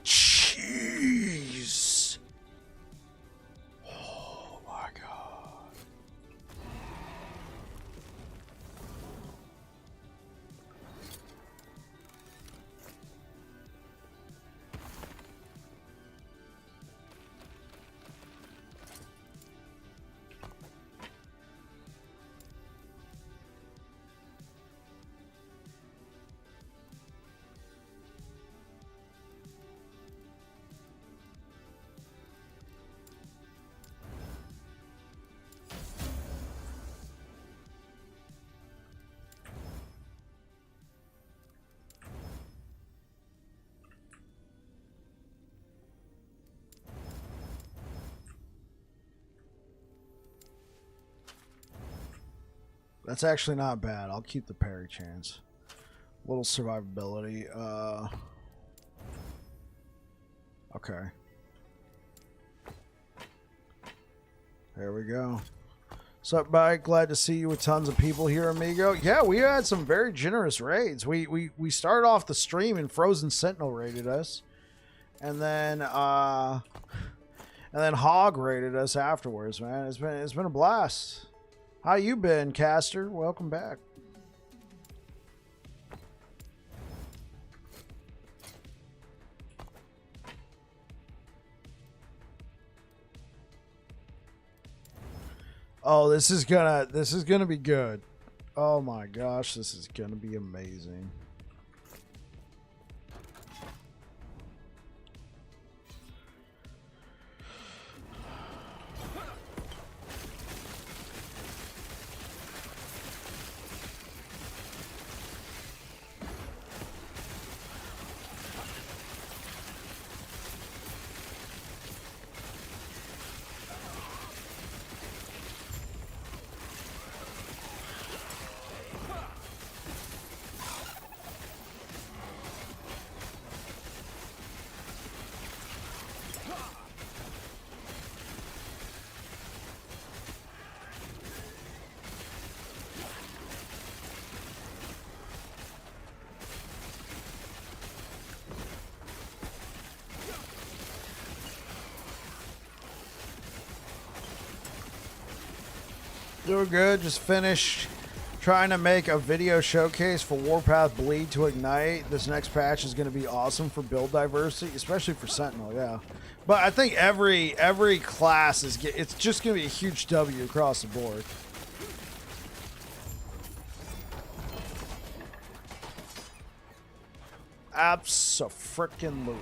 Jeez. Oh my god. That's actually not bad. I'll keep the parry chance. Little survivability. Okay. There we go. What's up, Mike? Glad to see you with tons of people here, amigo. Yeah, we had some very generous raids. We started off the stream and Frozen Sentinel raided us. And then Hog raided us afterwards, man. It's been a blast. How you been, Caster? Welcome back. Oh, this is gonna be good. Oh my gosh, this is gonna be amazing. Doing good. Just finished trying to make a video showcase for Warpath Bleed to Ignite. This next patch is going to be awesome for build diversity, especially for Sentinel, yeah. But I think every class it's just going to be a huge W across the board. Abso-frickin-lutely.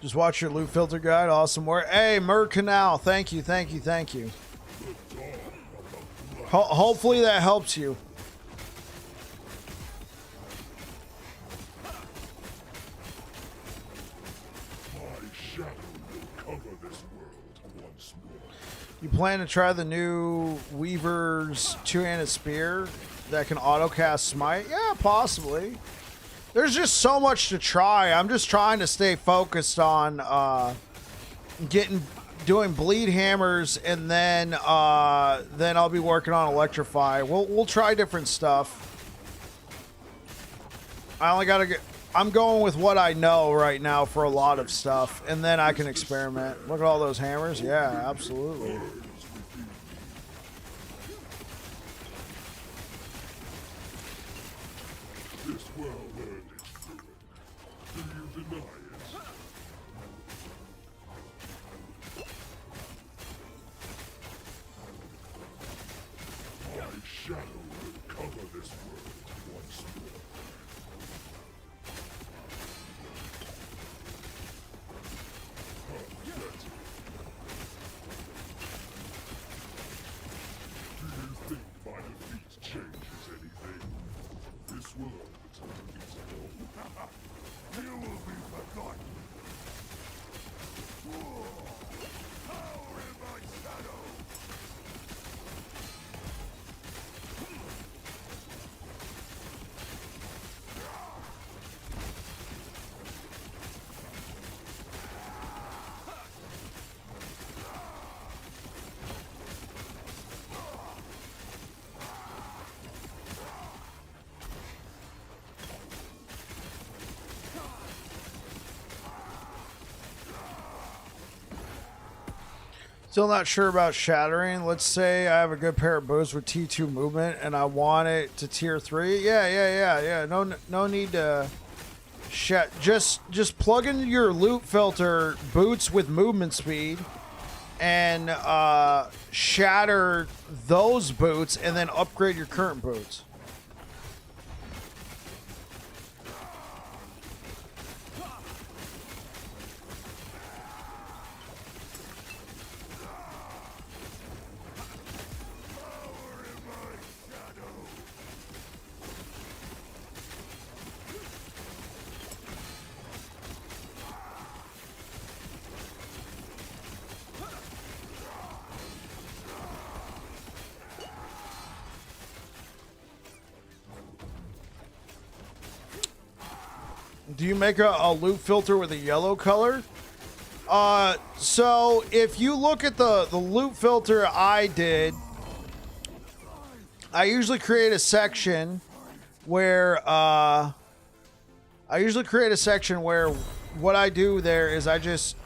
Just watch your loot filter guide. Awesome work. Hey, Mer Canal. Thank you. Hopefully that helps you. plan to try the new Weaver's two-handed spear that can auto-cast Smite? Yeah, possibly. There's just so much to try. I'm just trying to stay focused on doing bleed hammers, and then I'll be working on electrify. We'll try different stuff. I'm going with what I know right now for a lot of stuff, and then I can experiment. Look at all those hammers. Yeah, absolutely. This world earned its freedom. Do you deny it? My shadow will cover this world once more. Do you think my defeat changes anything? This world is unbeatable. You will be forgotten. Power in my shadow. Still not sure about shattering. Let's say I have a good pair of boots with T2 movement and I want it to tier 3. Yeah. No need to just plug in your loot filter boots with movement speed and shatter those boots and then upgrade your current boots. Do you make a loot filter with a yellow color? So if you look at the loot filter I did, I usually create a section where what I do there is I just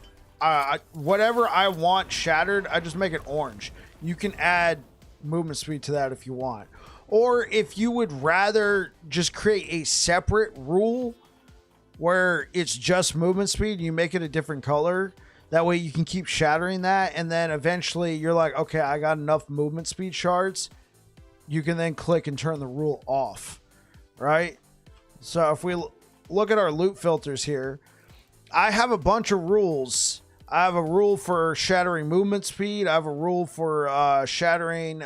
whatever I want shattered, I just make it orange. You can add movement speed to that if you want. Or if you would rather just create a separate rule where it's just movement speed, you make it a different color. That way you can keep shattering that, and then eventually you're like, okay, I got enough movement speed shards. You can then click and turn the rule off, right? So if we look at our loot filters here, I have a bunch of rules. I have a rule for shattering movement speed. I have a rule for shattering,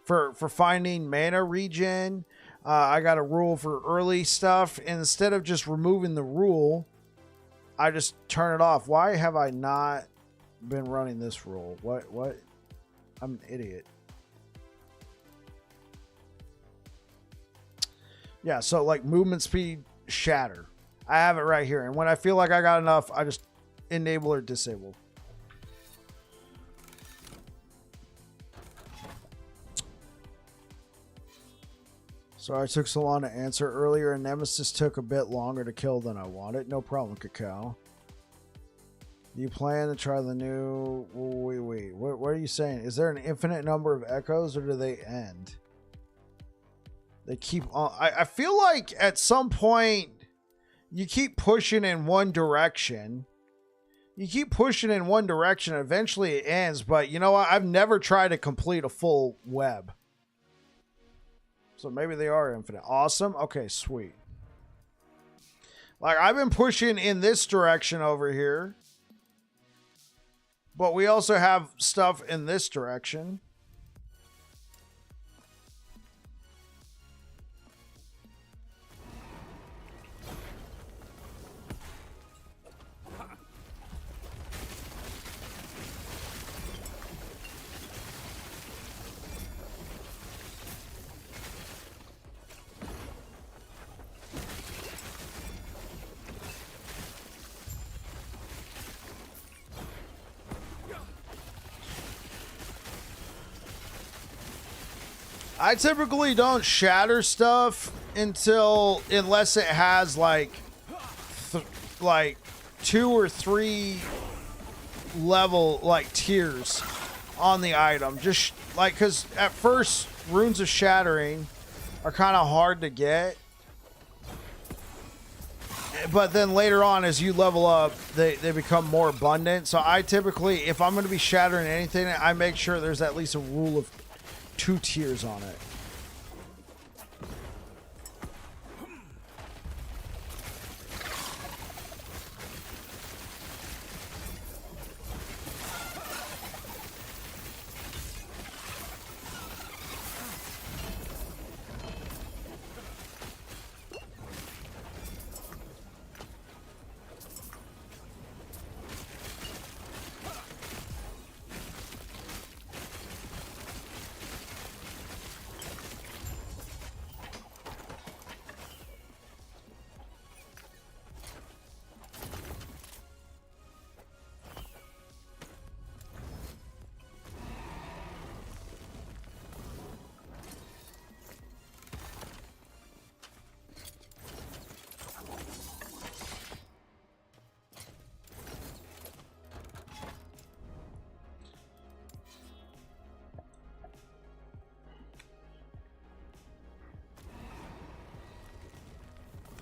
for finding mana regen. I got a rule for early stuff. And instead of just removing the rule, I just turn it off. Why have I not been running this rule? What? I'm an idiot. Yeah, so like movement speed, shatter. I have it right here. And when I feel like I got enough, I just enable or disable. Sorry it took so long to answer earlier, and Nemesis took a bit longer to kill than I wanted. No problem, Cacao. Do you plan to try the new... Wait. What are you saying? Is there an infinite number of echoes, or do they end? They keep on... I feel like at some point, you keep pushing in one direction. You keep pushing in one direction, and eventually it ends. But you know what? I've never tried to complete a full web. So maybe they are infinite. Awesome. Okay, sweet. Like, I've been pushing in this direction over here. But we also have stuff in this direction. I typically don't shatter stuff unless it has like 2 or 3 level like tiers on the item. Just like, because at first runes of shattering are kind of hard to get, but then later on as you level up they become more abundant. So I typically, if I'm going to be shattering anything, I make sure there's at least a rule of 2 tiers on it.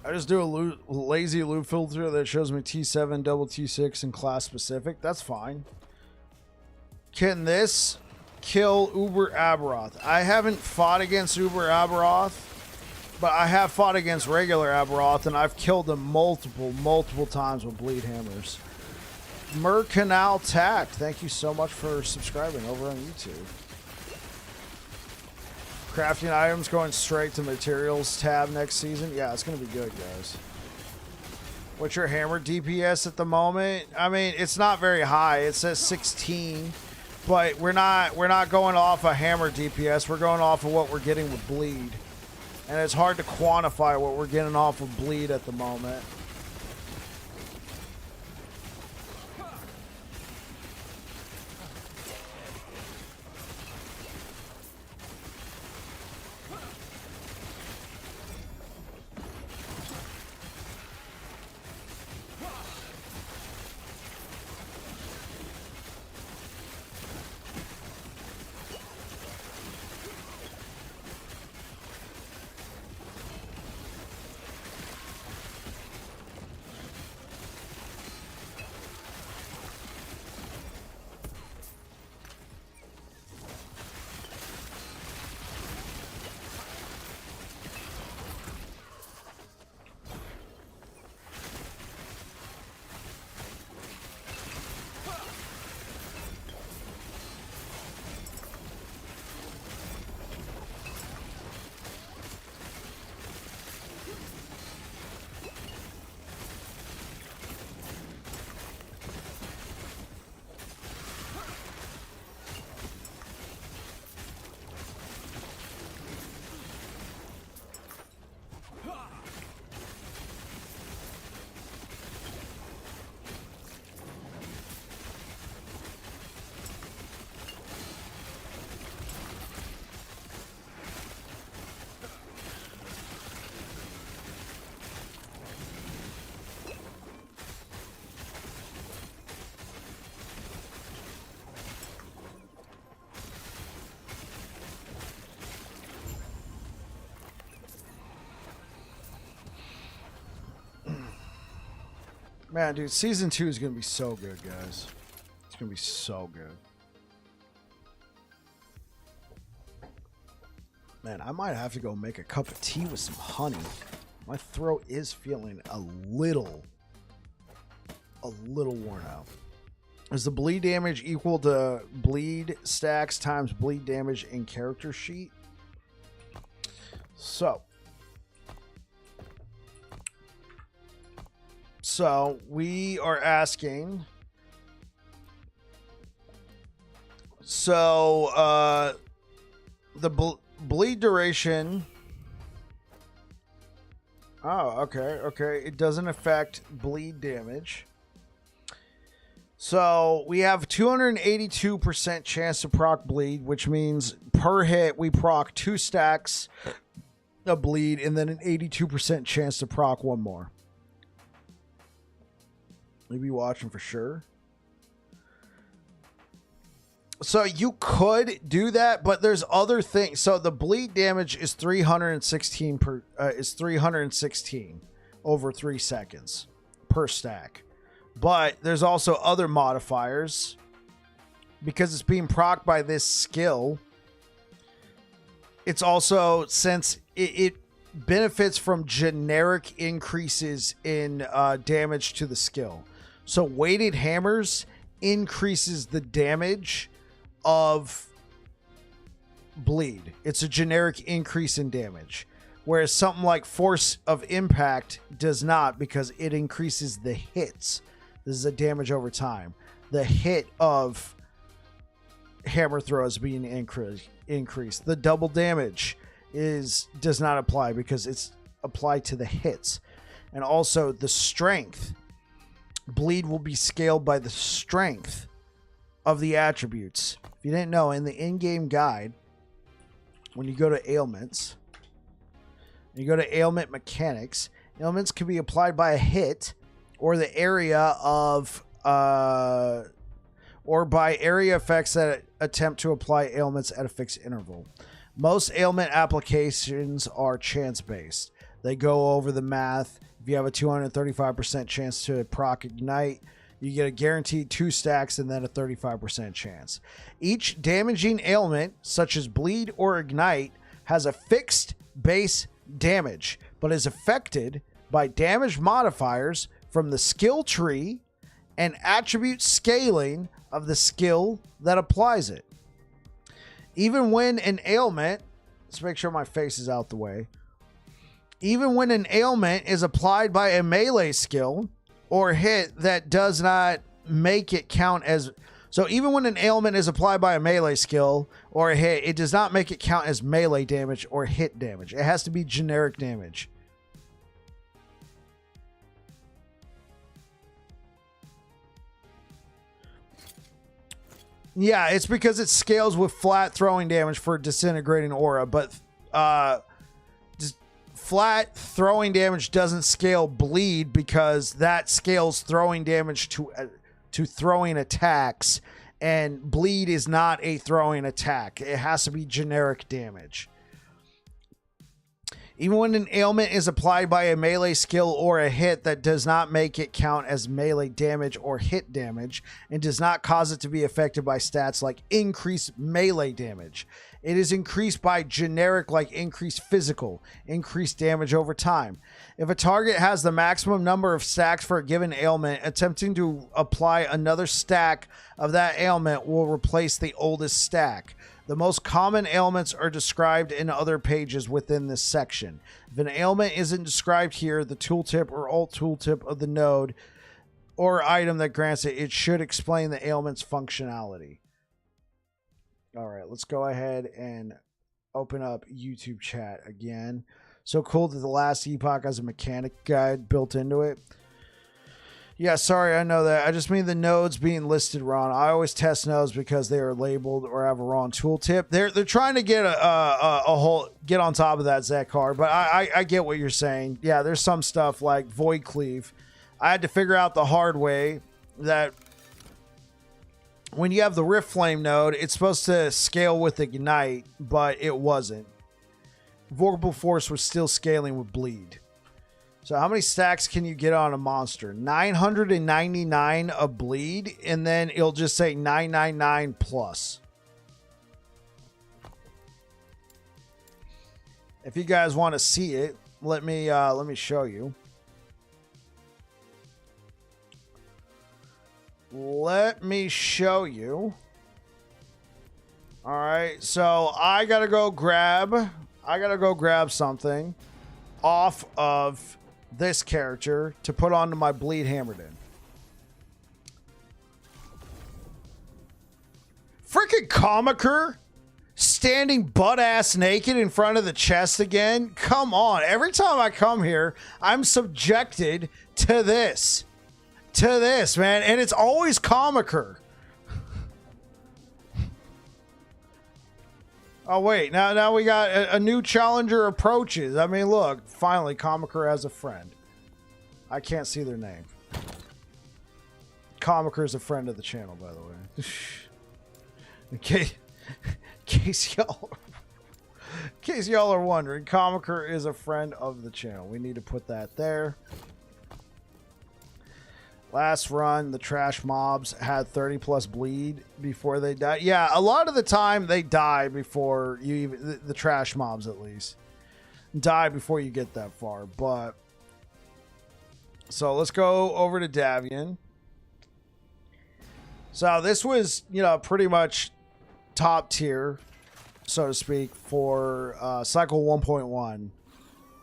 I just do a lazy loot filter that shows me T7, double T6, and class specific. That's fine. Can this kill Uber Aberoth? I haven't fought against Uber Aberoth, but I have fought against regular Aberoth, and I've killed them multiple times with bleed hammers. Mercanal Tact, thank you so much for subscribing over on YouTube. Crafting items going straight to materials tab next season. Yeah, it's going to be good, guys. What's your hammer DPS at the moment? I mean, it's not very high. It says 16, but we're not going off a hammer DPS. We're going off of what we're getting with bleed. And it's hard to quantify what we're getting off of bleed at the moment. Man, dude, season 2 is going to be so good, guys. It's going to be so good. Man, I might have to go make a cup of tea with some honey. My throat is feeling a little worn out. Is the bleed damage equal to bleed stacks times bleed damage in character sheet? So we are asking. So the bleed duration. Oh, okay. It doesn't affect bleed damage. So we have 282% chance to proc bleed, which means per hit we proc 2 stacks of bleed and then an 82% chance to proc 1 more. You'll be watching for sure. So you could do that, but there's other things. So the bleed damage is 316 over 3 seconds per stack. But there's also other modifiers because it's being procced by this skill. It's also, since it benefits from generic increases in damage to the skill. So weighted hammers increases the damage of bleed. It's a generic increase in damage. Whereas something like force of impact does not, because it increases the hits. This is a damage over time. The hit of hammer throws being increased. The double damage does not apply because it's applied to the hits. And also the strength. Bleed will be scaled by the strength of the attributes. If you didn't know, in the in-game guide, when you go to ailments, you go to ailment mechanics, ailments can be applied by a hit or the area of or by area effects that attempt to apply ailments at a fixed interval. Most ailment applications are chance-based. They go over the math. If you have a 235% chance to proc ignite, you get a guaranteed 2 stacks and then a 35% chance. Each damaging ailment, such as bleed or ignite, has a fixed base damage, but is affected by damage modifiers from the skill tree and attribute scaling of the skill that applies it. Even when an ailment, let's make sure my face is out the way. Even when an ailment is applied by a melee skill or hit that does not make it count as... So even when an ailment is applied by a melee skill or a hit, it does not make it count as melee damage or hit damage. It has to be generic damage. Yeah, it's because it scales with flat throwing damage for disintegrating aura, but flat throwing damage doesn't scale bleed because that scales throwing damage to throwing attacks, and bleed is not a throwing attack. It has to be generic damage. Even when an ailment is applied by a melee skill or a hit, that does not make it count as melee damage or hit damage and does not cause it to be affected by stats like increased melee damage. It is increased by generic like increased physical, increased damage over time. If a target has the maximum number of stacks for a given ailment, attempting to apply another stack of that ailment will replace the oldest stack. The most common ailments are described in other pages within this section. If an ailment isn't described here, the tooltip or alt tooltip of the node or item that grants it, it should explain the ailment's functionality. All right, let's go ahead and open up YouTube chat again. So cool that the last Epoch has a mechanic guide built into it. Yeah, sorry, I know that. I just mean the nodes being listed wrong. I always test nodes because they are labeled or have a wrong tooltip. They're trying to get a whole get on top of that Zekar, but I get what you're saying. Yeah, there's some stuff like Void Cleave. I had to figure out the hard way that when you have the Rift Flame node, it's supposed to scale with Ignite, but it wasn't. Vorpal Force was still scaling with Bleed. So how many stacks can you get on a monster? 999 of bleed, and then it'll just say 999 plus. If you guys want to see it, let me show you. Let me show you. All right, so I gotta go grab something off of this character to put onto my Bleed Hammerden. Freaking Comiker standing butt-ass naked in front of the chest again. Come on. Every time I come here, I'm subjected to this. to this, man. And it's always Comiker. Oh, wait. Now we got a new challenger approaches. I mean, look. Finally, Comiker has a friend. I can't see their name. Comiker is a friend of the channel, by the way. In case y'all are wondering, Comiker is a friend of the channel. We need to put that there. Last run, the trash mobs had 30 plus bleed before they died. Yeah, a lot of the time they die before you even, the trash mobs at least, die before you get that far. But, so let's go over to Davian. So this was, you know, pretty much top tier, so to speak, for cycle 1.1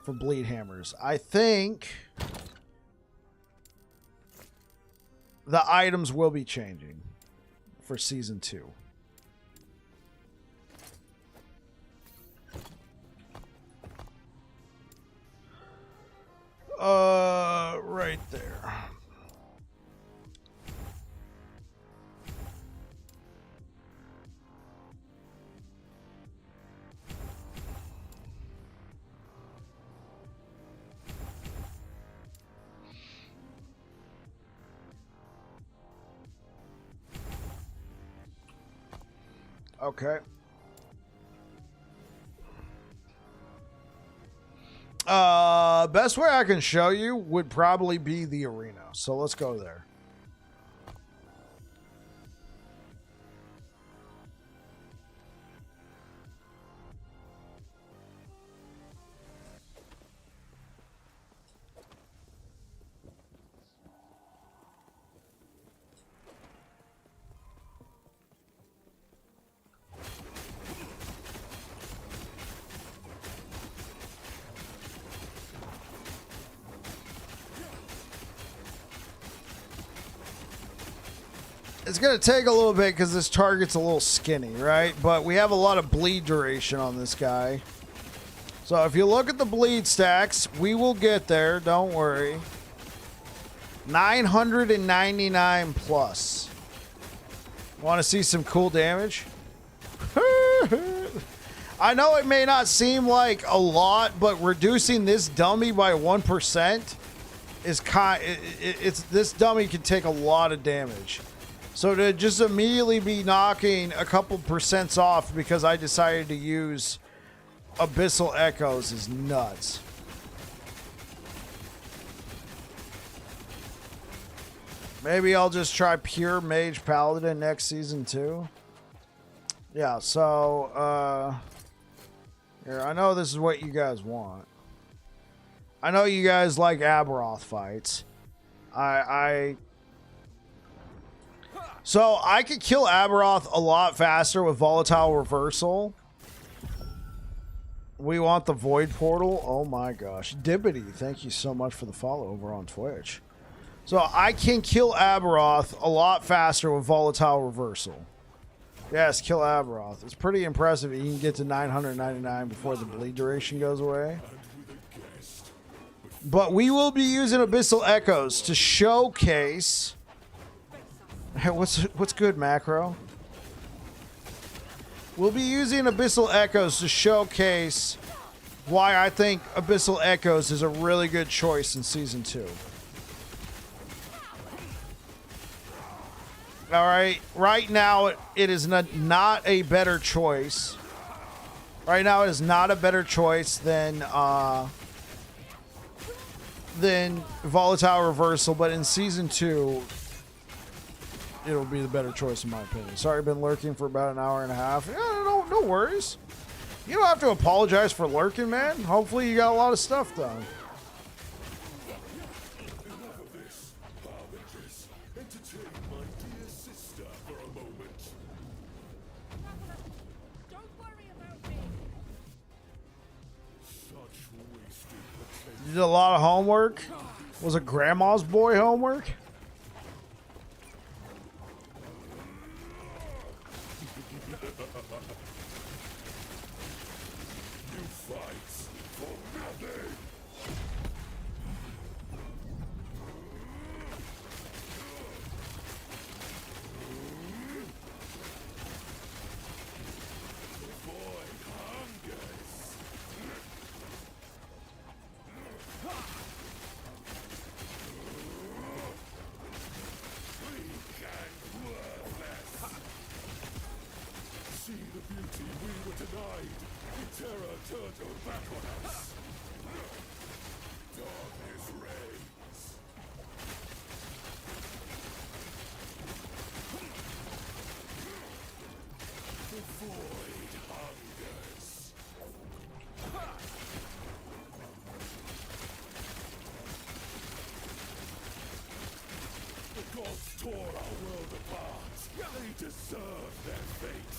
for bleed hammers. I think the items will be changing for season 2. Right there. Okay. Best way I can show you would probably be the arena. So let's go there. It's going to take a little bit because this target's a little skinny, right? But we have a lot of bleed duration on this guy. So if you look at the bleed stacks, we will get there. Don't worry. 999 plus. Want to see some cool damage? I know it may not seem like a lot, but reducing this dummy by 1% is this dummy can take a lot of damage. So to just immediately be knocking a couple percents off because I decided to use Abyssal Echoes is nuts. Maybe I'll just try pure Mage Paladin next season too. Yeah, so here, I know this is what you guys want. I know you guys like Aberoth fights. So I could kill Aberoth a lot faster with Volatile Reversal. We want the Void Portal. Oh my gosh. Dibbity, thank you so much for the follow over on Twitch. So I can kill Aberoth a lot faster with Volatile Reversal. Yes, kill Aberoth. It's pretty impressive. You can get to 999 before the bleed duration goes away. But we will be using Abyssal Echoes to showcase... Hey, what's good, Macro? We'll be using Abyssal Echoes to showcase why I think Abyssal Echoes is a really good choice in Season 2. Alright, right now it is not a better choice. Right now it is not a better choice than Volatile Reversal, but in Season 2... it'll be the better choice in my opinion. Sorry, I've been lurking for about an hour and a half. Yeah, no worries. You don't have to apologize for lurking, man. Hopefully you got a lot of stuff done. You did a lot of homework? Was it grandma's boy homework? Gods tore our world apart. They deserve their fate.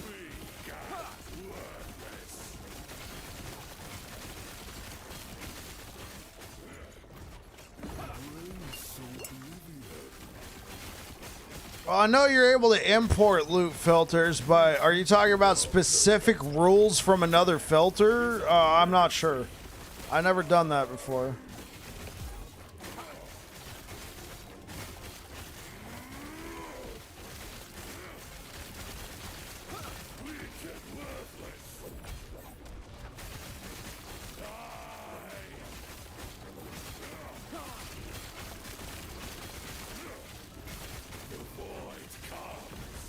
We got worthless. Well, I know you're able to import loot filters, but are you talking about specific rules from another filter? I'm not sure. I never done that before.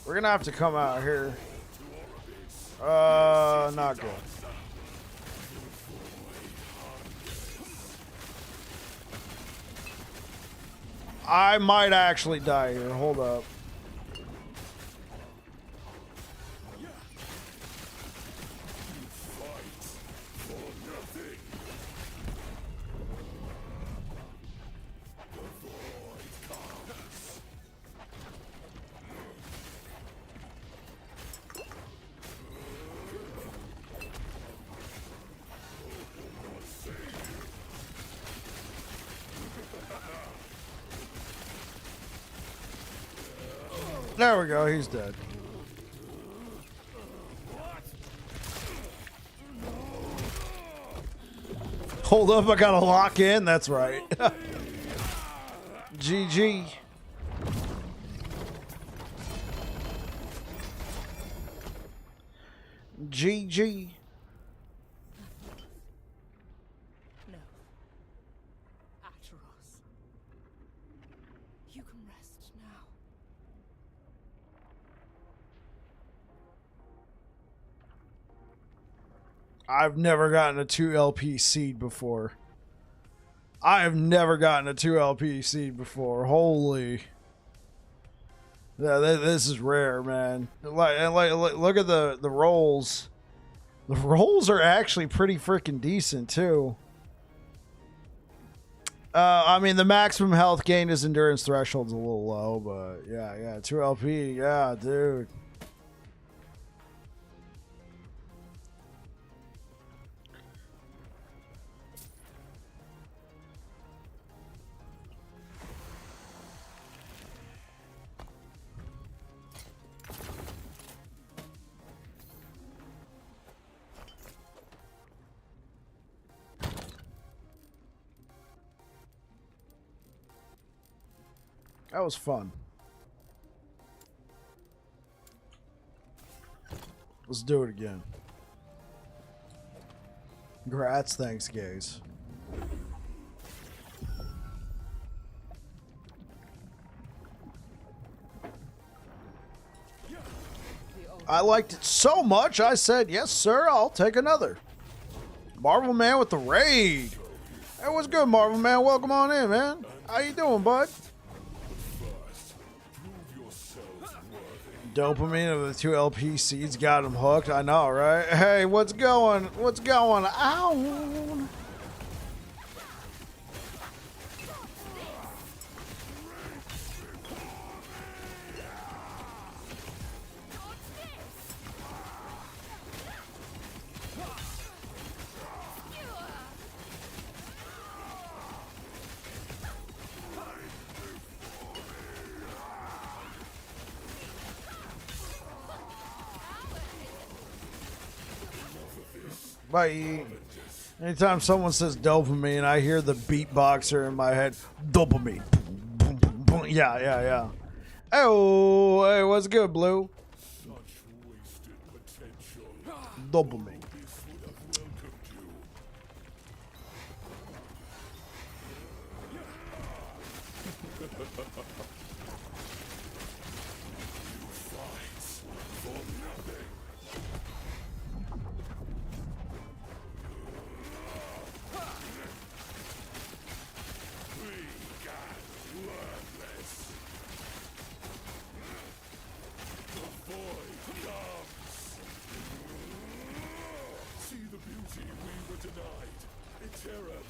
We're gonna have to come out here. Not good. I might actually die here. Hold up. There we go, he's dead. Hold up, I gotta lock in, that's right. GG. GG. No. Atros. You can rest now. I've never gotten a 2LP seed before. I have never gotten a 2LP seed before. Holy. Yeah, this is rare, man. Like, look at the rolls. The rolls are actually pretty freaking decent, too. I mean, the maximum health gain is endurance threshold's a little low, but yeah, 2LP, yeah, dude. That was fun. Let's do it again. Congrats, thanks, guys. I liked it so much, I said, yes, sir, I'll take another. Marvel Man with the raid. Hey, what's good, Marvel Man? Welcome on in, man. How you doing, bud? Dopamine of the 2LP seeds got him hooked. I know, right? Hey, what's going? What's going on? Bye. Anytime someone says dopamine, I hear the beatboxer in my head. Dopamine. Boom, boom, boom. Yeah. Oh, hey, what's good, Blue? Dopamine.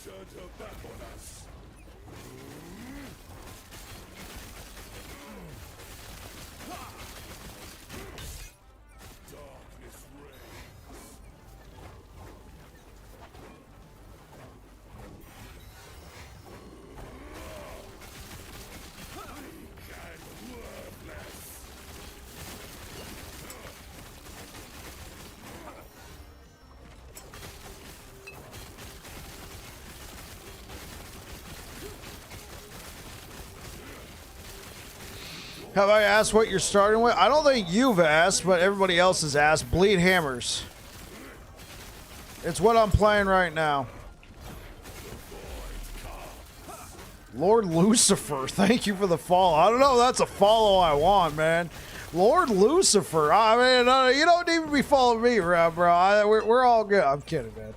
turned her back on us. Darkness reigns. Weak and worthless. Have I asked what you're starting with? I don't think you've asked, but everybody else has asked. Bleed Hammers. It's what I'm playing right now. Lord Lucifer, thank you for the follow. I don't know if that's a follow I want, man. Lord Lucifer. I mean, you don't need to be following me around, bro. We're all good. I'm kidding, man.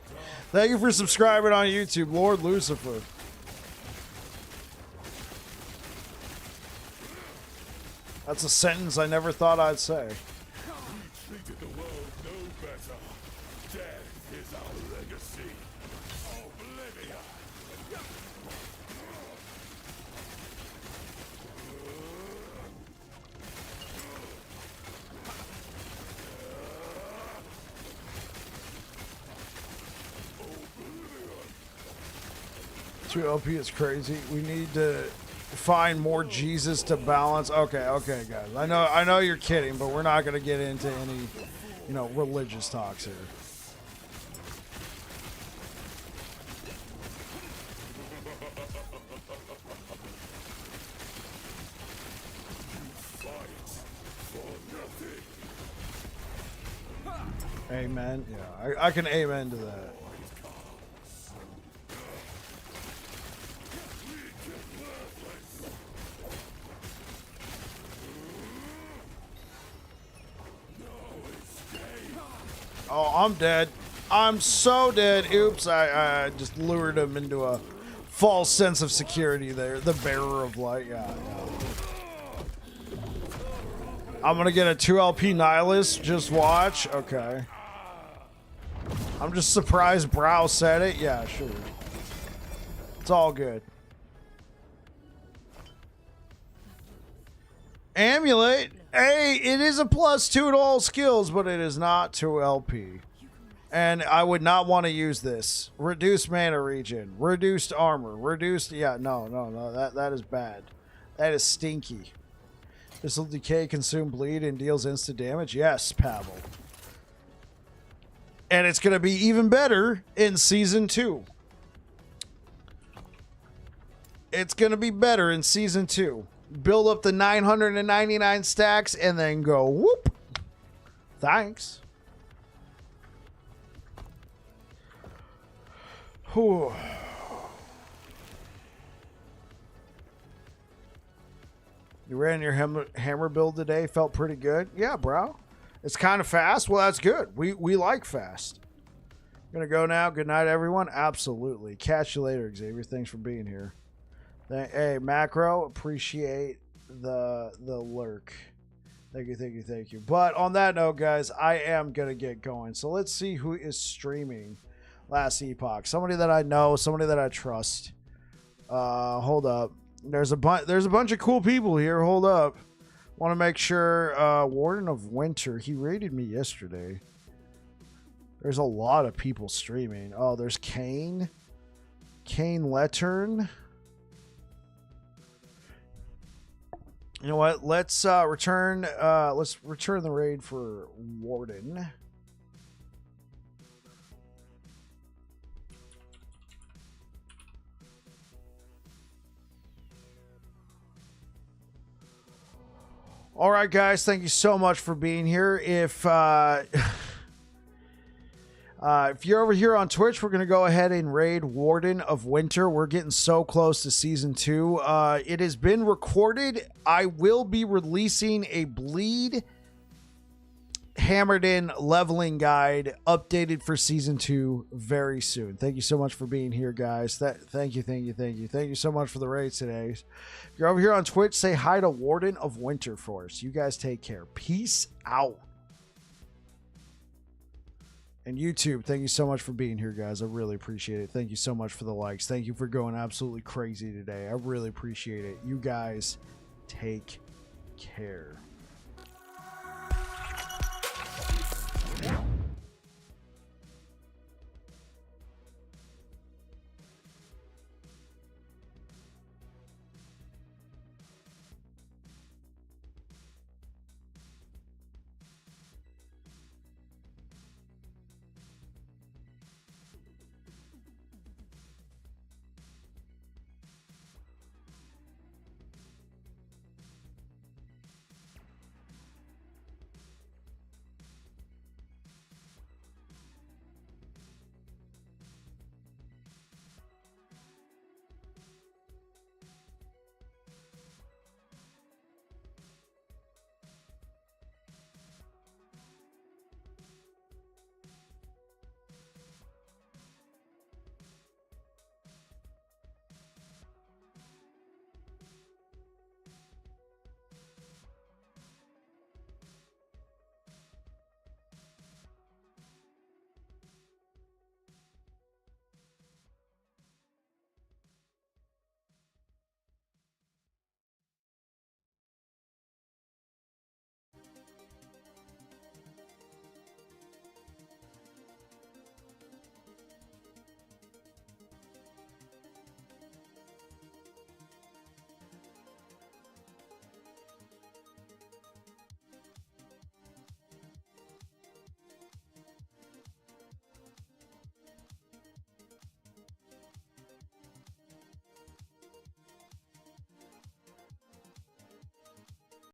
Thank you for subscribing on YouTube, Lord Lucifer. That's a sentence I never thought I'd say. We treated the world no better. Death is our legacy. Oblivion. Two LP is crazy. We need to find more Jesus to balance. Okay, guys. I know you're kidding, but we're not gonna get into any, religious talks here. Amen. Yeah, I can amen to that. Oh, I'm dead. I'm so dead. Oops, I just lured him into a false sense of security there. The bearer of light. Yeah. I'm going to get a 2LP Nihilist. Just watch. Okay. I'm just surprised Brow said it. Yeah, sure. It's all good. Amulet. Hey, it is a +2 to all skills, but it is not 2LP. And I would not want to use this. Reduced mana regen, reduced armor, reduced... Yeah, no. That is bad. That is stinky. This will decay, consume, bleed, and deals instant damage. Yes, Pavel. And it's going to be even better in Season 2. It's going to be better in Season 2. Build up the 999 stacks and then go whoop. Thanks. Whew. You ran your hammer build today. Felt pretty good. Yeah, bro. It's kind of fast. Well, that's good. We like fast. Gonna go now. Good night, everyone. Absolutely. Catch you later, Xavier. Thanks for being here. Hey, Macro, appreciate the lurk. Thank you. But on that note, guys, I am going to get going. So let's see who is streaming last Epoch. Somebody that I know, somebody that I trust. Hold up. There's a bunch of cool people here. Hold up. Want to make sure Warden of Winter, he raided me yesterday. There's a lot of people streaming. Oh, there's Kane Lettern. You know what? Let's return the raid for Warden. All right, guys, thank you so much for being here. If you're over here on Twitch, we're going to go ahead and raid Warden of Winter. We're getting so close to Season 2. It has been recorded. I will be releasing a Bleed Hammered In leveling guide updated for Season 2 very soon. Thank you so much for being here, guys. Thank you. Thank you so much for the raids today. If you're over here on Twitch, say hi to Warden of Winter for us. You guys take care. Peace out. And YouTube, thank you so much for being here, guys. I really appreciate it. Thank you so much for the likes. Thank you for going absolutely crazy today. I really appreciate it. You guys take care.